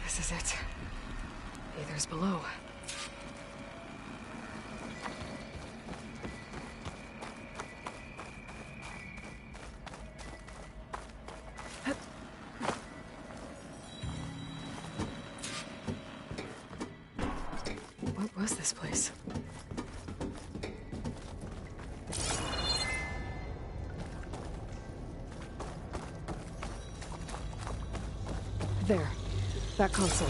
This is it. Aether's below. There. That console.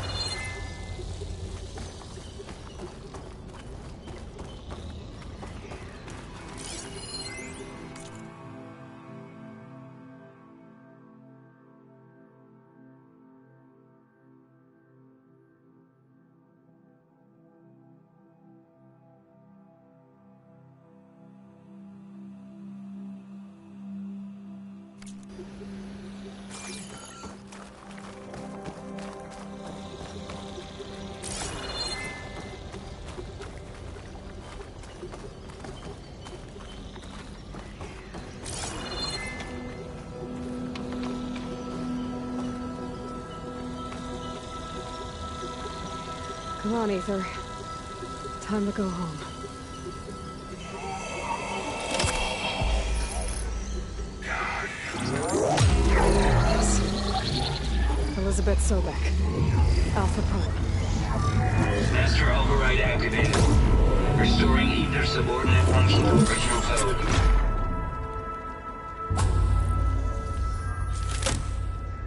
Come on, Ether. Time to go home. Yes. Elizabeth Sobek. Alpha Prime. Master override activated. Restoring Ether subordinate function to original code.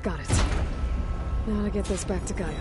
Got it. Now to get this back to Gaia.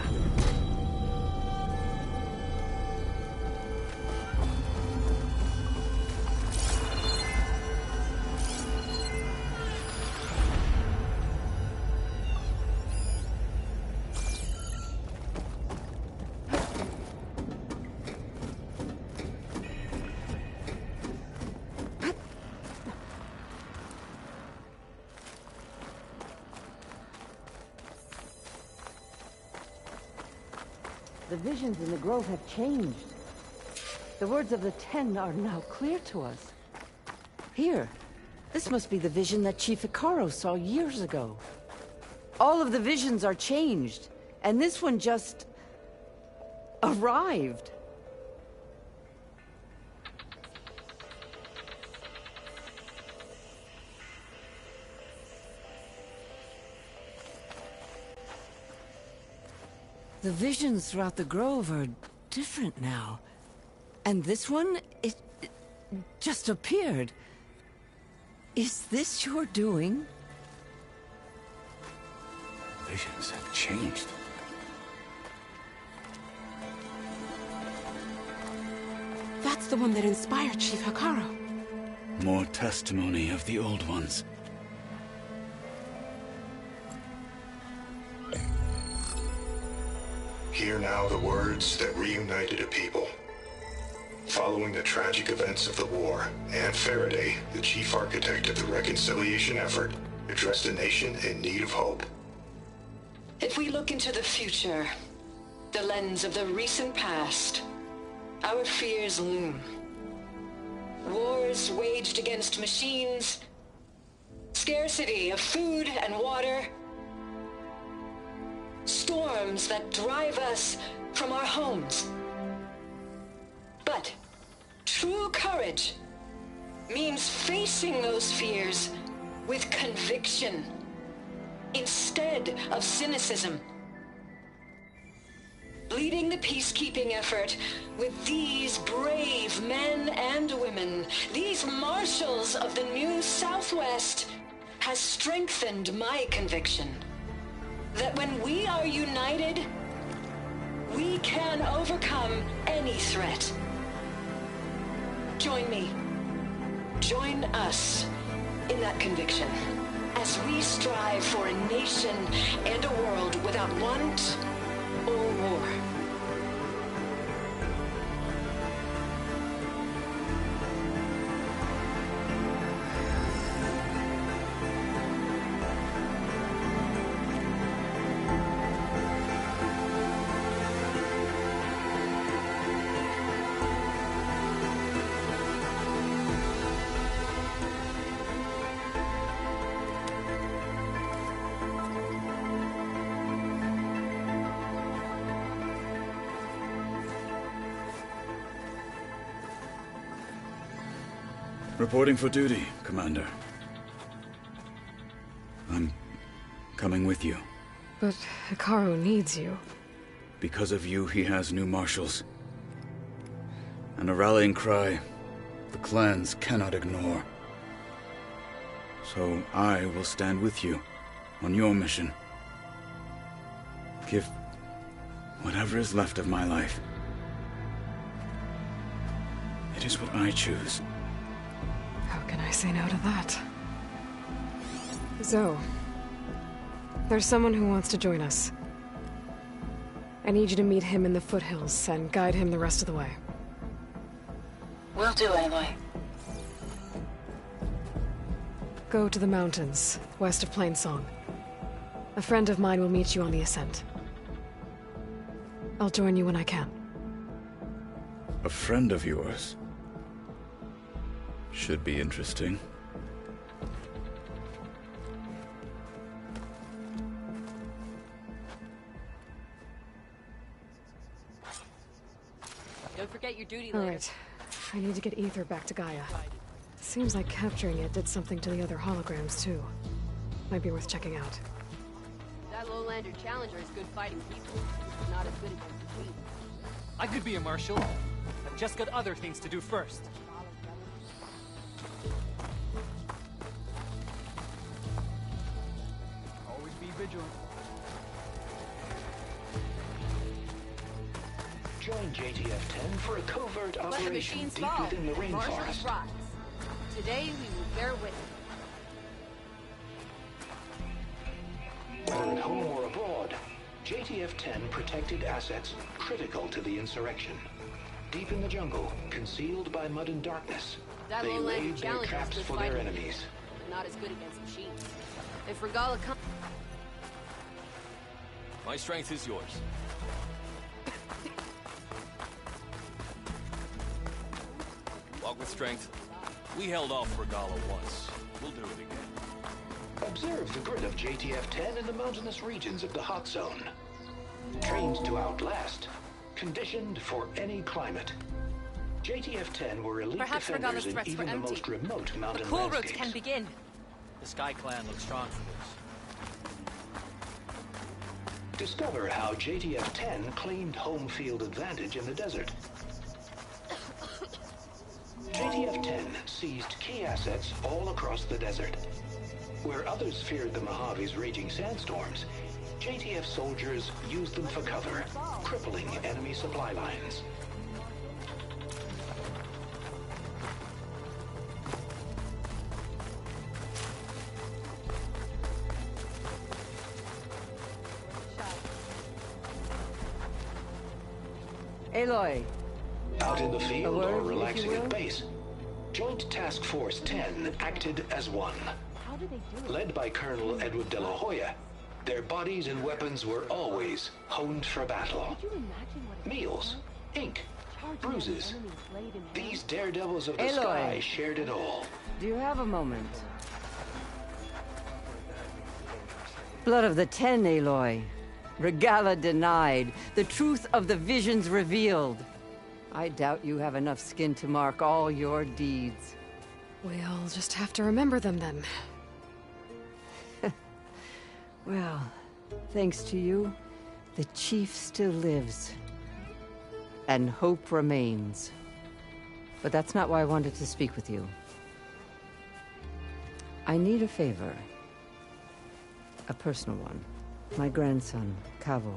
The visions in the grove have changed. The words of the Ten are now clear to us. Here, this must be the vision that Chief Hikaru saw years ago. All of the visions are changed, and this one just arrived. The visions throughout the grove are different now. And this one, it just appeared. Is this your doing? Visions have changed. That's the one that inspired Chief Hikaru. More testimony of the old ones. Hear now the words that reunited a people. Following the tragic events of the war, Anne Faraday, the chief architect of the reconciliation effort, addressed a nation in need of hope. If we look into the future, the lens of the recent past, our fears loom. Wars waged against machines, scarcity of food and water, storms that drive us from our homes. But true courage means facing those fears with conviction instead of cynicism. Leading the peacekeeping effort with these brave men and women, these marshals of the new Southwest, has strengthened my conviction that when we are united, we can overcome any threat. Join me. Join us in that conviction as we strive for a nation and a world without want or war. Reporting for duty, Commander. I'm coming with you. But Hikaru needs you. Because of you, he has new marshals. And a rallying cry the clans cannot ignore. So I will stand with you on your mission. Give whatever is left of my life. It is what I choose. How can I say no to that? Zoe, there's someone who wants to join us. I need you to meet him in the foothills and guide him the rest of the way. Will do, Aloy. Go to the mountains, west of Plainsong. A friend of mine will meet you on the ascent. I'll join you when I can. A friend of yours? Should be interesting. Don't forget your duty All later. right. I need to get Ether back to Gaia. Seems like capturing it did something to the other holograms, too. Might be worth checking out. That Lowlander Challenger is good fighting people. Not as good against machines. I could be a marshal. I've just got other things to do first. Always be vigilant. Join JTF-10 for a covert Let the operation machines deep fall. within the Marshals rainforest. rise. Today we will bear witness. Whether at home or abroad, JTF-10 protected assets critical to the insurrection. Deep in the jungle, concealed by mud and darkness, That they Lowlander laid their Challenger is traps good for their fighting, enemies. but not as good against machines. If Regala comes... My strength is yours. Walk with strength. We held off Regala once. We'll do it again. Observe the grit of JTF-10 in the mountainous regions of the hot zone. Trained to outlast, conditioned for any climate. JTF-10 were elite Perhaps defenders Regala's in threats were even the empty. most remote The mountain cool routes landscapes. can begin. The Sky Clan looks strong for this. Discover how JTF-10 claimed home field advantage in the desert. JTF-10 seized key assets all across the desert. Where others feared the Mojave's raging sandstorms, JTF soldiers used them for cover, crippling enemy supply lines. Aloy. Out in the field word, or if you relaxing will? at base, Joint Task Force 10 acted as one. How do they do it? Led by Colonel Edward de la Hoya, their bodies and weapons were always honed for battle. Could you imagine what Meals, ink, charging bruises. an enemy's blade in hand? These daredevils of the Aloy. sky shared it all. Do you have a moment? Blood of the Ten, Aloy. Regala denied. The truth of the visions revealed. I doubt you have enough skin to mark all your deeds. We'll just have to remember them then. Well, thanks to you, the Chief still lives. And hope remains. But that's not why I wanted to speak with you. I need a favor. A personal one. My grandson, Cavo.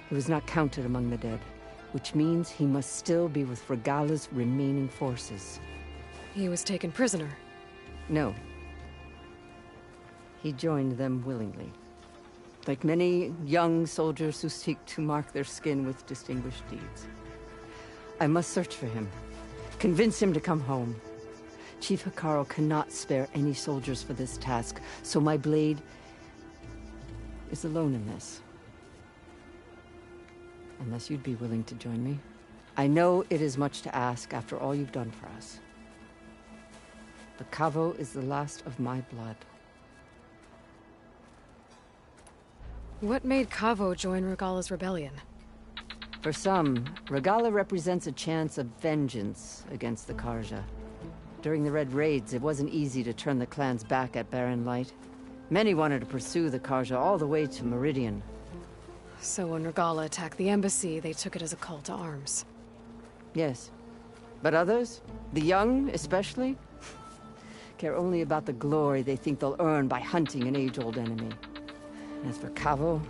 He was not counted among the dead, which means he must still be with Regala's remaining forces. He was taken prisoner. No. He joined them willingly. Like many young soldiers who seek to mark their skin with distinguished deeds. I must search for him. Convince him to come home. Chief Hikaru cannot spare any soldiers for this task, so my blade is alone in this. Unless you'd be willing to join me. I know it is much to ask after all you've done for us. But Cavo is the last of my blood. What made Cavo join Regala's rebellion? For some, Regala represents a chance of vengeance against the Karja. During the Red Raids, it wasn't easy to turn the clans back at Barren Light. Many wanted to pursue the Karja all the way to Meridian. So when Regala attacked the embassy, they took it as a call to arms. Yes. But others, the young especially, care only about the glory they think they'll earn by hunting an age-old enemy. As for Cavo,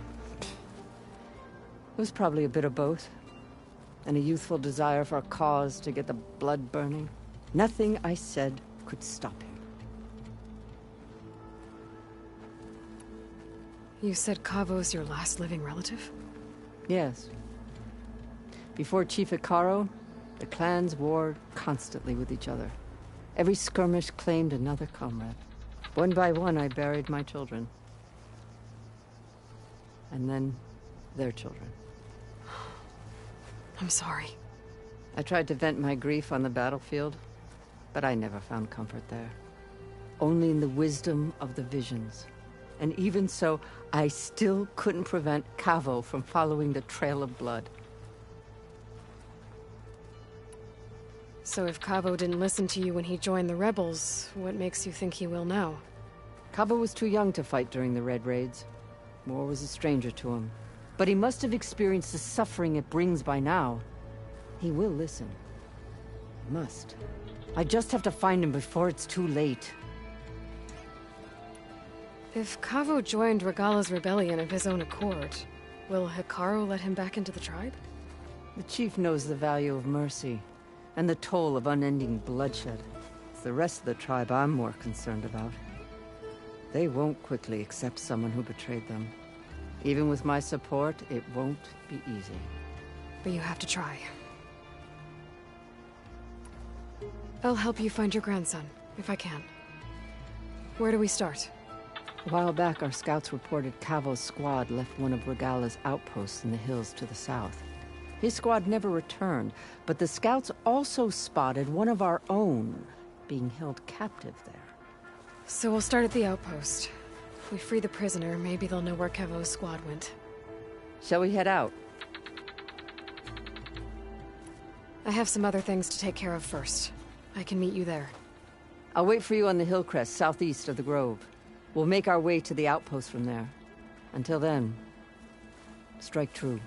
It was probably a bit of both. And a youthful desire for a cause to get the blood burning. Nothing I said could stop him. You said Cavo's your last living relative? Yes. Before Chief Hikaru, the clans warred constantly with each other. Every skirmish claimed another comrade. One by one, I buried my children. And then, their children. I'm sorry. I tried to vent my grief on the battlefield, but I never found comfort there. Only in the wisdom of the visions. And even so, I still couldn't prevent Cavo from following the trail of blood. So if Cavo didn't listen to you when he joined the rebels, what makes you think he will now? Cavo was too young to fight during the Red Raids. War was a stranger to him. But he must have experienced the suffering it brings by now. He will listen. He must. I just have to find him before it's too late. If Cavo joined Regala's rebellion of his own accord, will Hikaru let him back into the tribe? The chief knows the value of mercy, and the toll of unending bloodshed. It's the rest of the tribe I'm more concerned about. They won't quickly accept someone who betrayed them. Even with my support, it won't be easy. But you have to try. I'll help you find your grandson, if I can. Where do we start? A while back, our scouts reported Cavo's squad left one of Regala's outposts in the hills to the south. His squad never returned, but the scouts also spotted one of our own being held captive there. So we'll start at the outpost. If we free the prisoner, maybe they'll know where Cavo's squad went. Shall we head out? I have some other things to take care of first. I can meet you there. I'll wait for you on the hill crest southeast of the grove. We'll make our way to the outpost from there. Until then, strike true.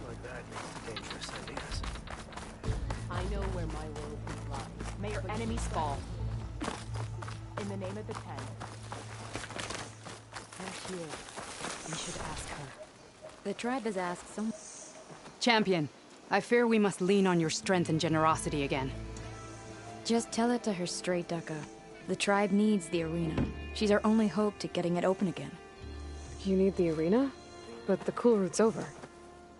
Like that makes dangerous ideas. I know where my loyalty lies. May your enemies fall. In the name of the Ten. They're here. We should ask her. The tribe has asked some... Champion, I fear we must lean on your strength and generosity again. Just tell it to her straight, Ducka. The tribe needs the arena. She's our only hope to getting it open again. You need the arena? But the cool route's over.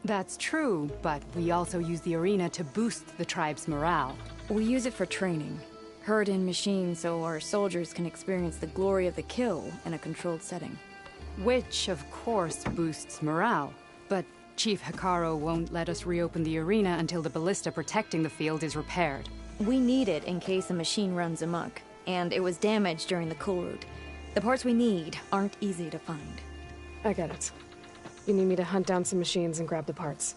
That's true, but we also use the arena to boost the tribe's morale. We use it for training. Herd in machines so our soldiers can experience the glory of the kill in a controlled setting. Which, of course, boosts morale. But Chief Hikaru won't let us reopen the arena until the ballista protecting the field is repaired. We need it in case a machine runs amok, and it was damaged during the cool route. The parts we need aren't easy to find. I get it. You need me to hunt down some machines and grab the parts.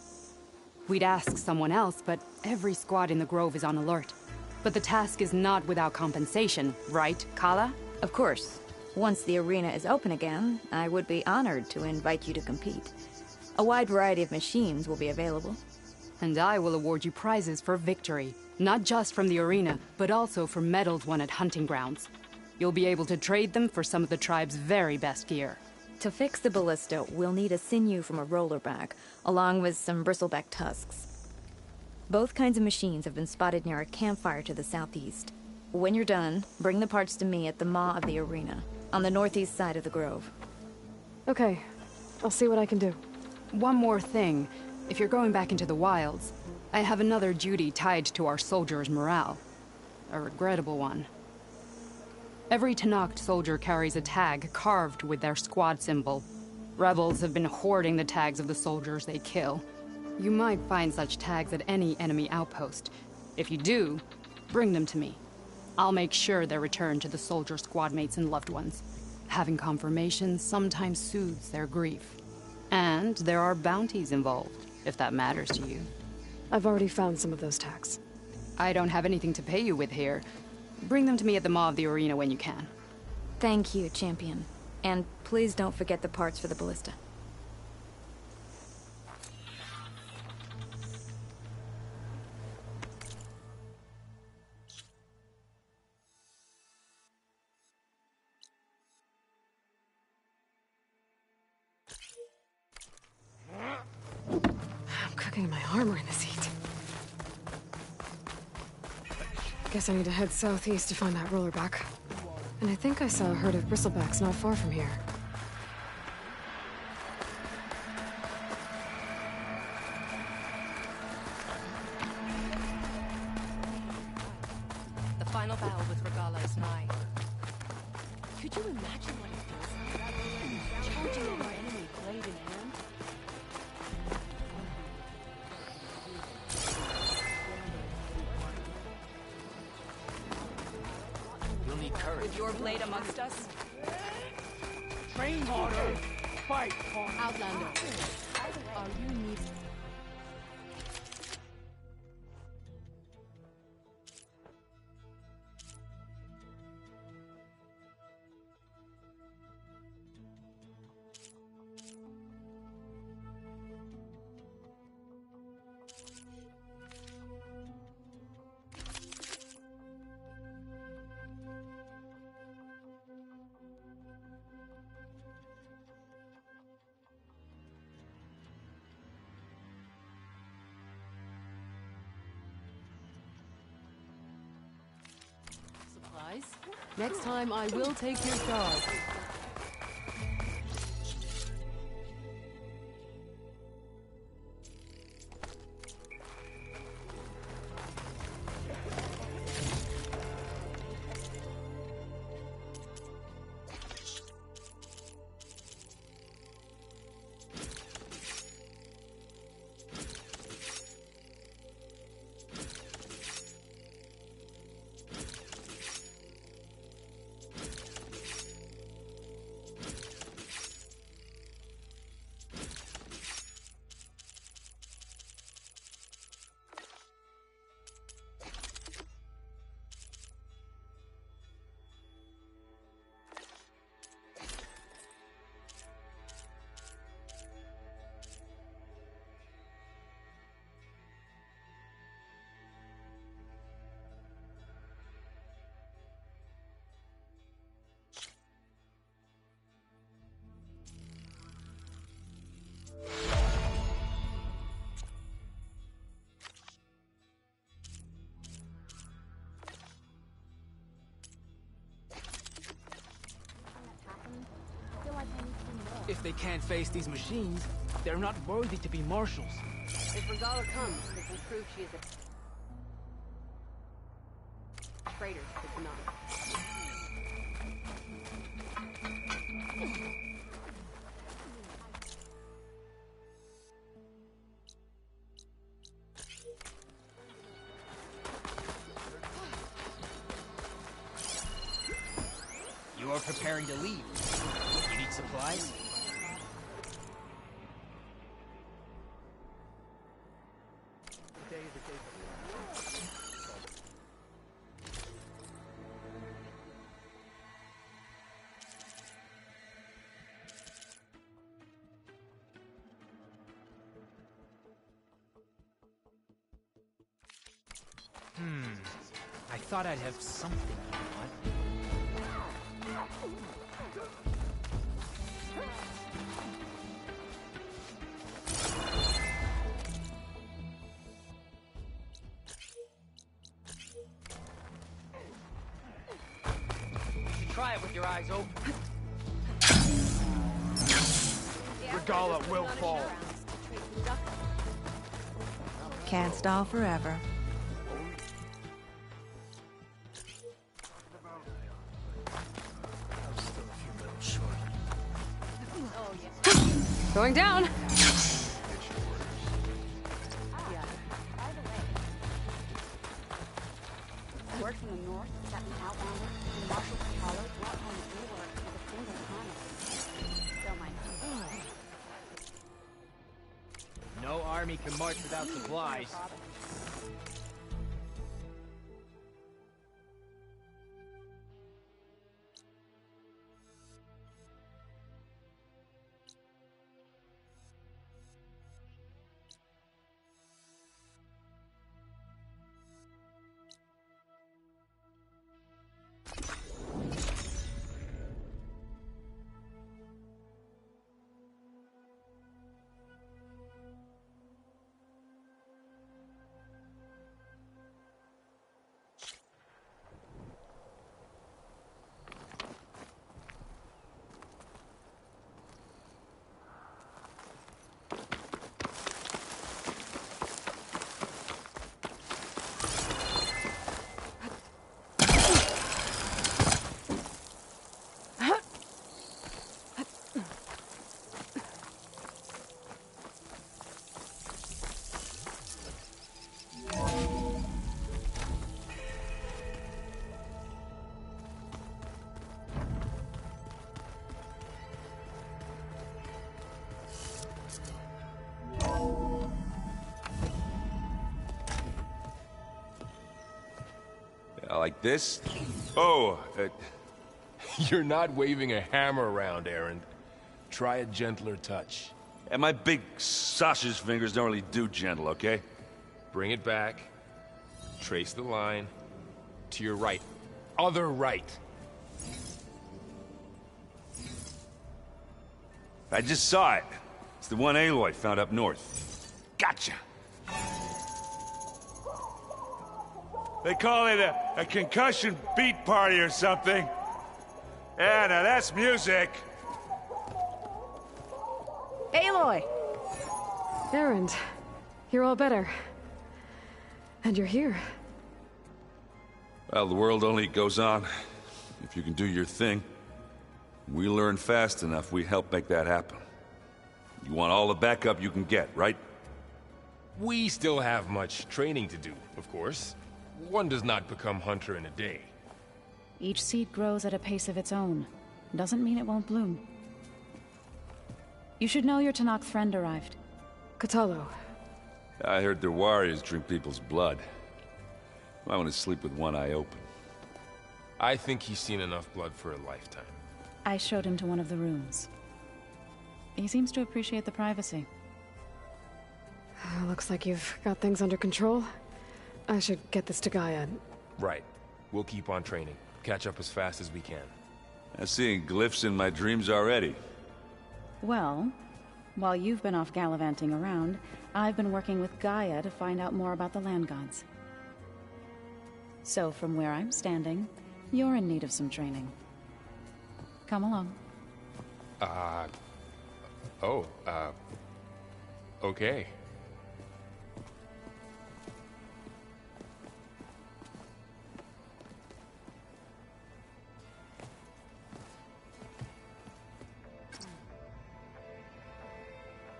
We'd ask someone else, but every squad in the Grove is on alert. But the task is not without compensation, right, Kala? Of course. Once the arena is open again, I would be honored to invite you to compete. A wide variety of machines will be available. And I will award you prizes for victory, not just from the arena, but also for medals won at hunting grounds. You'll be able to trade them for some of the tribe's very best gear. To fix the ballista, we'll need a sinew from a rollerback, along with some bristleback tusks. Both kinds of machines have been spotted near a campfire to the southeast. When you're done, bring the parts to me at the maw of the arena, on the northeast side of the grove. Okay, I'll see what I can do. One more thing. If you're going back into the wilds, I have another duty tied to our soldiers' morale. A regrettable one. Every Tenakth soldier carries a tag carved with their squad symbol. Rebels have been hoarding the tags of the soldiers they kill. You might find such tags at any enemy outpost. If you do, bring them to me. I'll make sure they're returned to the soldier squad mates and loved ones. Having confirmation sometimes soothes their grief. And there are bounties involved, if that matters to you. I've already found some of those tags. I don't have anything to pay you with here. Bring them to me at the maw of the arena when you can. Thank you, Champion. And please don't forget the parts for the ballista. armor in this heat. Guess I need to head southeast to find that rollerback. And I think I saw a herd of bristlebacks not far from here. The final battle with Regala is nigh. Could you imagine what it feels like? Charging over an enemy blade in hand? We'll need courage. With your blade amongst us? Train harder! Fight harder! Outlander, are you needed? Supplies? Next time I will take your charge. If they can't face these machines, they're not worthy to be marshals. If Regala comes, it will prove she is a traitor to the Nine. You are preparing to leave. You need supplies? I thought I'd have something you want. You should try it with your eyes open. Regala will fall. Can't stall forever. Going down! Word from the north that an outlander in the Marshal Hollow brought home anywhere with a single planet. Still mine. No army can march without supplies. Like this? Oh, You're not waving a hammer around, Aaron. Try a gentler touch. and my big sausage fingers don't really do gentle, okay? Bring it back. Trace the line. To your right. Other right. I just saw it. It's the one Aloy found up north. Gotcha! They call it a concussion beat party or something. Yeah, now that's music. Aloy! Erend, you're all better. And you're here. Well, the world only goes on if you can do your thing. We learn fast enough, we help make that happen. You want all the backup you can get, right? We still have much training to do, of course. One does not become hunter in a day. Each seed grows at a pace of its own. Doesn't mean it won't bloom. You should know your Tanakh friend arrived. Katalo. I heard their warriors drink people's blood. I want to sleep with one eye open. I think he's seen enough blood for a lifetime. I showed him to one of the rooms. He seems to appreciate the privacy. Looks like you've got things under control. I should get this to Gaia. Right. We'll keep on training. Catch up as fast as we can. I'm seeing glyphs in my dreams already. Well, while you've been off gallivanting around, I've been working with Gaia to find out more about the land gods. So from where I'm standing, you're in need of some training. Come along. Okay.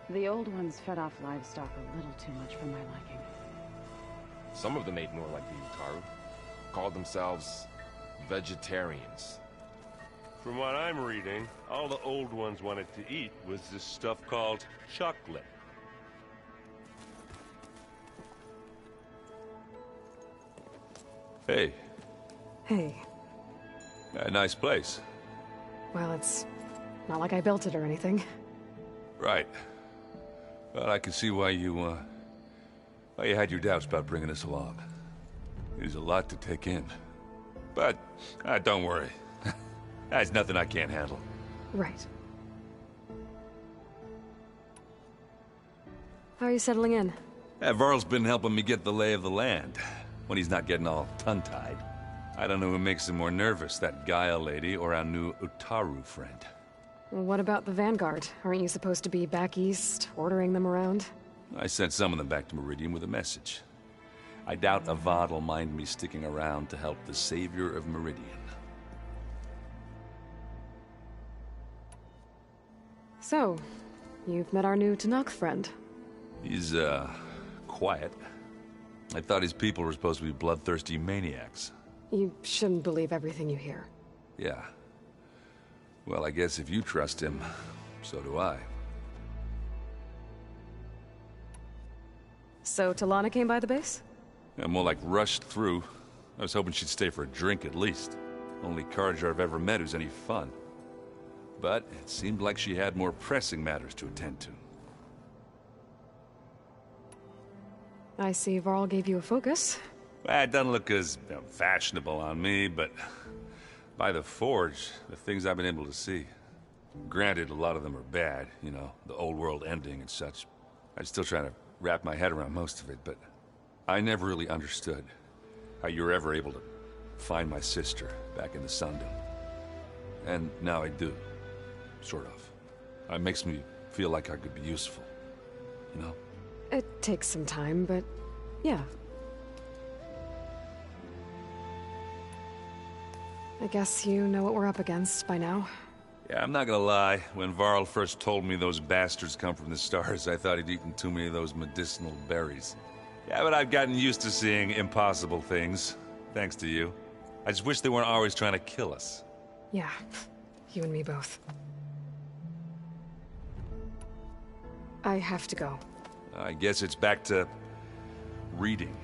The old ones fed off livestock a little too much for my liking. Some of them ate more like the Utaru. Called themselves vegetarians. From what I'm reading, all the old ones wanted to eat was this stuff called chocolate. Hey. Hey. A nice place. Well, it's not like I built it or anything. Right. Well, I can see why you had your doubts about bringing us along. There's a lot to take in. But, don't worry. There's nothing I can't handle. Right. How are you settling in? Varl's been helping me get the lay of the land, when he's not getting all tongue-tied. I don't know who makes him more nervous, that Gaia lady or our new Utaru friend. What about the Vanguard? Aren't you supposed to be back east, ordering them around? I sent some of them back to Meridian with a message. I doubt Avad will mind me sticking around to help the savior of Meridian. So, you've met our new Tanakh friend. He's, quiet. I thought his people were supposed to be bloodthirsty maniacs. You shouldn't believe everything you hear. Yeah. Well, I guess if you trust him, so do I. So, Talana came by the base? Yeah, more like rushed through. I was hoping she'd stay for a drink at least. Only Carja I've ever met who's any fun. But it seemed like she had more pressing matters to attend to. I see Varl gave you a focus. Well, it doesn't look as fashionable on me, but by the Forge, the things I've been able to see. Granted, a lot of them are bad, you know, the old world ending and such. I'm still trying to wrap my head around most of it, but I never really understood how you were ever able to find my sister back in the Sundom. And now I do. Sort of. It makes me feel like I could be useful. You know? It takes some time, but yeah. I guess you know what we're up against by now. Yeah, I'm not gonna lie. When Varl first told me those bastards come from the stars, I thought he'd eaten too many of those medicinal berries. Yeah, but I've gotten used to seeing impossible things, thanks to you. I just wish they weren't always trying to kill us. Yeah, you and me both. I have to go. I guess it's back to reading.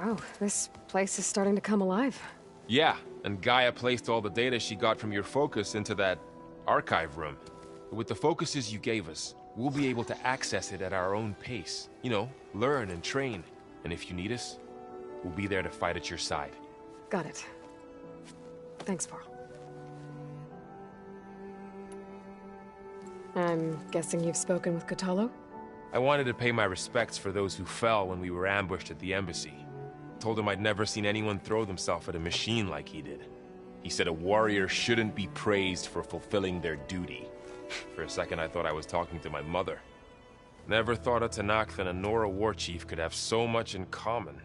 Wow, this place is starting to come alive. Yeah, and Gaia placed all the data she got from your focus into that archive room. With the focuses you gave us, we'll be able to access it at our own pace. You know, learn and train. And if you need us, we'll be there to fight at your side. Got it. Thanks, Varl. I'm guessing you've spoken with Kotallo? I wanted to pay my respects for those who fell when we were ambushed at the embassy. Told him I'd never seen anyone throw themselves at a machine like he did. He said a warrior shouldn't be praised for fulfilling their duty. For a second I thought I was talking to my mother. Never thought a Tenakth and a Nora war chief could have so much in common.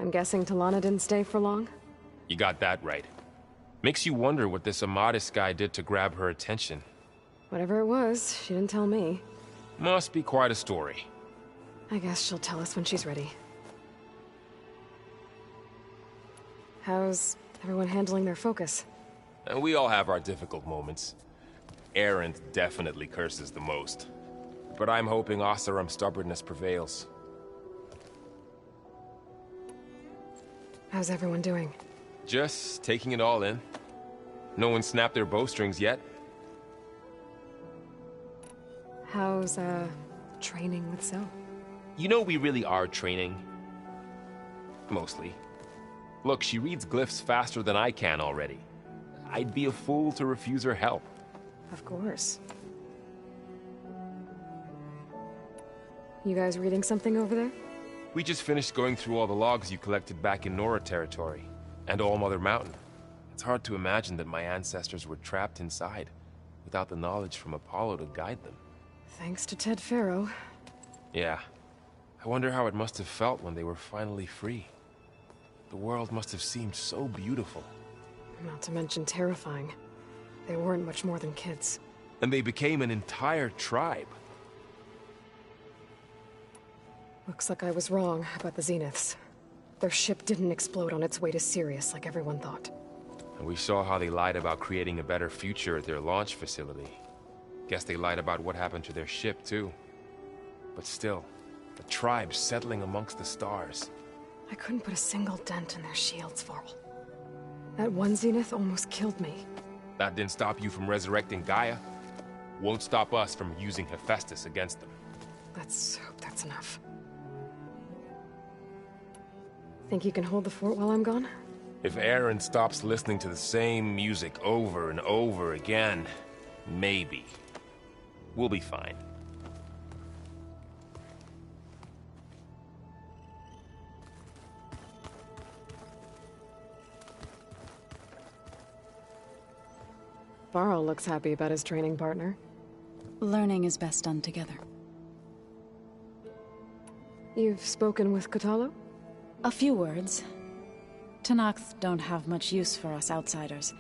I'm guessing Talana didn't stay for long? You got that right. Makes you wonder what this Amadis guy did to grab her attention. Whatever it was, she didn't tell me. Must be quite a story. I guess she'll tell us when she's ready. How's everyone handling their focus? And we all have our difficult moments. Erend definitely curses the most. But I'm hoping Oseram's stubbornness prevails. How's everyone doing? Just taking it all in. No one snapped their bowstrings yet. How's, training with Zoe? You know we really are training. Mostly. Look, she reads glyphs faster than I can already. I'd be a fool to refuse her help. Of course. You guys reading something over there? We just finished going through all the logs you collected back in Nora territory, and All Mother Mountain. It's hard to imagine that my ancestors were trapped inside, without the knowledge from Apollo to guide them. Thanks to Ted Faro. Yeah. I wonder how it must have felt when they were finally free. The world must have seemed so beautiful. Not to mention terrifying. They weren't much more than kids. And they became an entire tribe. Looks like I was wrong about the Zeniths. Their ship didn't explode on its way to Sirius like everyone thought. And we saw how they lied about creating a better future at their launch facility. Guess they lied about what happened to their ship, too. But still, a tribe settling amongst the stars. I couldn't put a single dent in their shields, Varl. That one Zenith almost killed me. That didn't stop you from resurrecting Gaia. Won't stop us from using Hephaestus against them. Let's hope that's enough. Think you can hold the fort while I'm gone? If Erend stops listening to the same music over and over again, maybe. We'll be fine. Varl looks happy about his training partner. Learning is best done together. You've spoken with Kotallo? A few words. Tenakth don't have much use for us outsiders.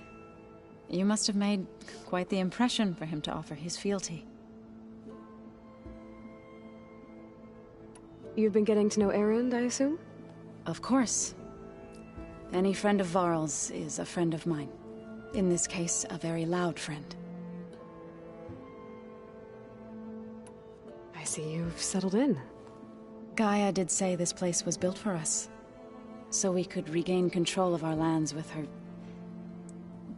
You must have made quite the impression for him to offer his fealty. You've been getting to know Erend, I assume? Of course. Any friend of Varl's is a friend of mine. In this case, a very loud friend. I see you've settled in. Gaia did say this place was built for us, so we could regain control of our lands with her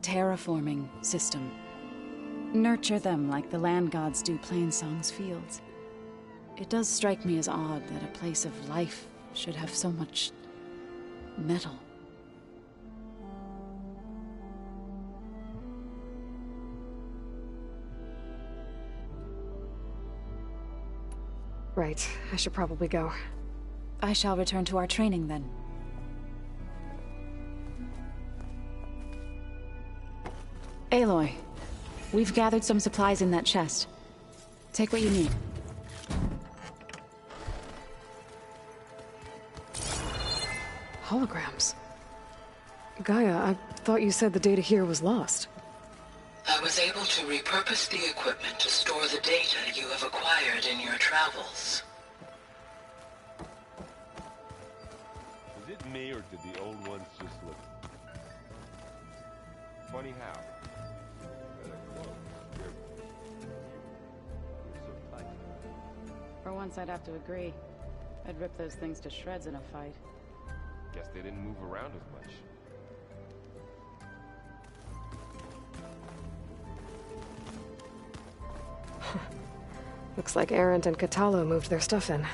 terraforming system. Nurture them like the land gods do Plainsong's fields. It does strike me as odd that a place of life should have so much metal. Right, I should probably go. I shall return to our training then. Aloy, we've gathered some supplies in that chest. Take what you need. Holograms. Gaia, I thought you said the data here was lost. I was able to repurpose the equipment to store the data you have acquired in your travels. Is it me, or did the old ones just look funny how? For once, I'd have to agree. I'd rip those things to shreds in a fight. Guess they didn't move around as much. Looks like Arendt and Catalo moved their stuff in.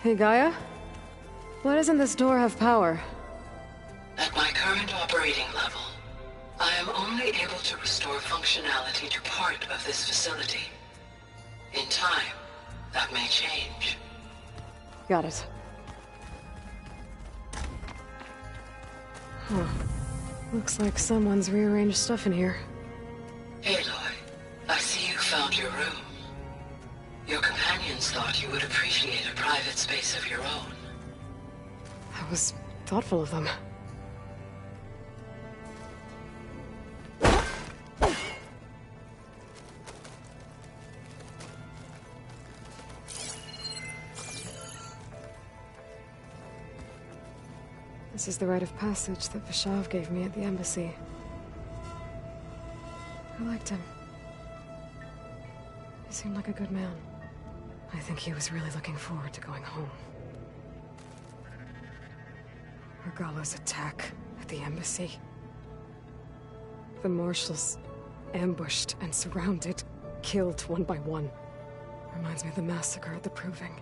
Hey, Gaia? Why doesn't this door have power? At my current operating level, I am only able to restore functionality to part of this facility. In time, that may change. Got it. Huh. Looks like someone's rearranged stuff in here. Aloy, I see you found your room. Your companions thought you would appreciate a private space of your own. That was thoughtful of them. This is the rite of passage that Vishav gave me at the embassy. I liked him. He seemed like a good man. I think he was really looking forward to going home. Regala's attack at the embassy. The marshals ambushed and surrounded, killed one by one. Reminds me of the massacre at the Proving.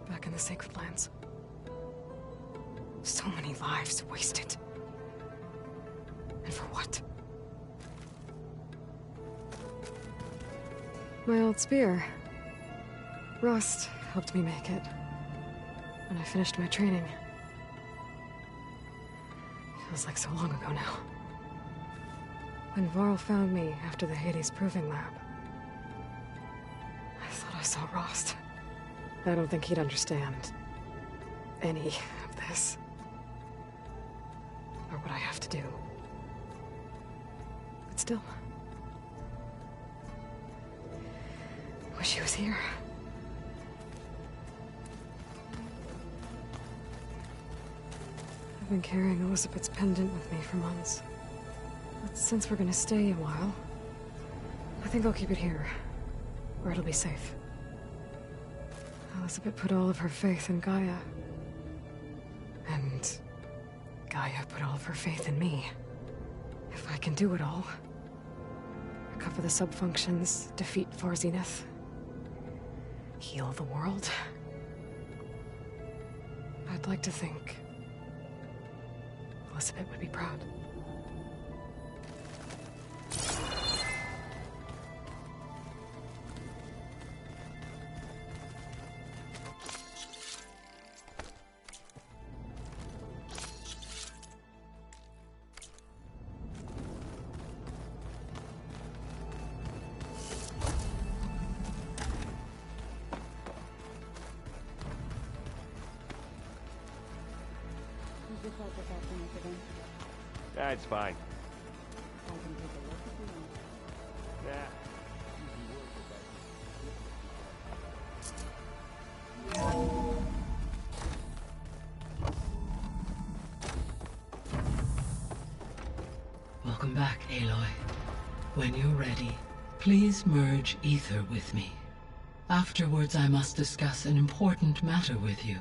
Back in the Sacred Lands. So many lives wasted. And for what? My old spear. Rust helped me make it. When I finished my training. Feels like so long ago now. When Varl found me after the Hades Proving Lab, I thought I saw Rost. I don't think he'd understand any of this. Or what I have to do. But still. Wish he was here. I've been carrying Elizabeth's pendant with me for months. But since we're gonna stay a while, I think I'll keep it here, where it'll be safe. Elizabeth put all of her faith in Gaia. And Gaia put all of her faith in me. If I can do it all, recover the subfunctions, defeat Varzineth, heal the world, I'd like to think Elizabeth would be proud. Yeah, it's fine. Yeah. Welcome back, Aloy. When you're ready, please merge ether with me. Afterwards, I must discuss an important matter with you.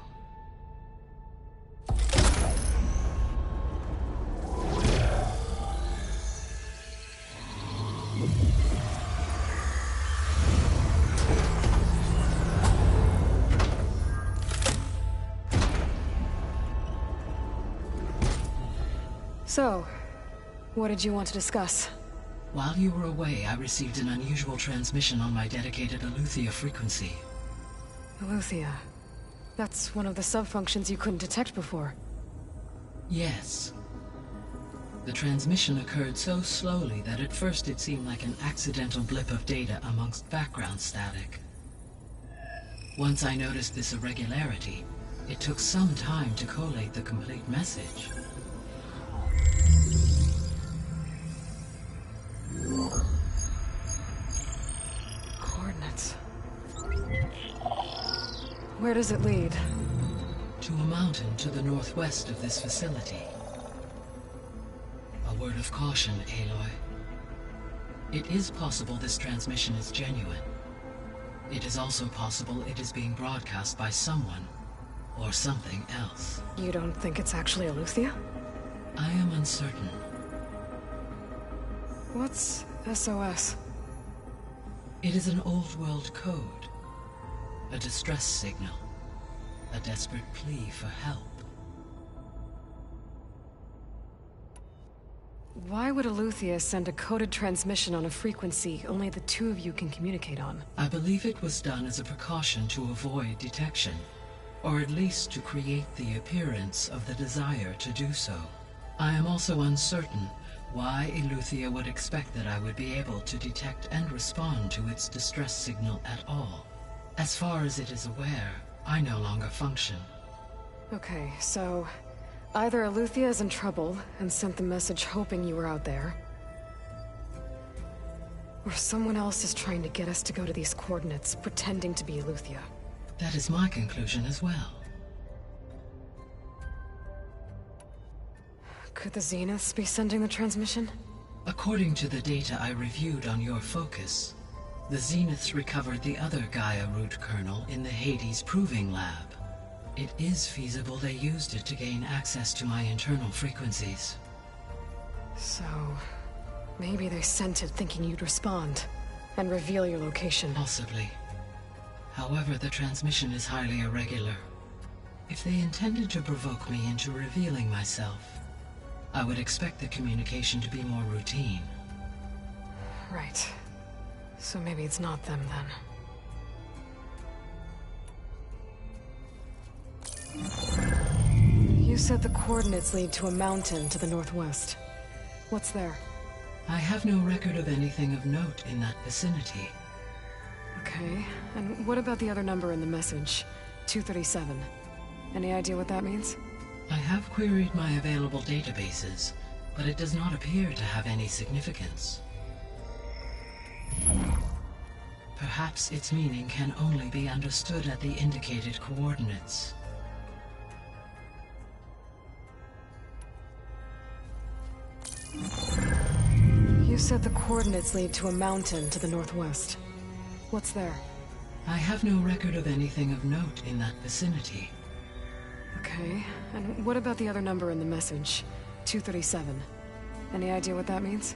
So, what did you want to discuss? While you were away, I received an unusual transmission on my dedicated Aletheia frequency. Aletheia. That's one of the subfunctions you couldn't detect before. Yes. The transmission occurred so slowly that at first it seemed like an accidental blip of data amongst background static. Once I noticed this irregularity, it took some time to collate the complete message. Coordinates. Where does it lead? To a mountain to the northwest of this facility. A word of caution, Aloy. It is possible this transmission is genuine. It is also possible it is being broadcast by someone, or something else. You don't think it's actually Aletheia? I am uncertain. What's SOS? It is an old-world code. A distress signal. A desperate plea for help. Why would Aletheia send a coded transmission on a frequency only the two of you can communicate on? I believe it was done as a precaution to avoid detection, or at least to create the appearance of the desire to do so. I am also uncertain why Aletheia would expect that I would be able to detect and respond to its distress signal at all. As far as it is aware, I no longer function. Okay, so either Aletheia is in trouble and sent the message hoping you were out there, or someone else is trying to get us to go to these coordinates, pretending to be Aletheia. That is my conclusion as well. Could the Zeniths be sending the transmission? According to the data I reviewed on your focus, the Zeniths recovered the other Gaia root kernel in the Hades Proving Lab. It is feasible they used it to gain access to my internal frequencies. So, maybe they sent it thinking you'd respond, and reveal your location. Possibly. However, the transmission is highly irregular. If they intended to provoke me into revealing myself, I would expect the communication to be more routine. Right. So maybe it's not them, then. You said the coordinates lead to a mountain to the northwest. What's there? I have no record of anything of note in that vicinity. Okay, and what about the other number in the message? 237. Any idea what that means? I have queried my available databases, but it does not appear to have any significance. Perhaps its meaning can only be understood at the indicated coordinates. You said the coordinates lead to a mountain to the northwest. What's there? I have no record of anything of note in that vicinity. Okay, and what about the other number in the message? 237. Any idea what that means?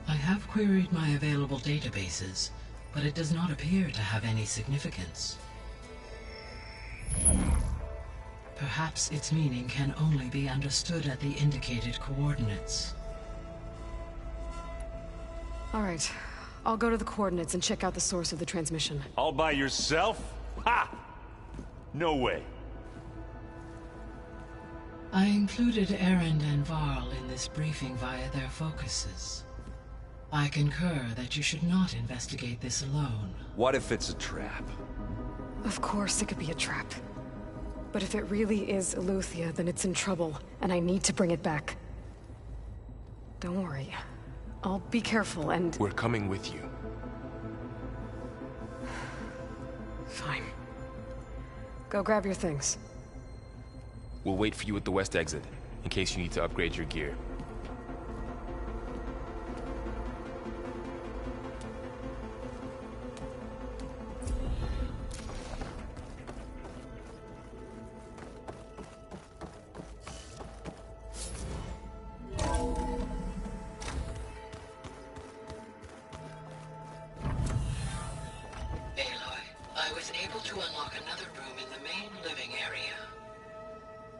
I have queried my available databases, but it does not appear to have any significance. Perhaps its meaning can only be understood at the indicated coordinates. All right, I'll go to the coordinates and check out the source of the transmission. All by yourself? Ha! No way. I included Erend and Varl in this briefing via their focuses. I concur that you should not investigate this alone. What if it's a trap? Of course it could be a trap. But if it really is Aletheia, then it's in trouble, and I need to bring it back. Don't worry. I'll be careful and... We're coming with you. Fine. Go grab your things. We'll wait for you at the west exit, in case you need to upgrade your gear.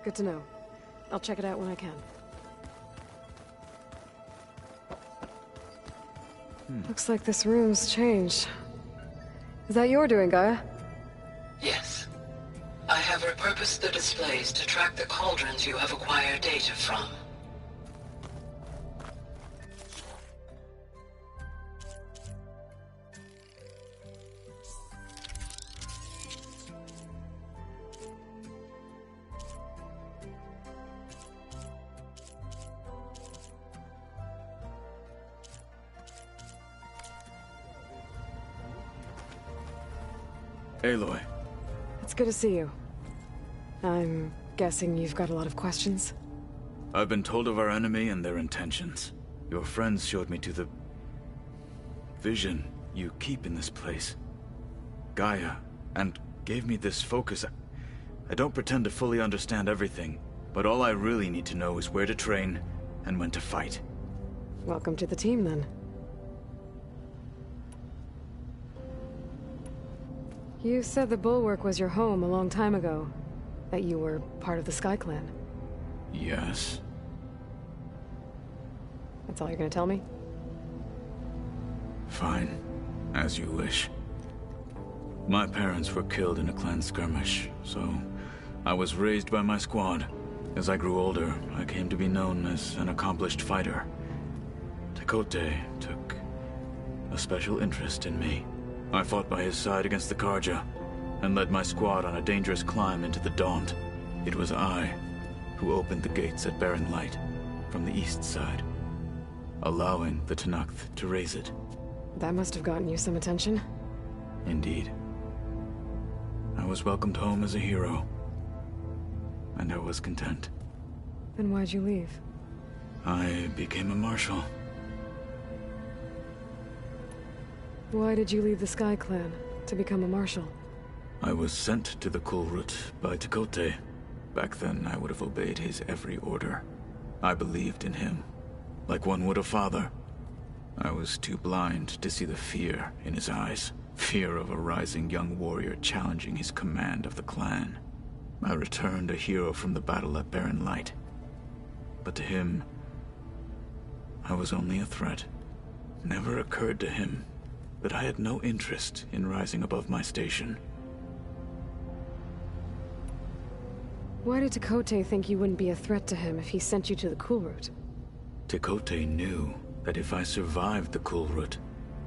Good to know. I'll check it out when I can. Looks like this room's changed. Is that your doing, Gaia? Yes. repurpose the displays to track the cauldrons you have acquired data from. Aloy. It's good to see you. I'm guessing you've got a lot of questions? I've been told of our enemy and their intentions. Your friends showed me to the vision you keep in this place, Gaia, and gave me this focus. I don't pretend to fully understand everything, but all I really need to know is where to train and when to fight. Welcome to the team, then. You said the Bulwark was your home a long time ago. That you were part of the Sky Clan. Yes. That's all you're gonna tell me? Fine. As you wish. My parents were killed in a clan skirmish, so I was raised by my squad. As I grew older, I came to be known as an accomplished fighter. Tekote took a special interest in me. I fought by his side against the Karja, and led my squad on a dangerous climb into the Daunt. It was I who opened the gates at Barren Light from the east side, allowing the Tenakth to raise it. That must have gotten you some attention. Indeed. I was welcomed home as a hero, and I was content. Then why'd you leave? I became a marshal. Why did you leave the Sky Clan to become a marshal? I was sent to the Kulrut by Tekote. Back then, I would have obeyed his every order. I believed in him, like one would a father. I was too blind to see the fear in his eyes. Fear of a rising young warrior challenging his command of the clan. I returned a hero from the battle at Barren Light. But to him, I was only a threat. Never occurred to him that I had no interest in rising above my station. Why did Tekote think you wouldn't be a threat to him if he sent you to the Kulrut? Tekote knew that if I survived the Kulrut,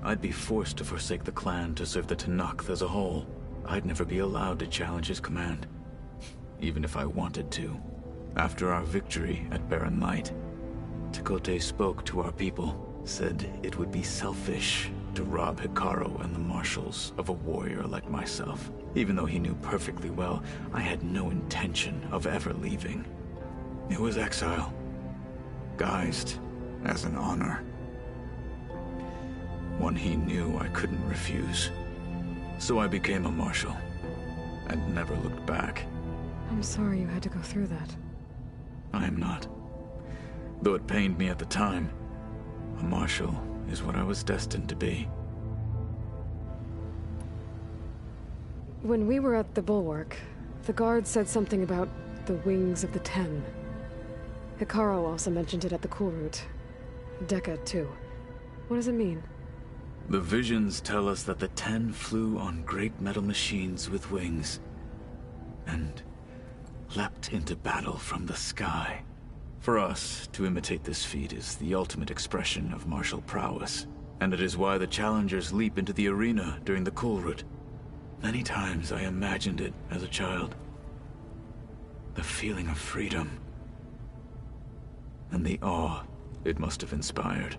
I'd be forced to forsake the clan to serve the Tenakth as a whole. I'd never be allowed to challenge his command, even if I wanted to. After our victory at Barren Light, Tekote spoke to our people, said it would be selfish to rob Hikaru and the marshals of a warrior like myself. Even though he knew perfectly well, I had no intention of ever leaving. It was exile, guised as an honor. One he knew I couldn't refuse. So I became a marshal, and never looked back. I'm sorry you had to go through that. I am not. Though it pained me at the time, a marshal is what I was destined to be. When we were at the Bulwark, the guard said something about the Wings of the Ten. Hikaru also mentioned it at the Kulrut. Dekka, too. What does it mean? The visions tell us that the Ten flew on great metal machines with wings, and leapt into battle from the sky. For us, to imitate this feat is the ultimate expression of martial prowess, and it is why the challengers leap into the arena during the Kulrut. Many times I imagined it as a child. The feeling of freedom, and the awe it must have inspired.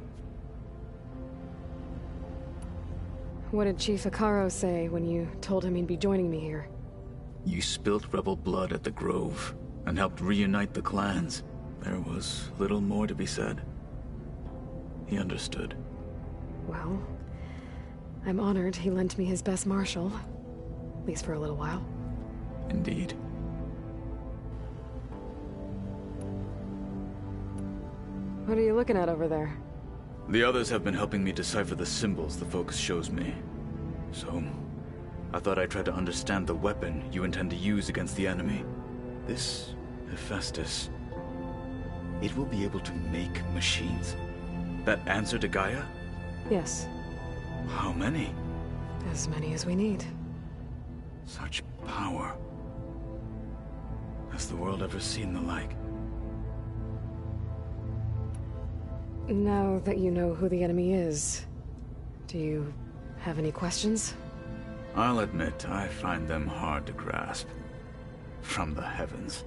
What did Chief Hikaru say when you told him he'd be joining me here? You spilt rebel blood at the Grove, and helped reunite the clans. There was little more to be said. He understood. Well, I'm honored he lent me his best marshal. At least for a little while. Indeed. What are you looking at over there? The others have been helping me decipher the symbols the Focus shows me. So, I thought I'd try to understand the weapon you intend to use against the enemy. This Hephaestus, it will be able to make machines. That answer to Gaia? Yes. How many? As many as we need. Such power. Has the world ever seen the like? Now that you know who the enemy is, do you have any questions? I'll admit, I find them hard to grasp. From the heavens.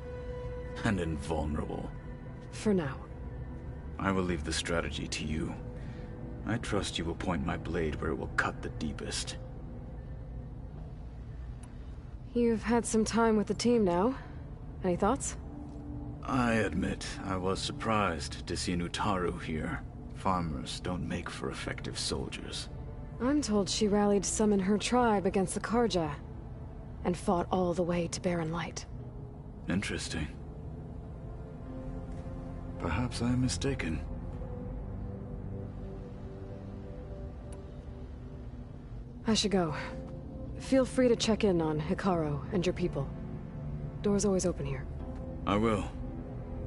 And invulnerable. For now. I will leave the strategy to you. I trust you will point my blade where it will cut the deepest. You've had some time with the team now. Any thoughts? I admit, I was surprised to see Nutaru here. Farmers don't make for effective soldiers. I'm told she rallied some in her tribe against the Karja, and fought all the way to Barren Light. Interesting. Perhaps I am mistaken. I should go. Feel free to check in on Hikaru and your people. Door's always open here. I will.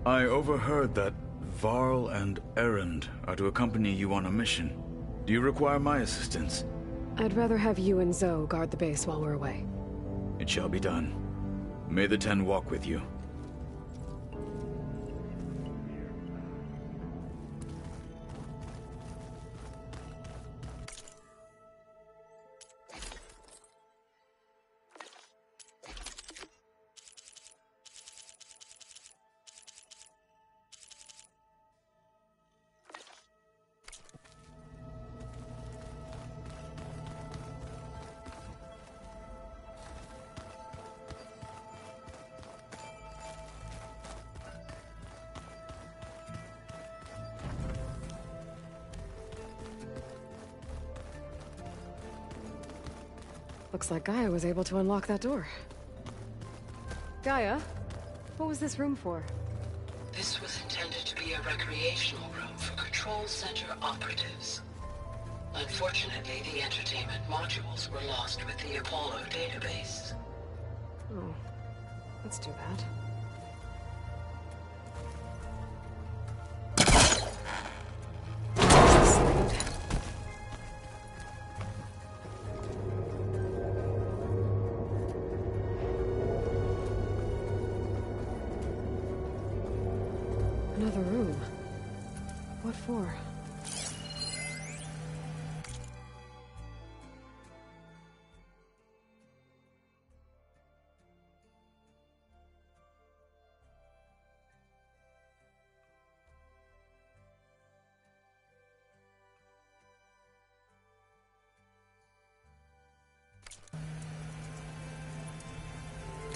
I overheard that Varl and Erend are to accompany you on a mission. Do you require my assistance? I'd rather have you and Zoe guard the base while we're away. It shall be done. May the Ten walk with you. Looks like Gaia was able to unlock that door. Gaia, what was this room for? This was intended to be a recreational room for Control Center operatives. Unfortunately, the entertainment modules were lost with the Apollo database. Oh, that's too bad. Another room. What for?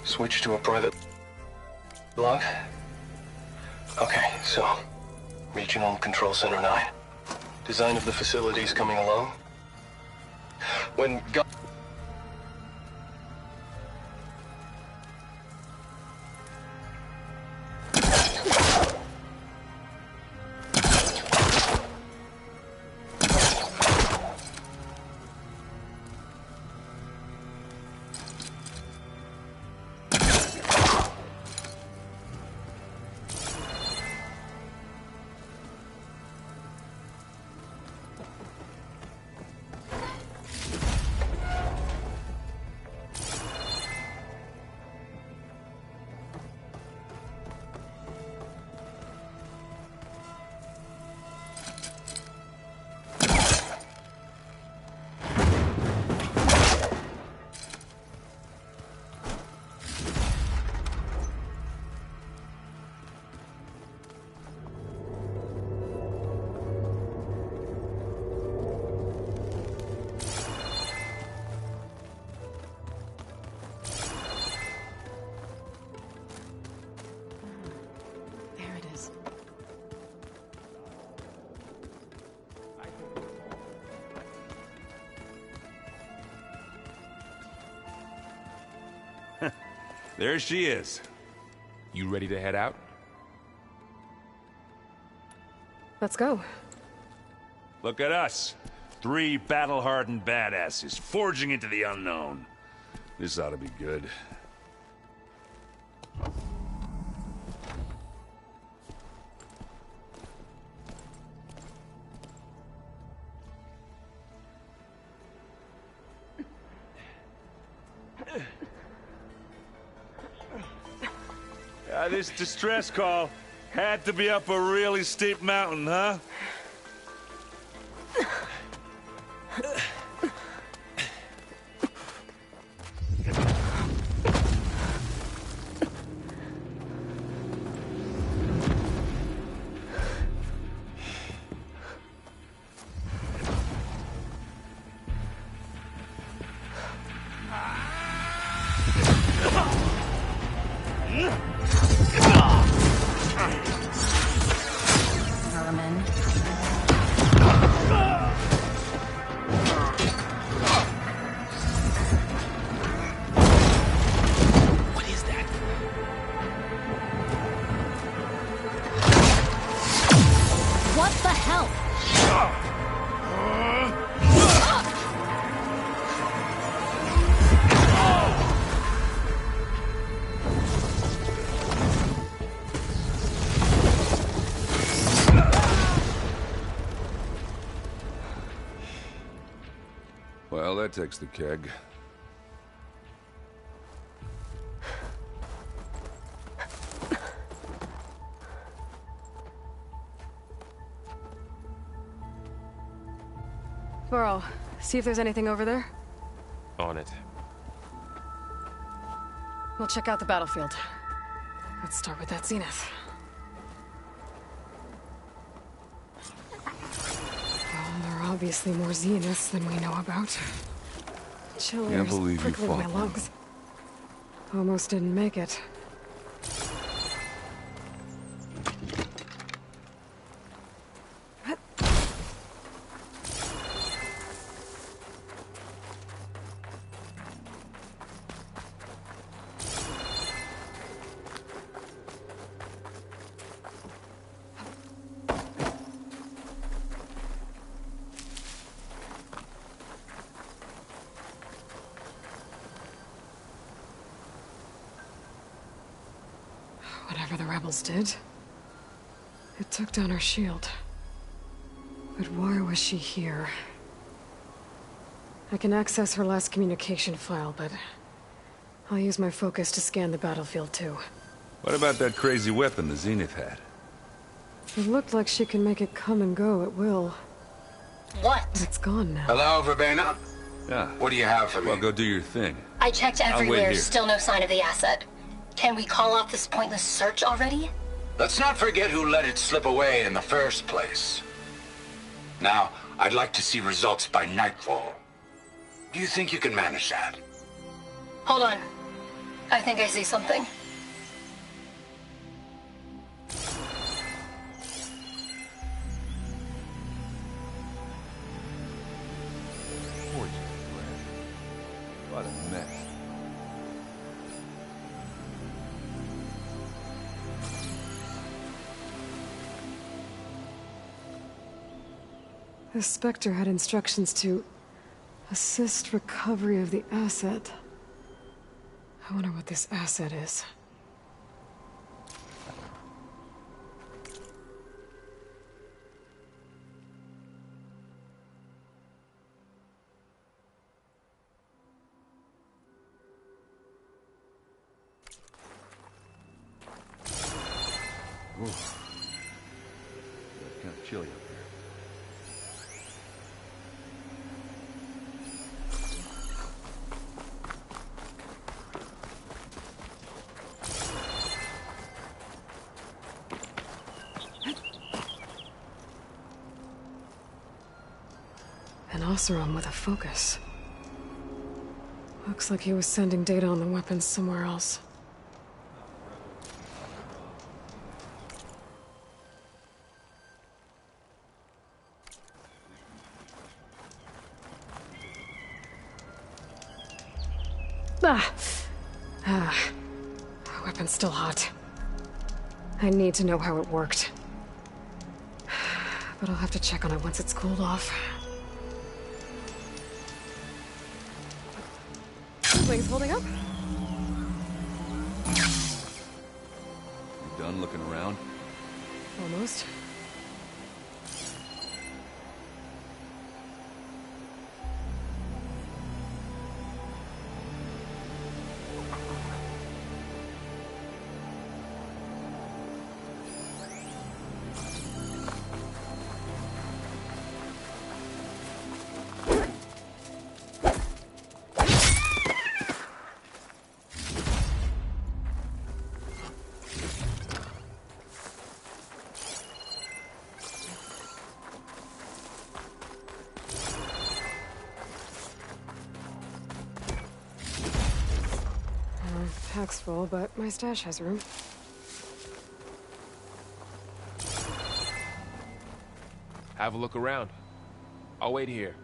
Switch to a private log? Okay, so Regional Control Center 9. Design of the facilities coming along? When There she is. You ready to head out? Let's go. Look at us. 3 battle-hardened badasses forging into the unknown. This ought to be good. This distress call had to be up a really steep mountain, huh? Vermin. What is that? What the hell? Well, that takes the keg. Burrow, see if there's anything over there. On it. We'll check out the battlefield. Let's start with that zenith. Well, there are obviously more zeniths than we know about. Chill Can't air's believe you prickling my fought them. lungs. Almost didn't make it. Whatever the rebels did, it took down our shield. But why was she here? I can access her last communication file, but I'll use my focus to scan the battlefield too. What about that crazy weapon the Zenith had? It looked like she can make it come and go at will. What? But it's gone now. Hello, Verbena? Yeah. What do you have for me? Well, go do your thing. I checked I'll wait everywhere, here. still no sign of the asset. Can we call off this pointless search already? Let's not forget who let it slip away in the first place. Now, I'd like to see results by nightfall. Do you think you can manage that? Hold on. I think I see something. What a mess. The Spectre had instructions to assist recovery of the asset. I wonder what this asset is. Ooh. It's kind of chilly up here. An Oseram with a focus. Looks like he was sending data on the weapons somewhere else. Weapon's still hot. I need to know how it worked. But I'll have to check on it once it's cooled off. Wings holding up? You done looking around? Almost. pack's full, but my stash has room. Have a look around. I'll wait here.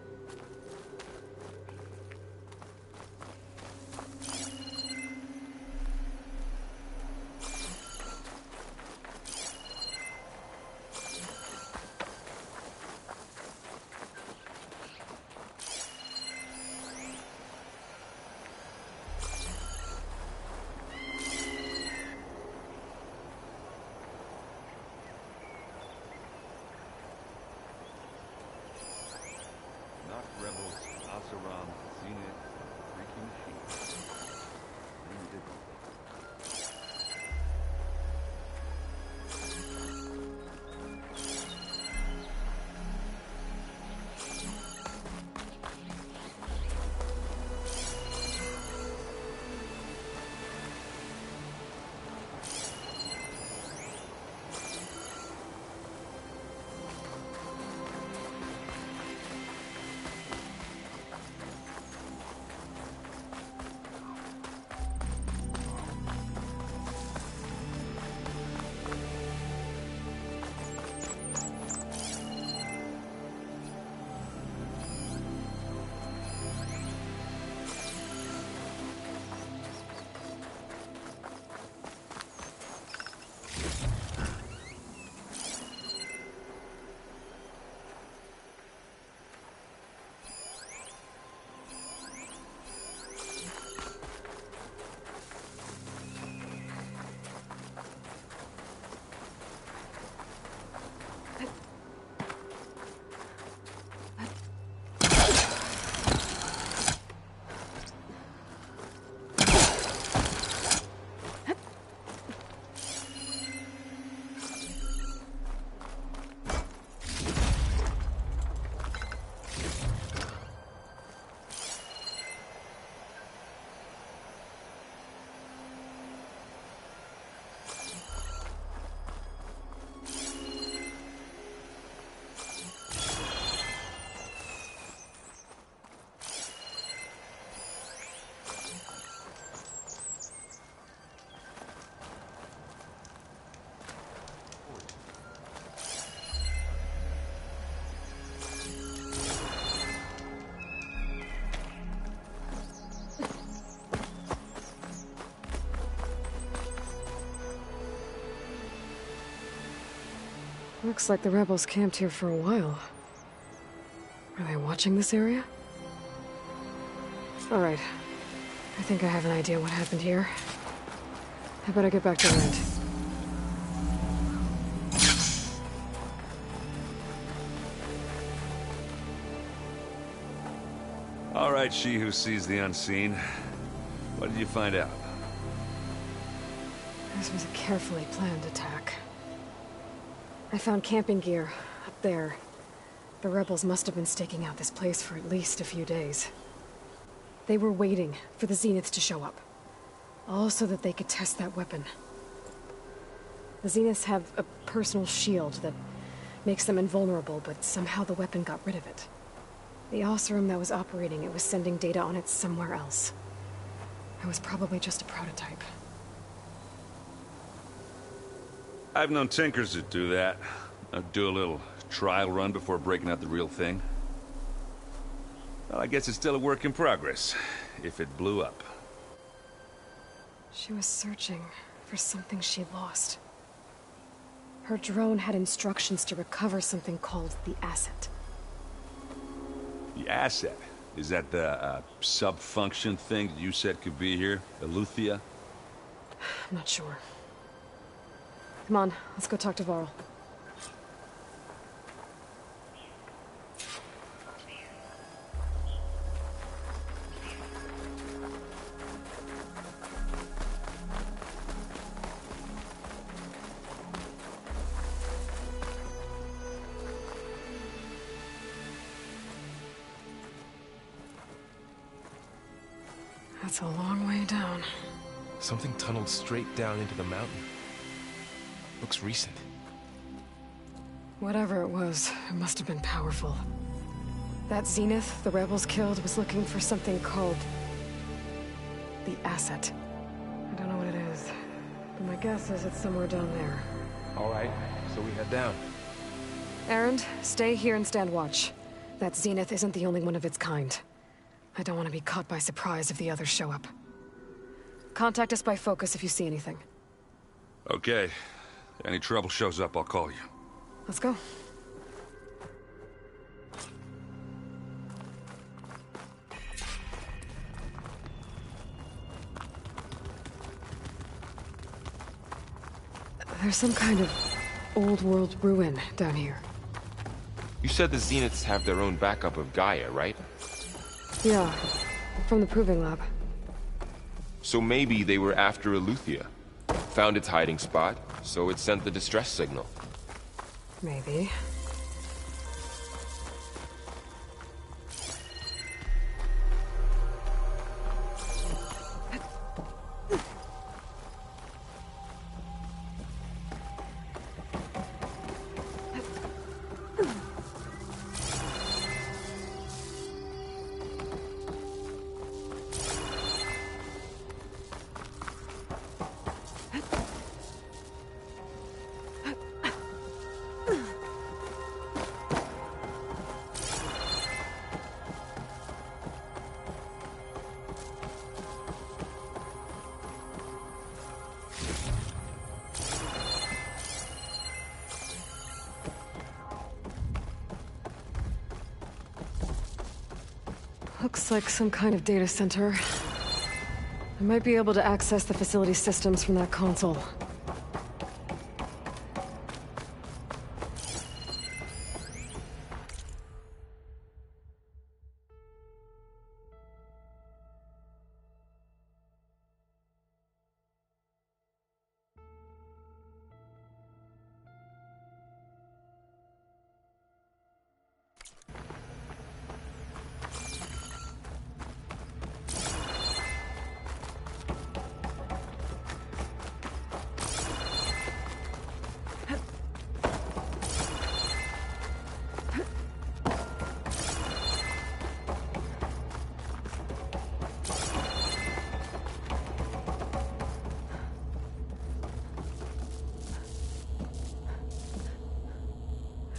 Looks like the rebels camped here for a while. Are they watching this area? Alright. I think I have an idea what happened here. I better get back to land. Alright, she who sees the unseen. What did you find out? This was a carefully planned attack. I found camping gear up there. The rebels must have been staking out this place for at least a few days. They were waiting for the Zeniths to show up. All so that they could test that weapon. The Zeniths have a personal shield that makes them invulnerable, but somehow the weapon got rid of it. The Oseram that was operating it was sending data on it somewhere else. It was probably just a prototype. I've known tinkers that do that. I'd do a little trial run before breaking out the real thing. Well, I guess it's still a work in progress, if it blew up. She was searching for something she lost. Her drone had instructions to recover something called the asset. The asset? Is that the sub-function thing that you said could be here? Eleuthia? I'm not sure. Come on, let's go talk to Varl. That's a long way down. Something tunneled straight down into the mountain. Looks recent. Whatever it was, it must have been powerful. That Zenith the rebels killed was looking for something called the asset. I don't My guess is it's somewhere down there. Alright, so we head down. Erend, stay here and stand watch. That Zenith isn't the only one of its kind. I don't want to be caught by surprise if the others show up. Contact us by focus if you see anything. Okay. Any trouble shows up, I'll call you. Let's go. There's some kind of old-world ruin down here. You said the Zeniths have their own backup of Gaia, right? Yeah, from the Proving Lab. So maybe they were after Eleuthia. Found its hiding spot, so it sent the distress signal. Maybe. Looks like some kind of data center. I might be able to access the facility systems from that console.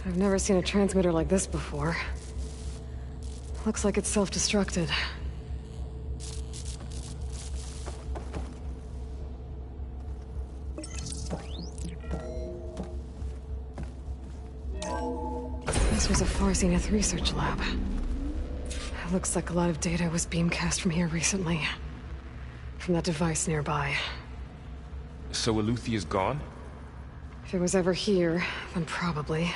I've never seen a transmitter like this before. Looks like it's self-destructed. This was a Far Zenith research lab. It looks like a lot of data was beamcast from here recently. From that device nearby. So Eleuthia's gone? If it was ever here, then probably.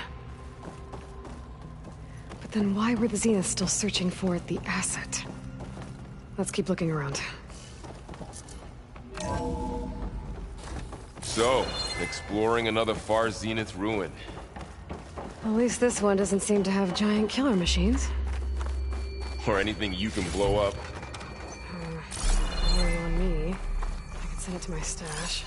But then why were the Zeniths still searching for the asset? Let's keep looking around. So, exploring another Far Zenith ruin. At least this one doesn't seem to have giant killer machines. Or anything you can blow up. Only on me. I can send it to my stash.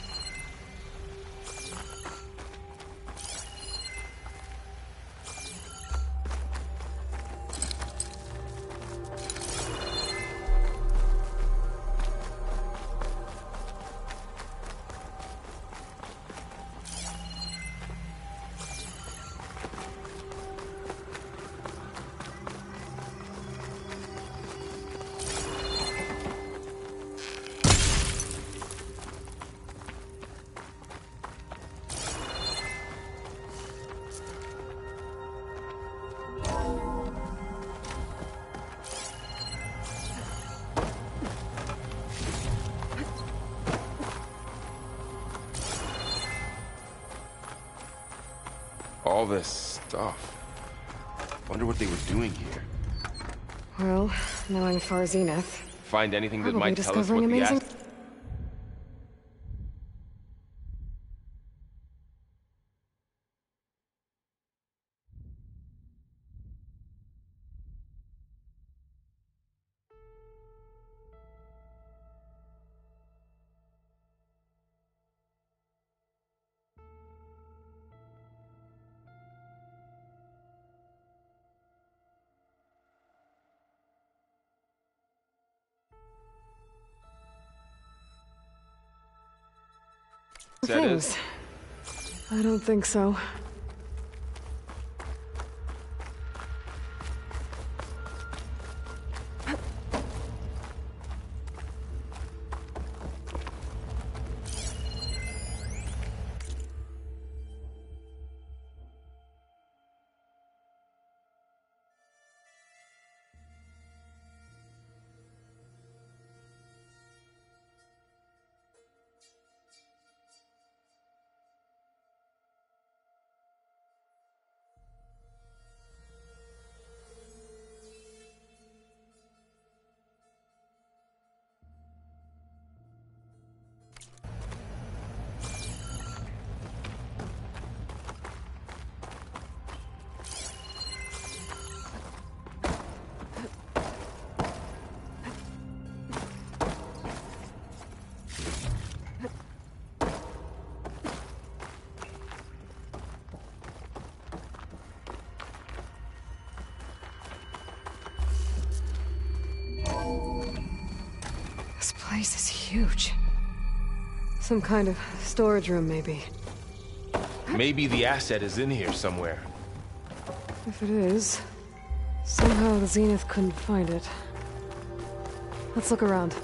All this stuff. Wonder what they were doing here. Well, knowing Far Zenith. Find anything that probably might tell us what discovering the amazing. asset... asset things. is? I don't think so. This place is huge. Some kind of storage room, maybe. Maybe the asset is in here somewhere. If it is, somehow the Zenith couldn't find it. Let's look around.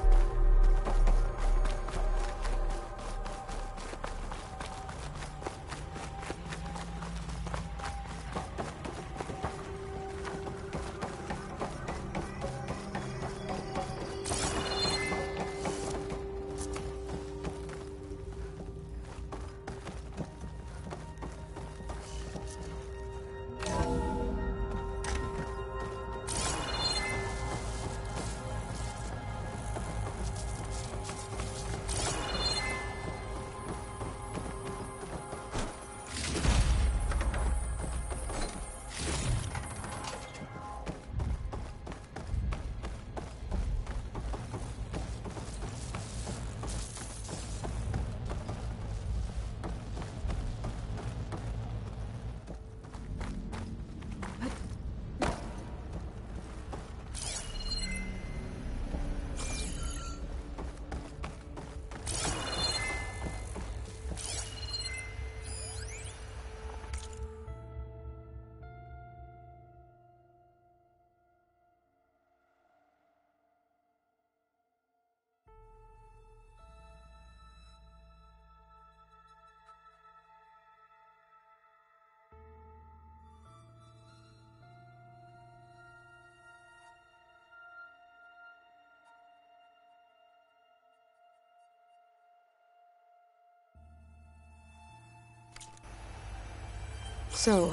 So,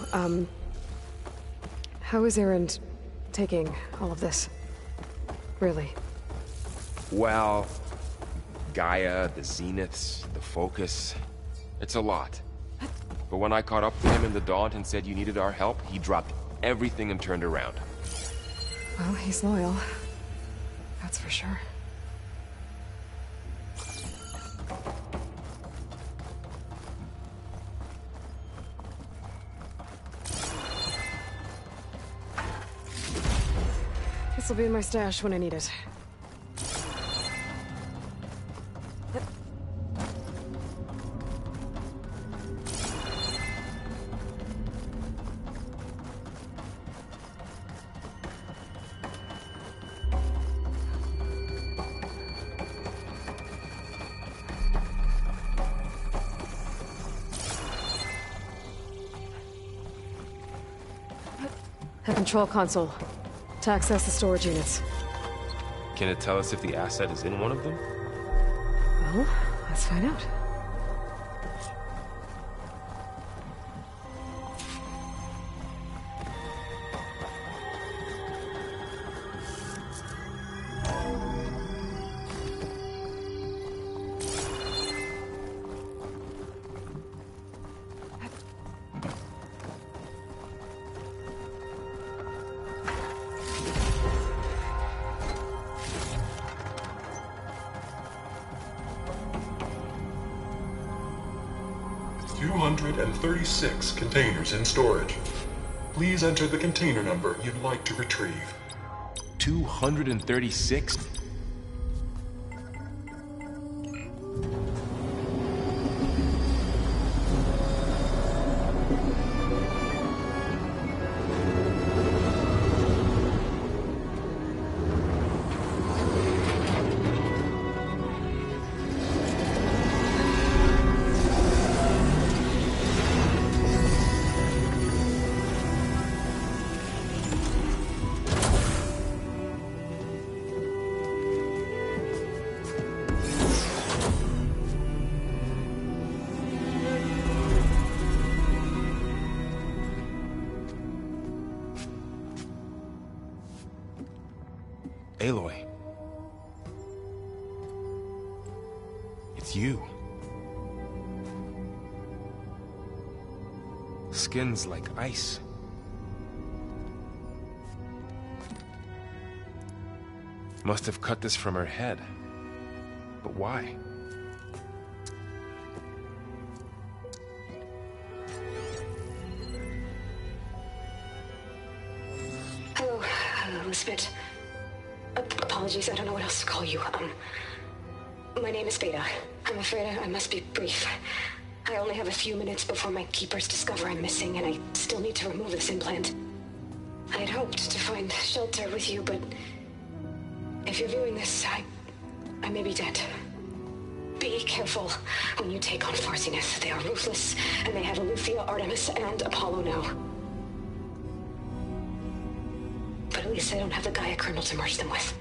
how is Erend taking all of this? Really? Well, Gaia, the Zeniths, the Focus. It's a lot. But when I caught up to him in the Daunt and said you needed our help, he dropped everything and turned around. Well, he's loyal. That's for sure. This'll be in my stash when I need it. The control console. To access the storage units. Can it tell us if the asset is in one of them? Well, let's find out. Six containers in storage. Please enter the container number you'd like to retrieve. Aloy. It's you. Skin's like ice. Must have cut this from her head. But why? Hello, Elizabeth. Apologies, I don't know what else to call you. My name is Beta. I'm afraid I must be brief. I only have a few minutes before my keepers discover I'm missing, and I still need to remove this implant. I had hoped to find shelter with you, but if you're viewing this, I may be dead. Be careful when you take on Far Zenith. They are ruthless, and they have Eleuthia, Artemis, and Apollo now. But at least I don't have the Gaia kernel to merge them with.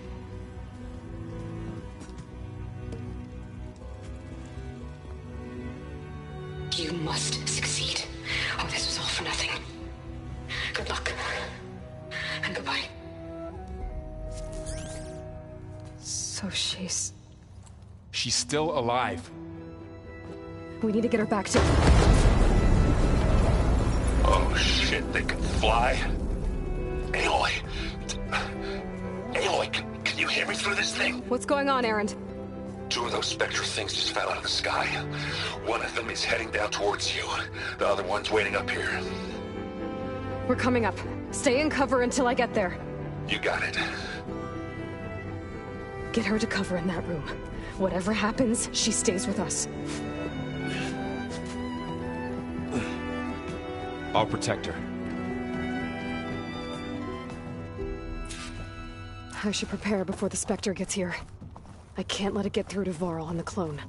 You must succeed. Oh, this was all for nothing. Good luck. And goodbye. So she's still alive. We need to get her back to... Oh shit, they can fly? Aloy! Aloy, can you hear me through this thing? What's going on, Erend? 2 of those spectral things just fell out of the sky. One of them is heading down towards you. The other one's waiting up here. We're coming up. Stay in cover until I get there. You got it. Get her to cover in that room. Whatever happens, she stays with us. I'll protect her. I should prepare before the Spectre gets here. I can't let it get through to Varl and the clone.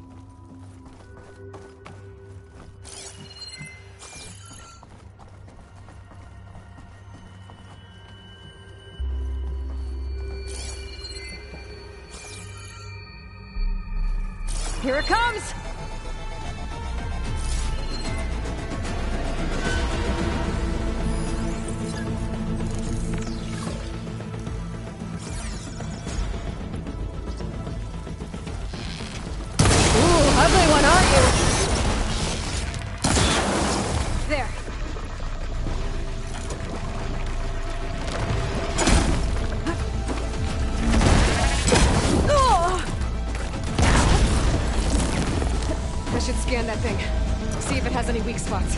Here it comes! Ugly one, aren't you? There. I should scan that thing. See if it has any weak spots.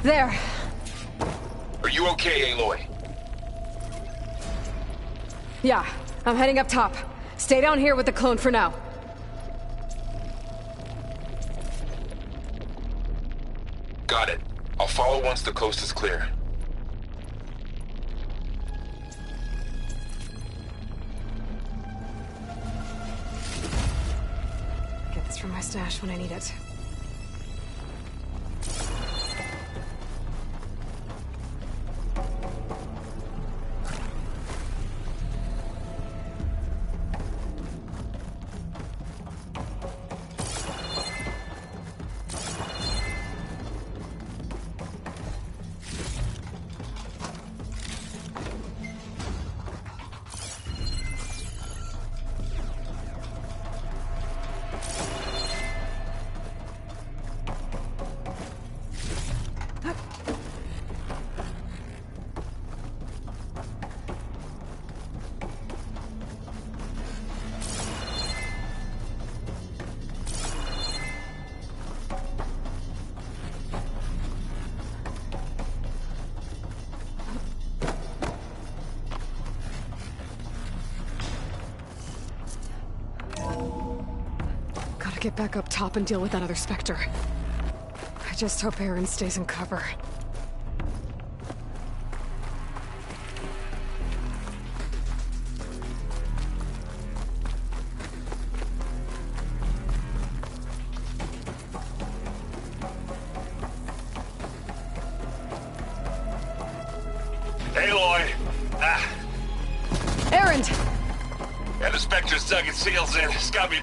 There. Are you okay, Aloy? Yeah, I'm heading up top. Stay down here with the clone for now. Got it. I'll follow once the coast is clear. Get this from my stash when I need it. get back up top and deal with that other Spectre. I just hope Aaron stays in cover. Aloy! Aaron! Yeah, the Spectre's dug its heels in. It's got me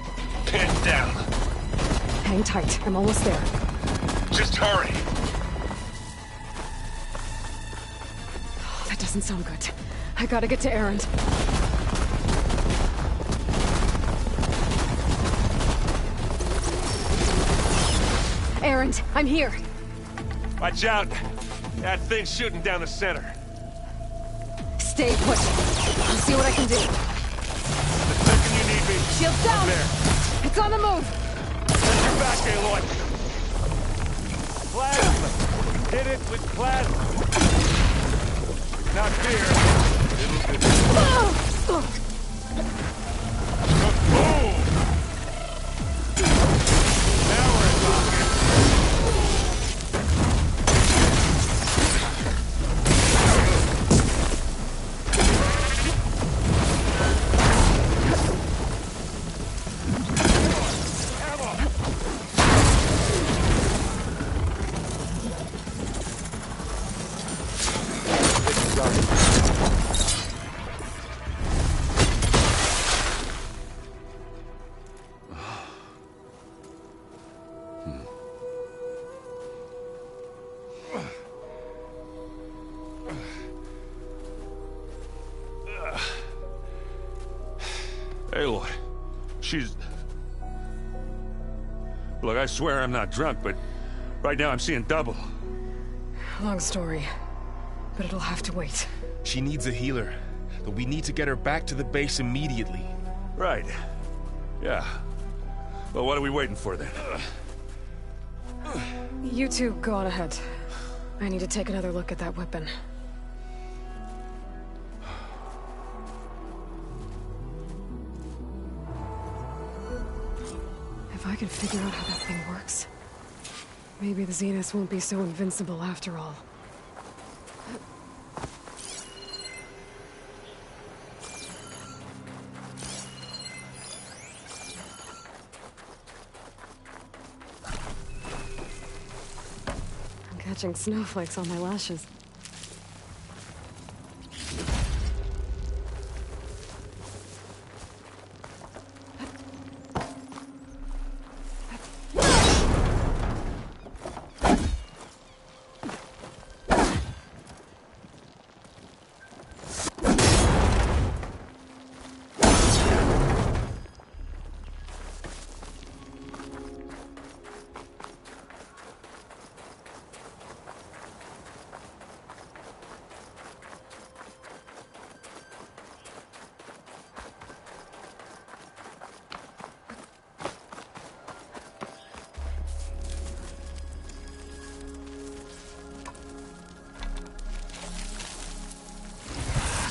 pinned down. Hang tight. I'm almost there. Just hurry. Oh, that doesn't sound good. I gotta get to Aaron. Aaron, I'm here. Watch out. That thing's shooting down the center. Stay put. I'll see what I can do. The second you need me, Shields down! I'm there. It's on the move! Send your back, Aloy. Plasma. Hit it with plasma. Not fear. It'll be... Boom! Now we're talking. Aloy, she's... Look, I swear I'm not drunk, but right now I'm seeing double. Long story, but it'll have to wait. She needs a healer, but we need to get her back to the base immediately. Right. Yeah. Well, what are we waiting for then? You two go on ahead. I need to take another look at that weapon. If I can figure out how that thing works, maybe the Zeniths won't be so invincible after all. I'm catching snowflakes on my lashes.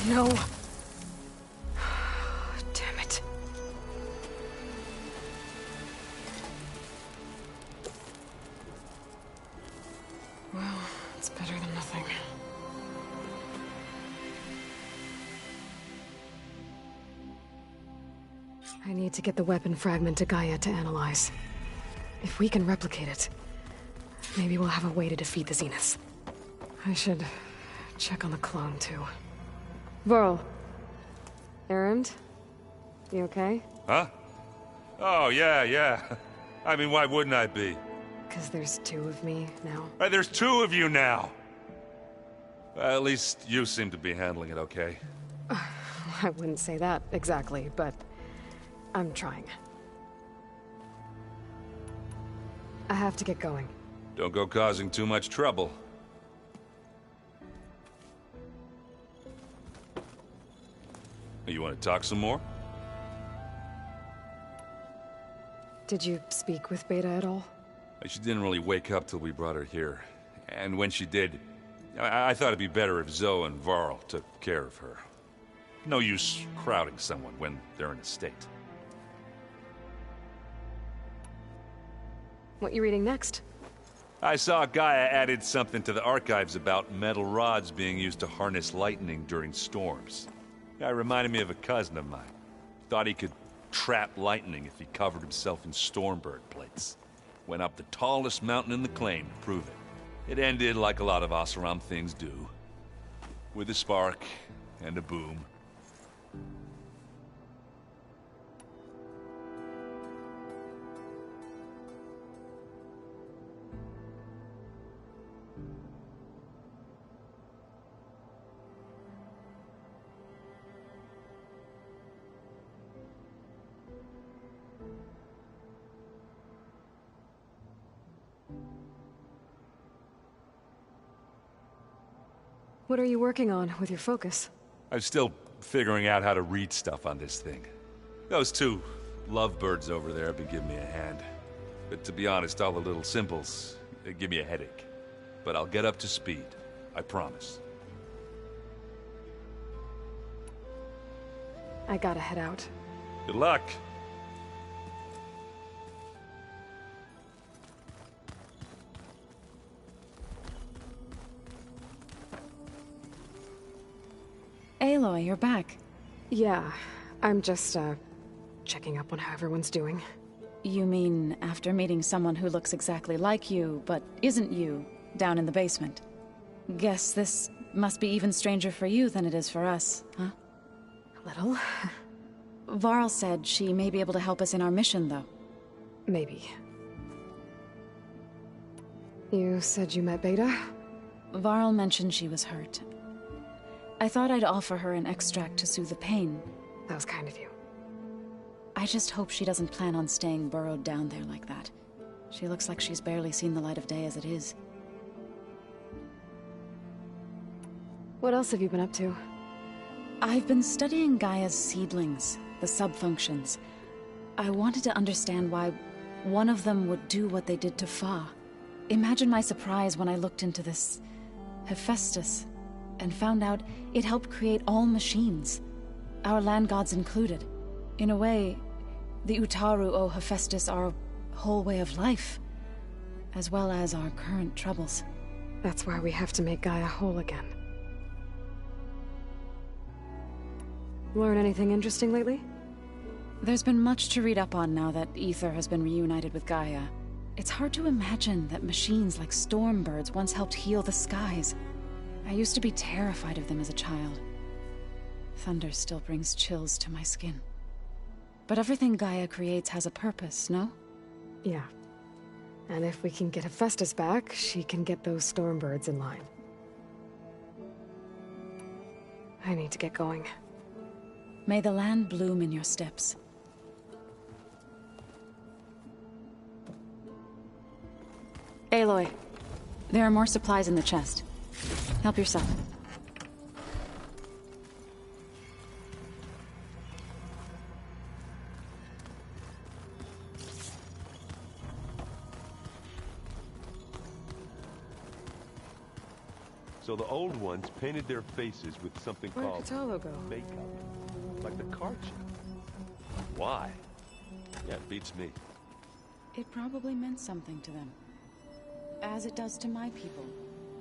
No. Damn it. Well, it's better than nothing. I need to get the weapon fragment to Gaia to analyze. If we can replicate it, maybe we'll have a way to defeat the Zeniths. I should check on the clone, too. Varl. Erend? You okay? Huh? Oh, yeah. I mean, why wouldn't I be? Because there's two of me now. Right, there's two of you now! At least you seem to be handling it okay. I wouldn't say that exactly, but I'm trying. I have to get going. Don't go causing too much trouble. You want to talk some more? Did you speak with Beta at all? She didn't really wake up till we brought her here. And when she did, I thought it'd be better if Zoe and Varl took care of her. No use crowding someone when they're in a state. What you reading next? I saw Gaia added something to the archives about metal rods being used to harness lightning during storms. Guy reminded me of a cousin of mine. Thought he could trap lightning if he covered himself in Stormbird plates. Went up the tallest mountain in the claim to prove it. It ended like a lot of Oseram things do. With a spark and a boom. What are you working on with your focus? I'm still figuring out how to read stuff on this thing. Those two lovebirds over there have been giving me a hand. But to be honest, all the little symbols, they give me a headache. But I'll get up to speed. I promise. I gotta head out. Good luck. Aloy, you're back. Yeah, I'm just, checking up on how everyone's doing. You mean after meeting someone who looks exactly like you, but isn't you, down in the basement? Guess this must be even stranger for you than it is for us, huh? A little. Varl said she may be able to help us in our mission, though. Maybe. You said you met Beta? Varl mentioned she was hurt. I thought I'd offer her an extract to soothe the pain. That was kind of you. I just hope she doesn't plan on staying burrowed down there like that. She looks like she's barely seen the light of day as it is. What else have you been up to? I've been studying Gaia's seedlings, the subfunctions. I wanted to understand why one of them would do what they did to Fa. Imagine my surprise when I looked into this Hephaestus and found out it helped create all machines, our land gods included. In a way, the Utaru owe Hephaestus our whole way of life, as well as our current troubles. That's why we have to make Gaia whole again. Learn anything interesting lately? There's been much to read up on now that Ether has been reunited with Gaia. It's hard to imagine that machines like Stormbirds once helped heal the skies. I used to be terrified of them as a child. Thunder still brings chills to my skin. But everything Gaia creates has a purpose, no? Yeah. And if we can get Hephaestus back, she can get those Stormbirds in line. I need to get going. May the land bloom in your steps. Aloy, there are more supplies in the chest. Help yourself. So the old ones painted their faces with something Where'd called Katalo go? makeup. Like the card show. Why? Yeah, it beats me. It probably meant something to them. As it does to my people,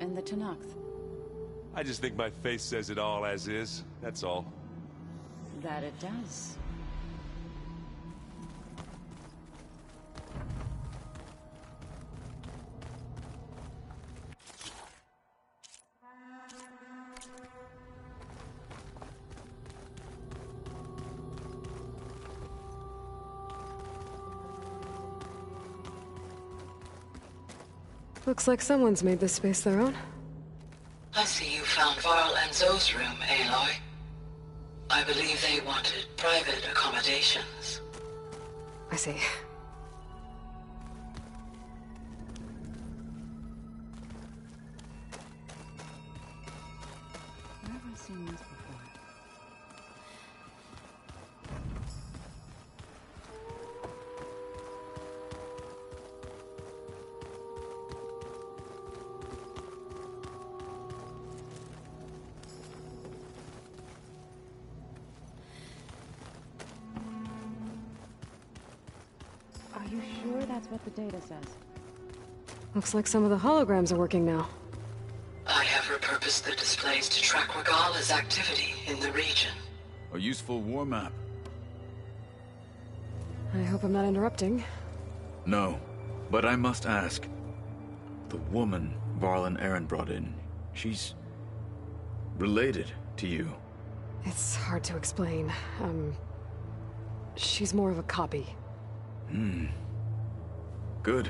and the Tenakth. I just think my face says it all as is, that's all. That it does. Looks like someone's made this space their own. I see you found Varl and Zoe's room, Aloy. I believe they wanted private accommodations. I see. Where have I seen this before? Are you sure that's what the data says? Looks like some of the holograms are working now. I have repurposed the displays to track Regala's activity in the region. A useful war map. I hope I'm not interrupting. No, but I must ask. The woman Varl and Aaron brought in, she's related to you. It's hard to explain. She's more of a copy. Good.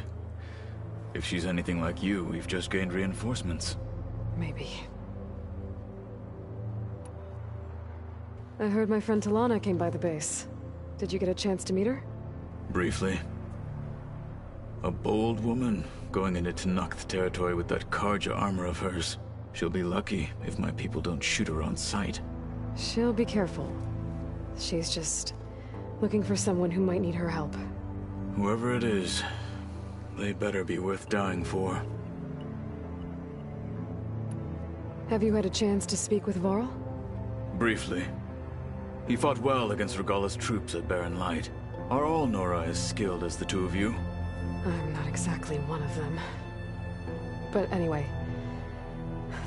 If she's anything like you, we've just gained reinforcements. Maybe. I heard my friend Talana came by the base. Did you get a chance to meet her? Briefly. A bold woman going into Tenakth territory with that Karja armor of hers. She'll be lucky if my people don't shoot her on sight. She'll be careful. She's just looking for someone who might need her help. Whoever it is, they better be worth dying for. Have you had a chance to speak with Varl? Briefly. He fought well against Regala's troops at Barren Light. Are all Nora as skilled as the two of you? I'm not exactly one of them. But anyway,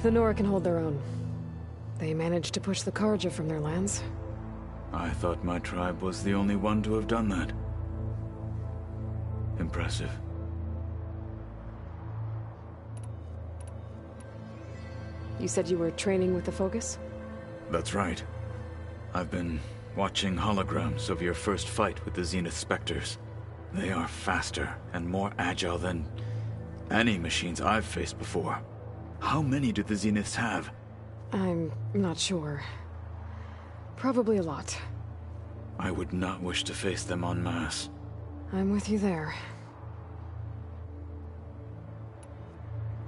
the Nora can hold their own. They managed to push the Karja from their lands. I thought my tribe was the only one to have done that. Impressive. You said you were training with the Focus? That's right. I've been watching holograms of your first fight with the Zenith Spectres. They are faster and more agile than any machines I've faced before. How many do the Zeniths have? I'm not sure. Probably a lot. I would not wish to face them en masse. I'm with you there.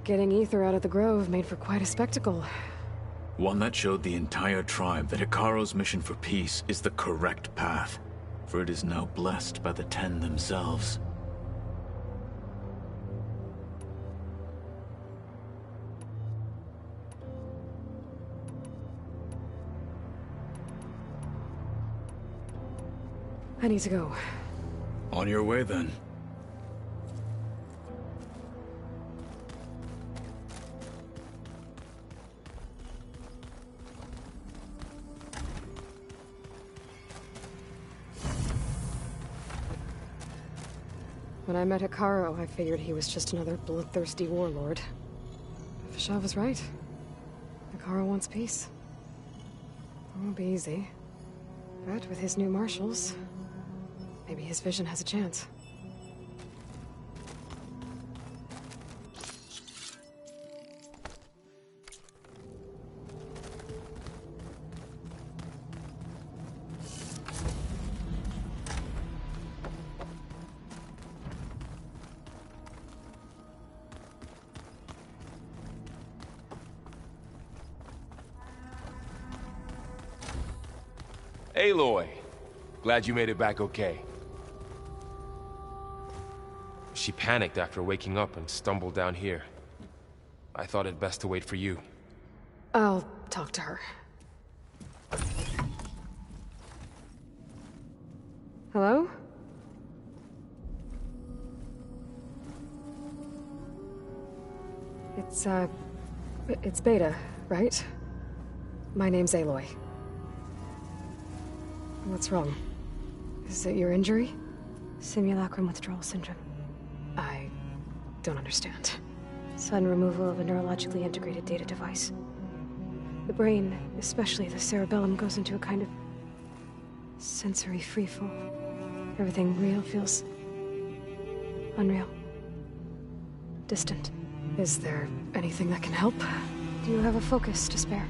Getting Ether out of the Grove made for quite a spectacle. One that showed the entire tribe that Hikaro's mission for peace is the correct path, for it is now blessed by the Ten themselves. I need to go. On your way, then. When I met Hikaro, I figured he was just another bloodthirsty warlord. Fashav was right. Hikaro wants peace. It won't be easy. But with his new marshals, maybe his vision has a chance. Aloy! Glad you made it back okay. She panicked after waking up and stumbled down here. I thought it best to wait for you. I'll talk to her. Hello? It's Beta, right? My name's Aloy. What's wrong? Is it your injury? Simulacrum withdrawal syndrome. I don't understand. Sudden removal of a neurologically integrated data device. The brain, especially the cerebellum, goes into a kind of sensory freefall. Everything real feels unreal. Distant. Is there anything that can help? Do you have a focus to spare?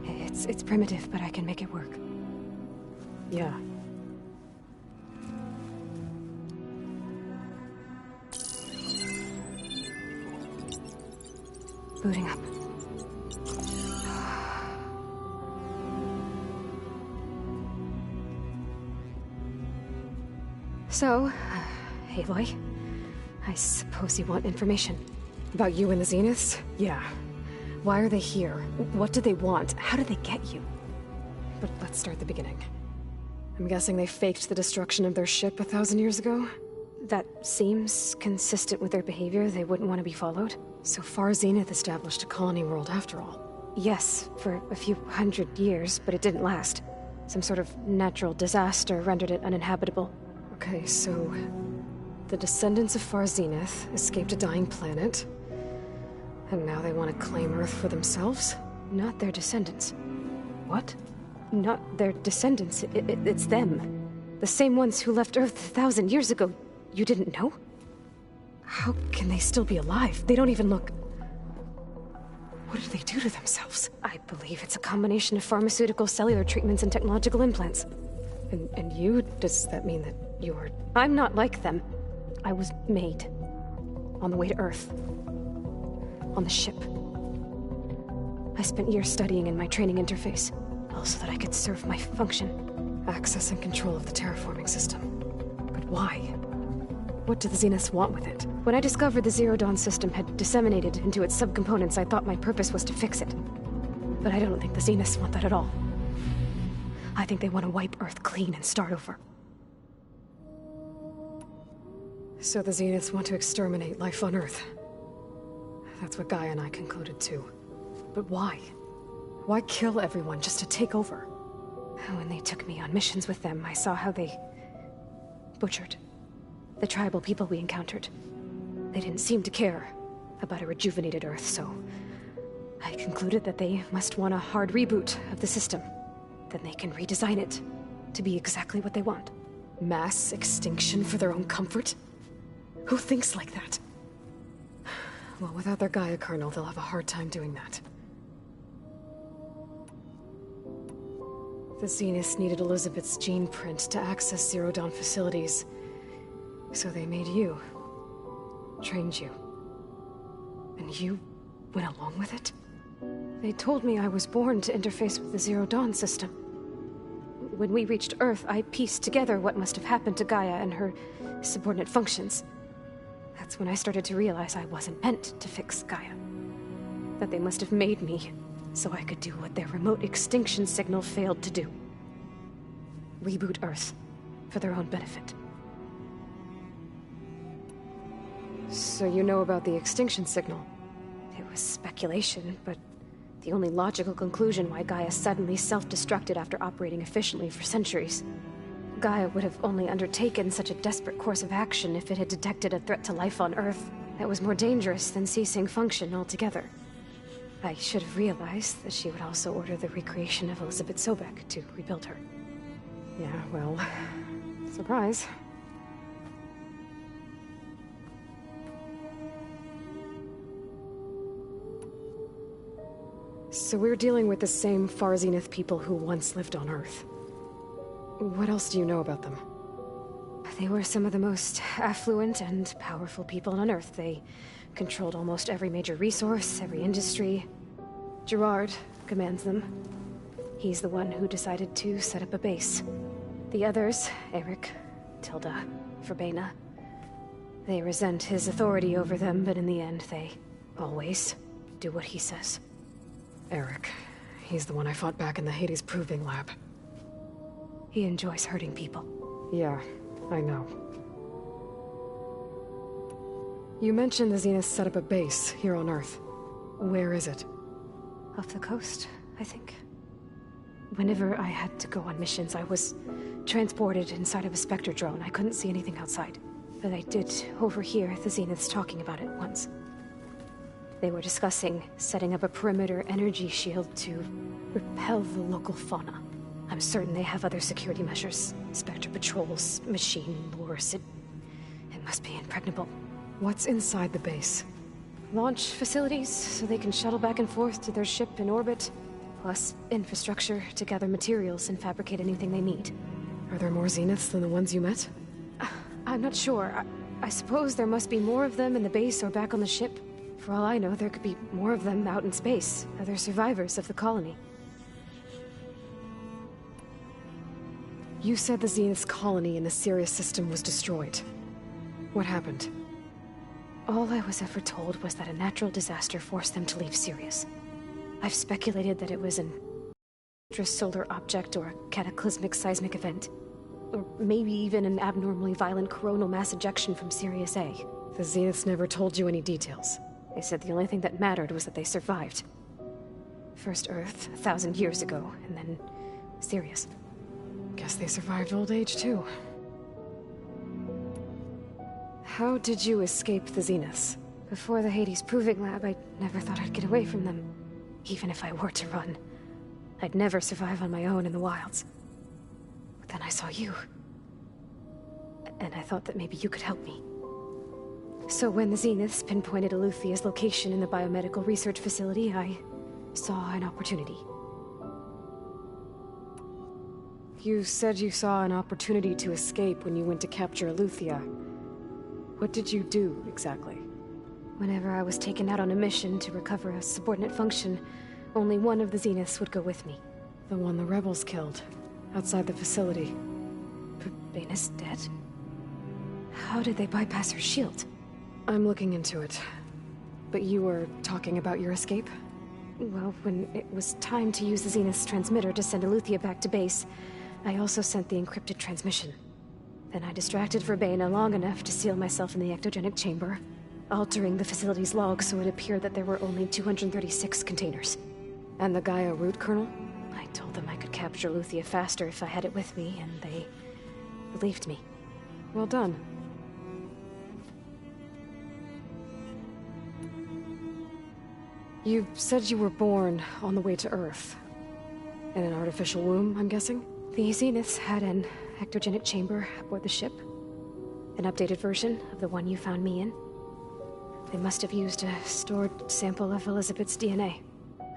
It's primitive, but I can make it work. Yeah. Booting up. So, Aloy, I suppose you want information. About you and the Zeniths? Yeah. Why are they here? What do they want? How did they get you? But let's start at the beginning. I'm guessing they faked the destruction of their ship 1,000 years ago? That seems consistent with their behavior. They wouldn't want to be followed. So far, Zenith established a colony world after all. Yes, for a few hundred years, but it didn't last. Some sort of natural disaster rendered it uninhabitable. Okay, so... the descendants of Far Zenith escaped a dying planet, and now they want to claim Earth for themselves? Not their descendants. What? Not their descendants. It's them. The same ones who left Earth 1,000 years ago. You didn't know? How can they still be alive? They don't even look... What did they do to themselves? I believe it's a combination of pharmaceutical, cellular treatments, and technological implants. And you? Does that mean that you're... I'm not like them. I was made. On the way to Earth. On the ship. I spent years studying in my training interface, all so that I could serve my function. Access and control of the terraforming system. But why? What do the Zeniths want with it? When I discovered the Zero Dawn system had disseminated into its subcomponents, I thought my purpose was to fix it. But I don't think the Zeniths want that at all. I think they want to wipe Earth clean and start over. So the Zeniths want to exterminate life on Earth. That's what Gaia and I concluded too. But why? Why kill everyone just to take over? When they took me on missions with them, I saw how they... butchered the tribal people we encountered. They didn't seem to care about a rejuvenated Earth, so... I concluded that they must want a hard reboot of the system. Then they can redesign it to be exactly what they want. Mass extinction for their own comfort? Who thinks like that? Well, without their Gaia kernel, they'll have a hard time doing that. The Zeniths needed Elizabeth's gene print to access Zero Dawn facilities. So they made you. Trained you. And you went along with it? They told me I was born to interface with the Zero Dawn system. When we reached Earth, I pieced together what must have happened to Gaia and her subordinate functions. That's when I started to realize I wasn't meant to fix Gaia. That they must have made me so I could do what their remote extinction signal failed to do. Reboot Earth for their own benefit. So you know about the extinction signal? It was speculation, but the only logical conclusion why Gaia suddenly self-destructed after operating efficiently for centuries. Gaia would have only undertaken such a desperate course of action if it had detected a threat to life on Earth that was more dangerous than ceasing function altogether. I should have realized that she would also order the recreation of Elizabeth Sobek to rebuild her. Yeah, well... surprise. So we're dealing with the same Far Zenith people who once lived on Earth. What else do you know about them? They were some of the most affluent and powerful people on Earth. They controlled almost every major resource, every industry. Gerard commands them. He's the one who decided to set up a base. The others, Eric, Tilda, Verbena, they resent his authority over them, but in the end, they always do what he says. Eric. He's the one I fought back in the Hades Proving Lab. He enjoys hurting people. Yeah, I know. You mentioned the Zeniths set up a base here on Earth. Where is it? Off the coast, I think. Whenever I had to go on missions, I was transported inside of a Spectre drone. I couldn't see anything outside. But I did overhear the Zeniths talking about it once. They were discussing setting up a perimeter energy shield to repel the local fauna. I'm certain they have other security measures. Spectre patrols, machine lures. It must be impregnable. What's inside the base? Launch facilities, so they can shuttle back and forth to their ship in orbit. Plus infrastructure to gather materials and fabricate anything they need. Are there more Zeniths than the ones you met? I'm not sure. I suppose there must be more of them in the base or back on the ship. For all I know, there could be more of them out in space. Other survivors of the colony. You said the Zenith's colony in the Sirius system was destroyed. What happened? All I was ever told was that a natural disaster forced them to leave Sirius. I've speculated that it was an extrasolar object or a cataclysmic seismic event. Or maybe even an abnormally violent coronal mass ejection from Sirius A. The Zeniths never told you any details. They said the only thing that mattered was that they survived. First Earth, 1,000 years ago, and then Sirius. Guess they survived old age, too. How did you escape the Zeniths? Before the Hades Proving Lab, I never thought I'd get away from them. Even if I were to run. I'd never survive on my own in the wilds. But then I saw you. And I thought that maybe you could help me. So when the Zeniths pinpointed Eluthia's location in the biomedical research facility, I saw an opportunity. You said you saw an opportunity to escape when you went to capture Eluthia. What did you do, exactly? Whenever I was taken out on a mission to recover a subordinate function, only one of the Zeniths would go with me. The one the rebels killed, outside the facility. Baina's dead? How did they bypass her shield? I'm looking into it. But you were talking about your escape? Well, when it was time to use the Zenith's transmitter to send Eluthia back to base, I also sent the encrypted transmission. Then I distracted Verbaina long enough to seal myself in the ectogenic chamber, altering the facility's log so it appeared that there were only 236 containers. And the Gaia root kernel? I told them I could capture Eluthia faster if I had it with me, and they believed me. Well done. You said you were born on the way to Earth. In an artificial womb, I'm guessing? The Zeniths had an ectogenic chamber aboard the ship. An updated version of the one you found me in. They must have used a stored sample of Elizabeth's DNA.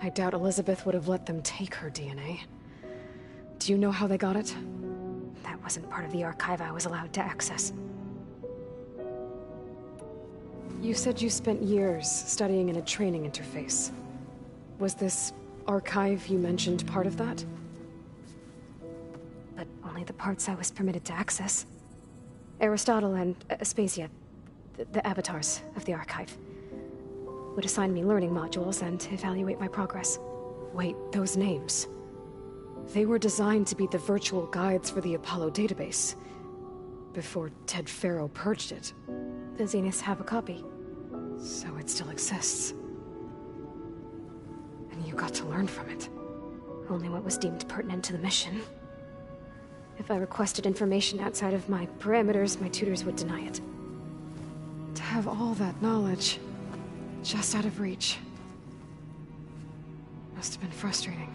I doubt Elizabeth would have let them take her DNA. Do you know how they got it? That wasn't part of the archive I was allowed to access. You said you spent years studying in a training interface. Was this archive you mentioned part of that? But only the parts I was permitted to access. Aristotle and Aspasia, the avatars of the archive, would assign me learning modules and evaluate my progress. Wait, those names. They were designed to be the virtual guides for the Apollo database. Before Ted Faro purged it. The Zeniths have a copy. So it still exists. And you got to learn from it. Only what was deemed pertinent to the mission. If I requested information outside of my parameters, my tutors would deny it. To have all that knowledge, just out of reach. Must have been frustrating.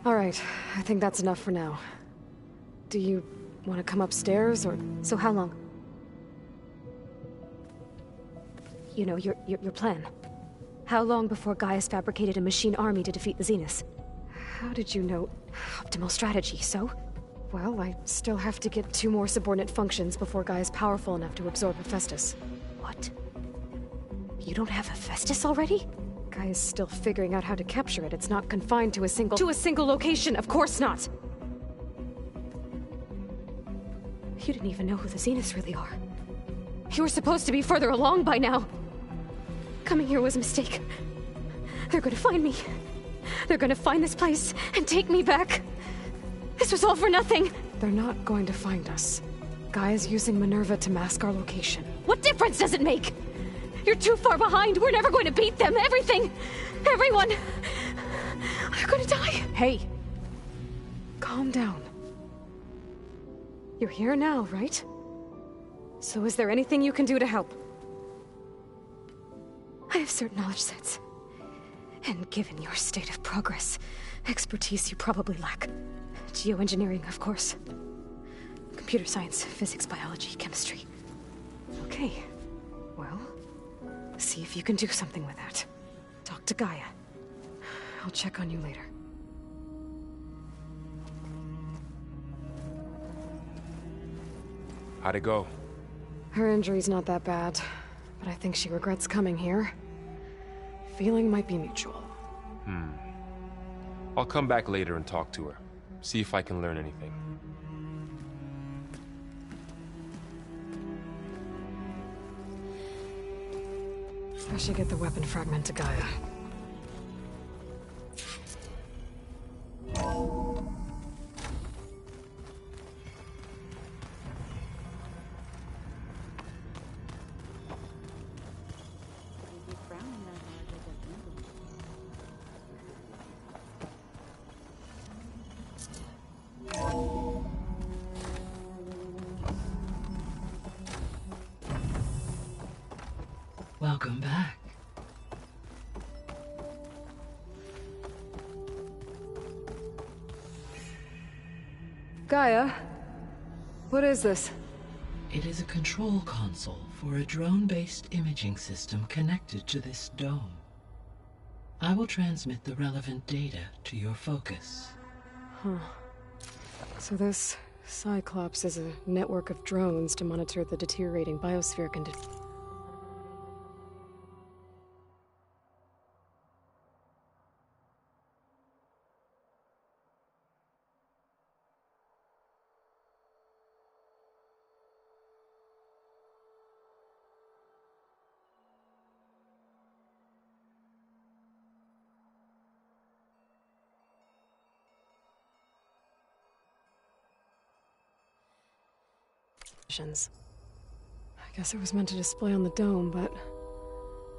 All right, I think that's enough for now. Do you want to come upstairs, or...? So how long? You know, your plan. How long before Gaia's fabricated a machine army to defeat the Zeniths? How did you know? Optimal strategy, so? Well, I still have to get 2 more subordinate functions before Gaia's powerful enough to absorb Hephaestus. What? You don't have Hephaestus already? Gaia's still figuring out how to capture it. It's not confined to a single... To a single location! Of course not! You didn't even know who the Zeniths really are. You were supposed to be further along by now. Coming here was a mistake. They're gonna find me. They're gonna find this place and take me back. This was all for nothing. They're not going to find us. Gaia's using Minerva to mask our location. What difference does it make? You're too far behind. We're never going to beat them. Everything. Everyone. They're gonna die. Hey. Calm down. You're here now, right? So is there anything you can do to help? I have certain knowledge sets. And given your state of progress, expertise you probably lack. Geoengineering, of course. Computer science, physics, biology, chemistry. Okay. Well, see if you can do something with that. Talk to Gaia. I'll check on you later. How'd it go? Her injury's not that bad, but I think she regrets coming here. Feeling might be mutual. I'll come back later and talk to her. See if I can learn anything. I should get the weapon fragment to Gaia. Welcome back. Gaia? What is this? It is a control console for a drone-based imaging system connected to this dome. I will transmit the relevant data to your focus. Huh. So this Cyclops is a network of drones to monitor the deteriorating biosphere conditions. I guess it was meant to display on the dome, but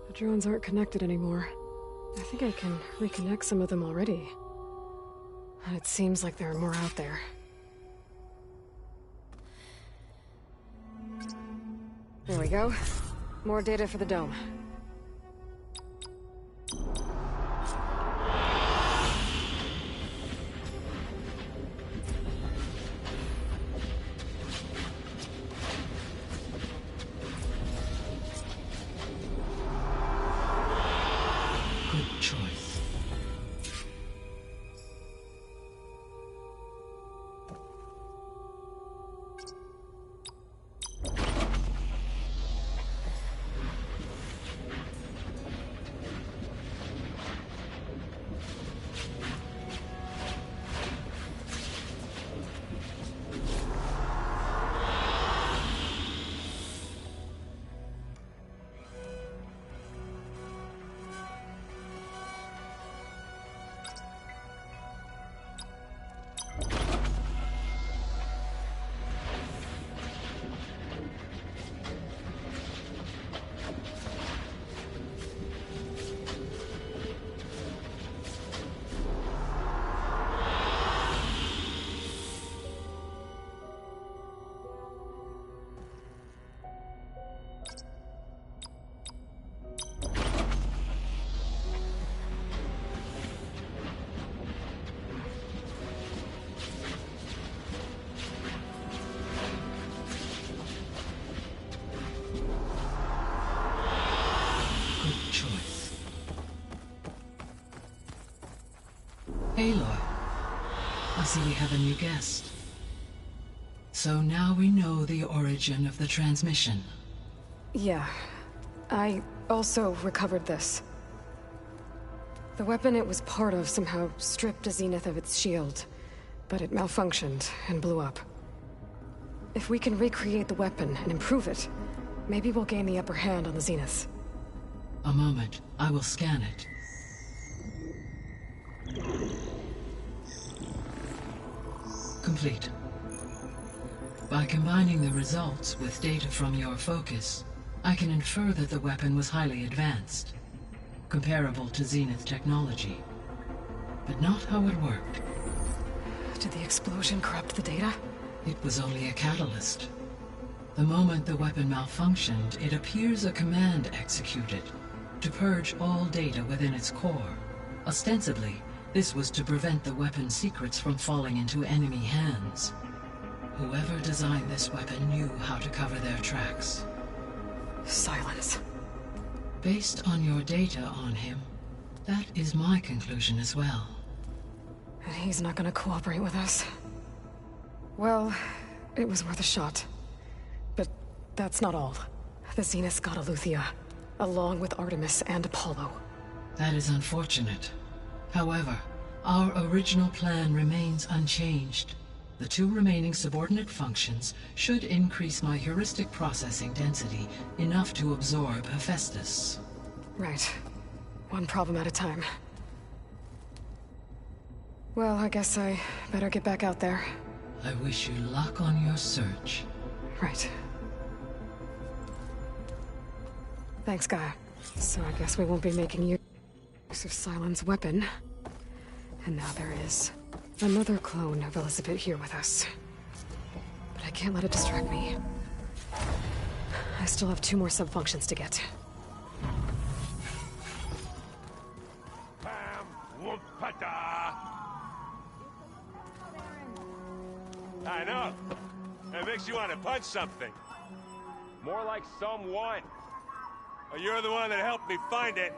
the drones aren't connected anymore. I think I can reconnect some of them already. And it seems like there are more out there. There we go. More data for the dome. Aloy, I see we have a new guest. So now we know the origin of the transmission. Yeah. I also recovered this. The weapon it was part of somehow stripped a Zenith of its shield, but it malfunctioned and blew up. If we can recreate the weapon and improve it, maybe we'll gain the upper hand on the Zeniths. A moment. I will scan it. Complete. By combining the results with data from your focus, I can infer that the weapon was highly advanced, comparable to Zenith technology, but not how it worked. Did the explosion corrupt the data? It was only a catalyst. The moment the weapon malfunctioned, it appears a command executed to purge all data within its core. Ostensibly, this was to prevent the weapon's secrets from falling into enemy hands. Whoever designed this weapon knew how to cover their tracks. Silence. Based on your data on him, that is my conclusion as well. And he's not gonna cooperate with us. Well, it was worth a shot. But that's not all. The Zeniths got Eleuthia, along with Artemis and Apollo. That is unfortunate. However, our original plan remains unchanged. The two remaining subordinate functions should increase my heuristic processing density enough to absorb Hephaestus. Right. One problem at a time. Well, I guess I better get back out there. I wish you luck on your search. Right. Thanks, Gaia. So I guess we won't be making use of Cylon's weapon. And now there is another clone of Elizabeth here with us. But I can't let it distract me. I still have 2 more sub-functions to get. Pata! I know. It makes you want to punch something. More like someone. Well, you're the one that helped me find it.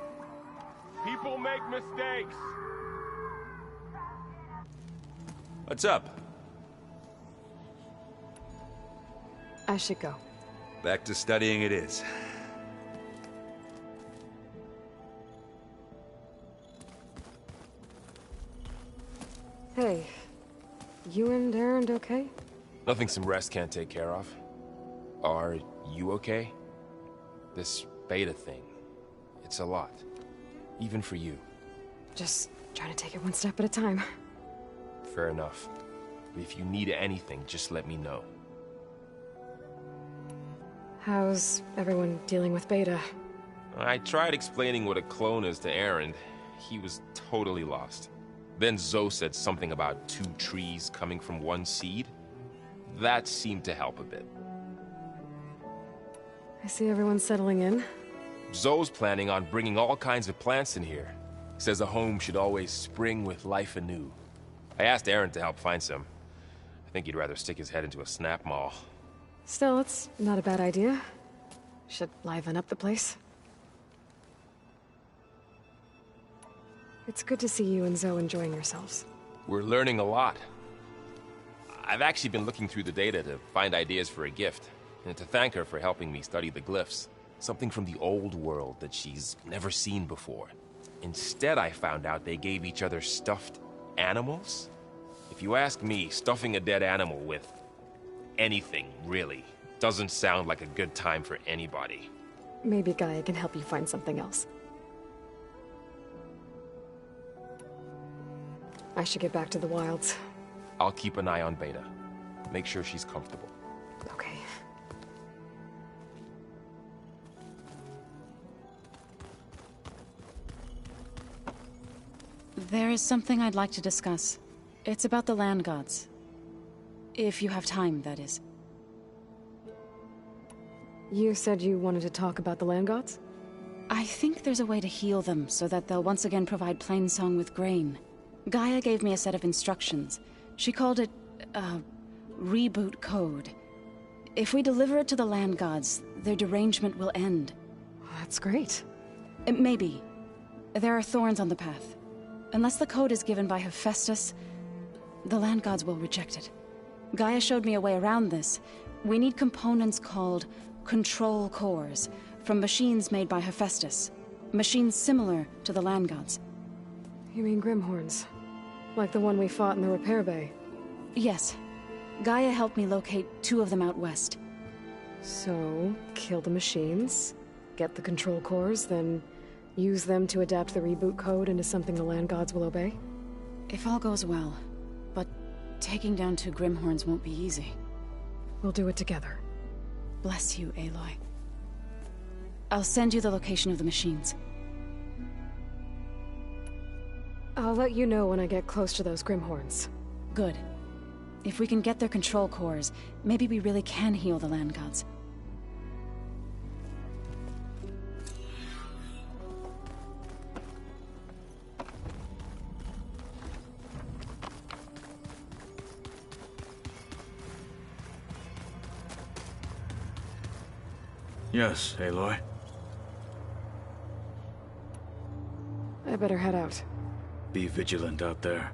People make mistakes. What's up? I should go. Back to studying it is. Hey, you and Aaron okay? Nothing some rest can't take care of. Are you okay? This beta thing, it's a lot. Even for you. Just trying to take it one step at a time. Fair enough. If you need anything, just let me know. How's everyone dealing with Beta? I tried explaining what a clone is to Aaron. He was totally lost. Then Zoe said something about 2 trees coming from 1 seed. That seemed to help a bit. I see everyone settling in. Zoe's planning on bringing all kinds of plants in here. Says a home should always spring with life anew. I asked Aaron to help find some. I think he'd rather stick his head into a snap mall. Still, it's not a bad idea. Should liven up the place. It's good to see you and Zoe enjoying yourselves. We're learning a lot. I've actually been looking through the data to find ideas for a gift, and to thank her for helping me study the glyphs. Something from the old world that she's never seen before. Instead, I found out they gave each other stuffed animals. If you ask me, stuffing a dead animal with anything, really, doesn't sound like a good time for anybody. Maybe Gaia can help you find something else. I should get back to the wilds. I'll keep an eye on Beta. Make sure she's comfortable. Okay. There is something I'd like to discuss. It's about the land gods. If you have time, that is. You said you wanted to talk about the land gods? I think there's a way to heal them so that they'll once again provide Plainsong with grain. Gaia gave me a set of instructions. She called it, reboot code. If we deliver it to the land gods, their derangement will end. That's great. Maybe. There are thorns on the path. Unless the code is given by Hephaestus, the land gods will reject it. Gaia showed me a way around this. We need components called control cores, from machines made by Hephaestus. Machines similar to the land gods. You mean Grimhorns? Like the one we fought in the repair bay? Yes. Gaia helped me locate 2 of them out west. So, kill the machines, get the control cores, then use them to adapt the reboot code into something the land gods will obey? If all goes well. But taking down 2 Grimhorns won't be easy. We'll do it together. Bless you, Aloy. I'll send you the location of the machines. I'll let you know when I get close to those Grimhorns. Good. If we can get their control cores, maybe we really can heal the land gods. Yes, Aloy. I better head out. Be vigilant out there.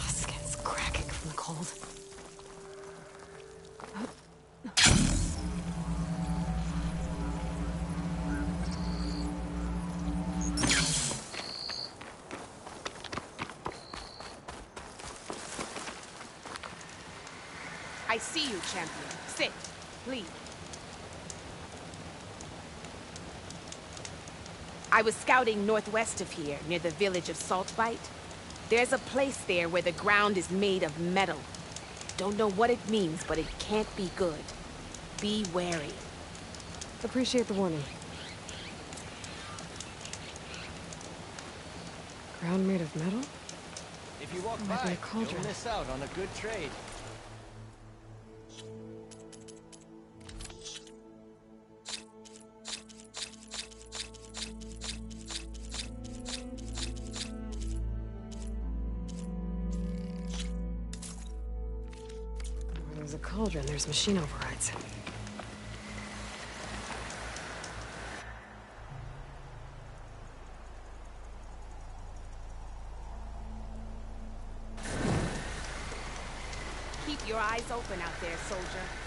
Skin's cracking from the cold. I see you, champion. Sit, please. I was scouting northwest of here, near the village of Saltbite. There's a place there where the ground is made of metal. Don't know what it means, but it can't be good. Be wary. Appreciate the warning. Ground made of metal? If you walk Might be by, a cauldron. you'll miss out on a good trade. Where there's a cauldron, there's machine overrides. Keep your eyes open out there, soldier.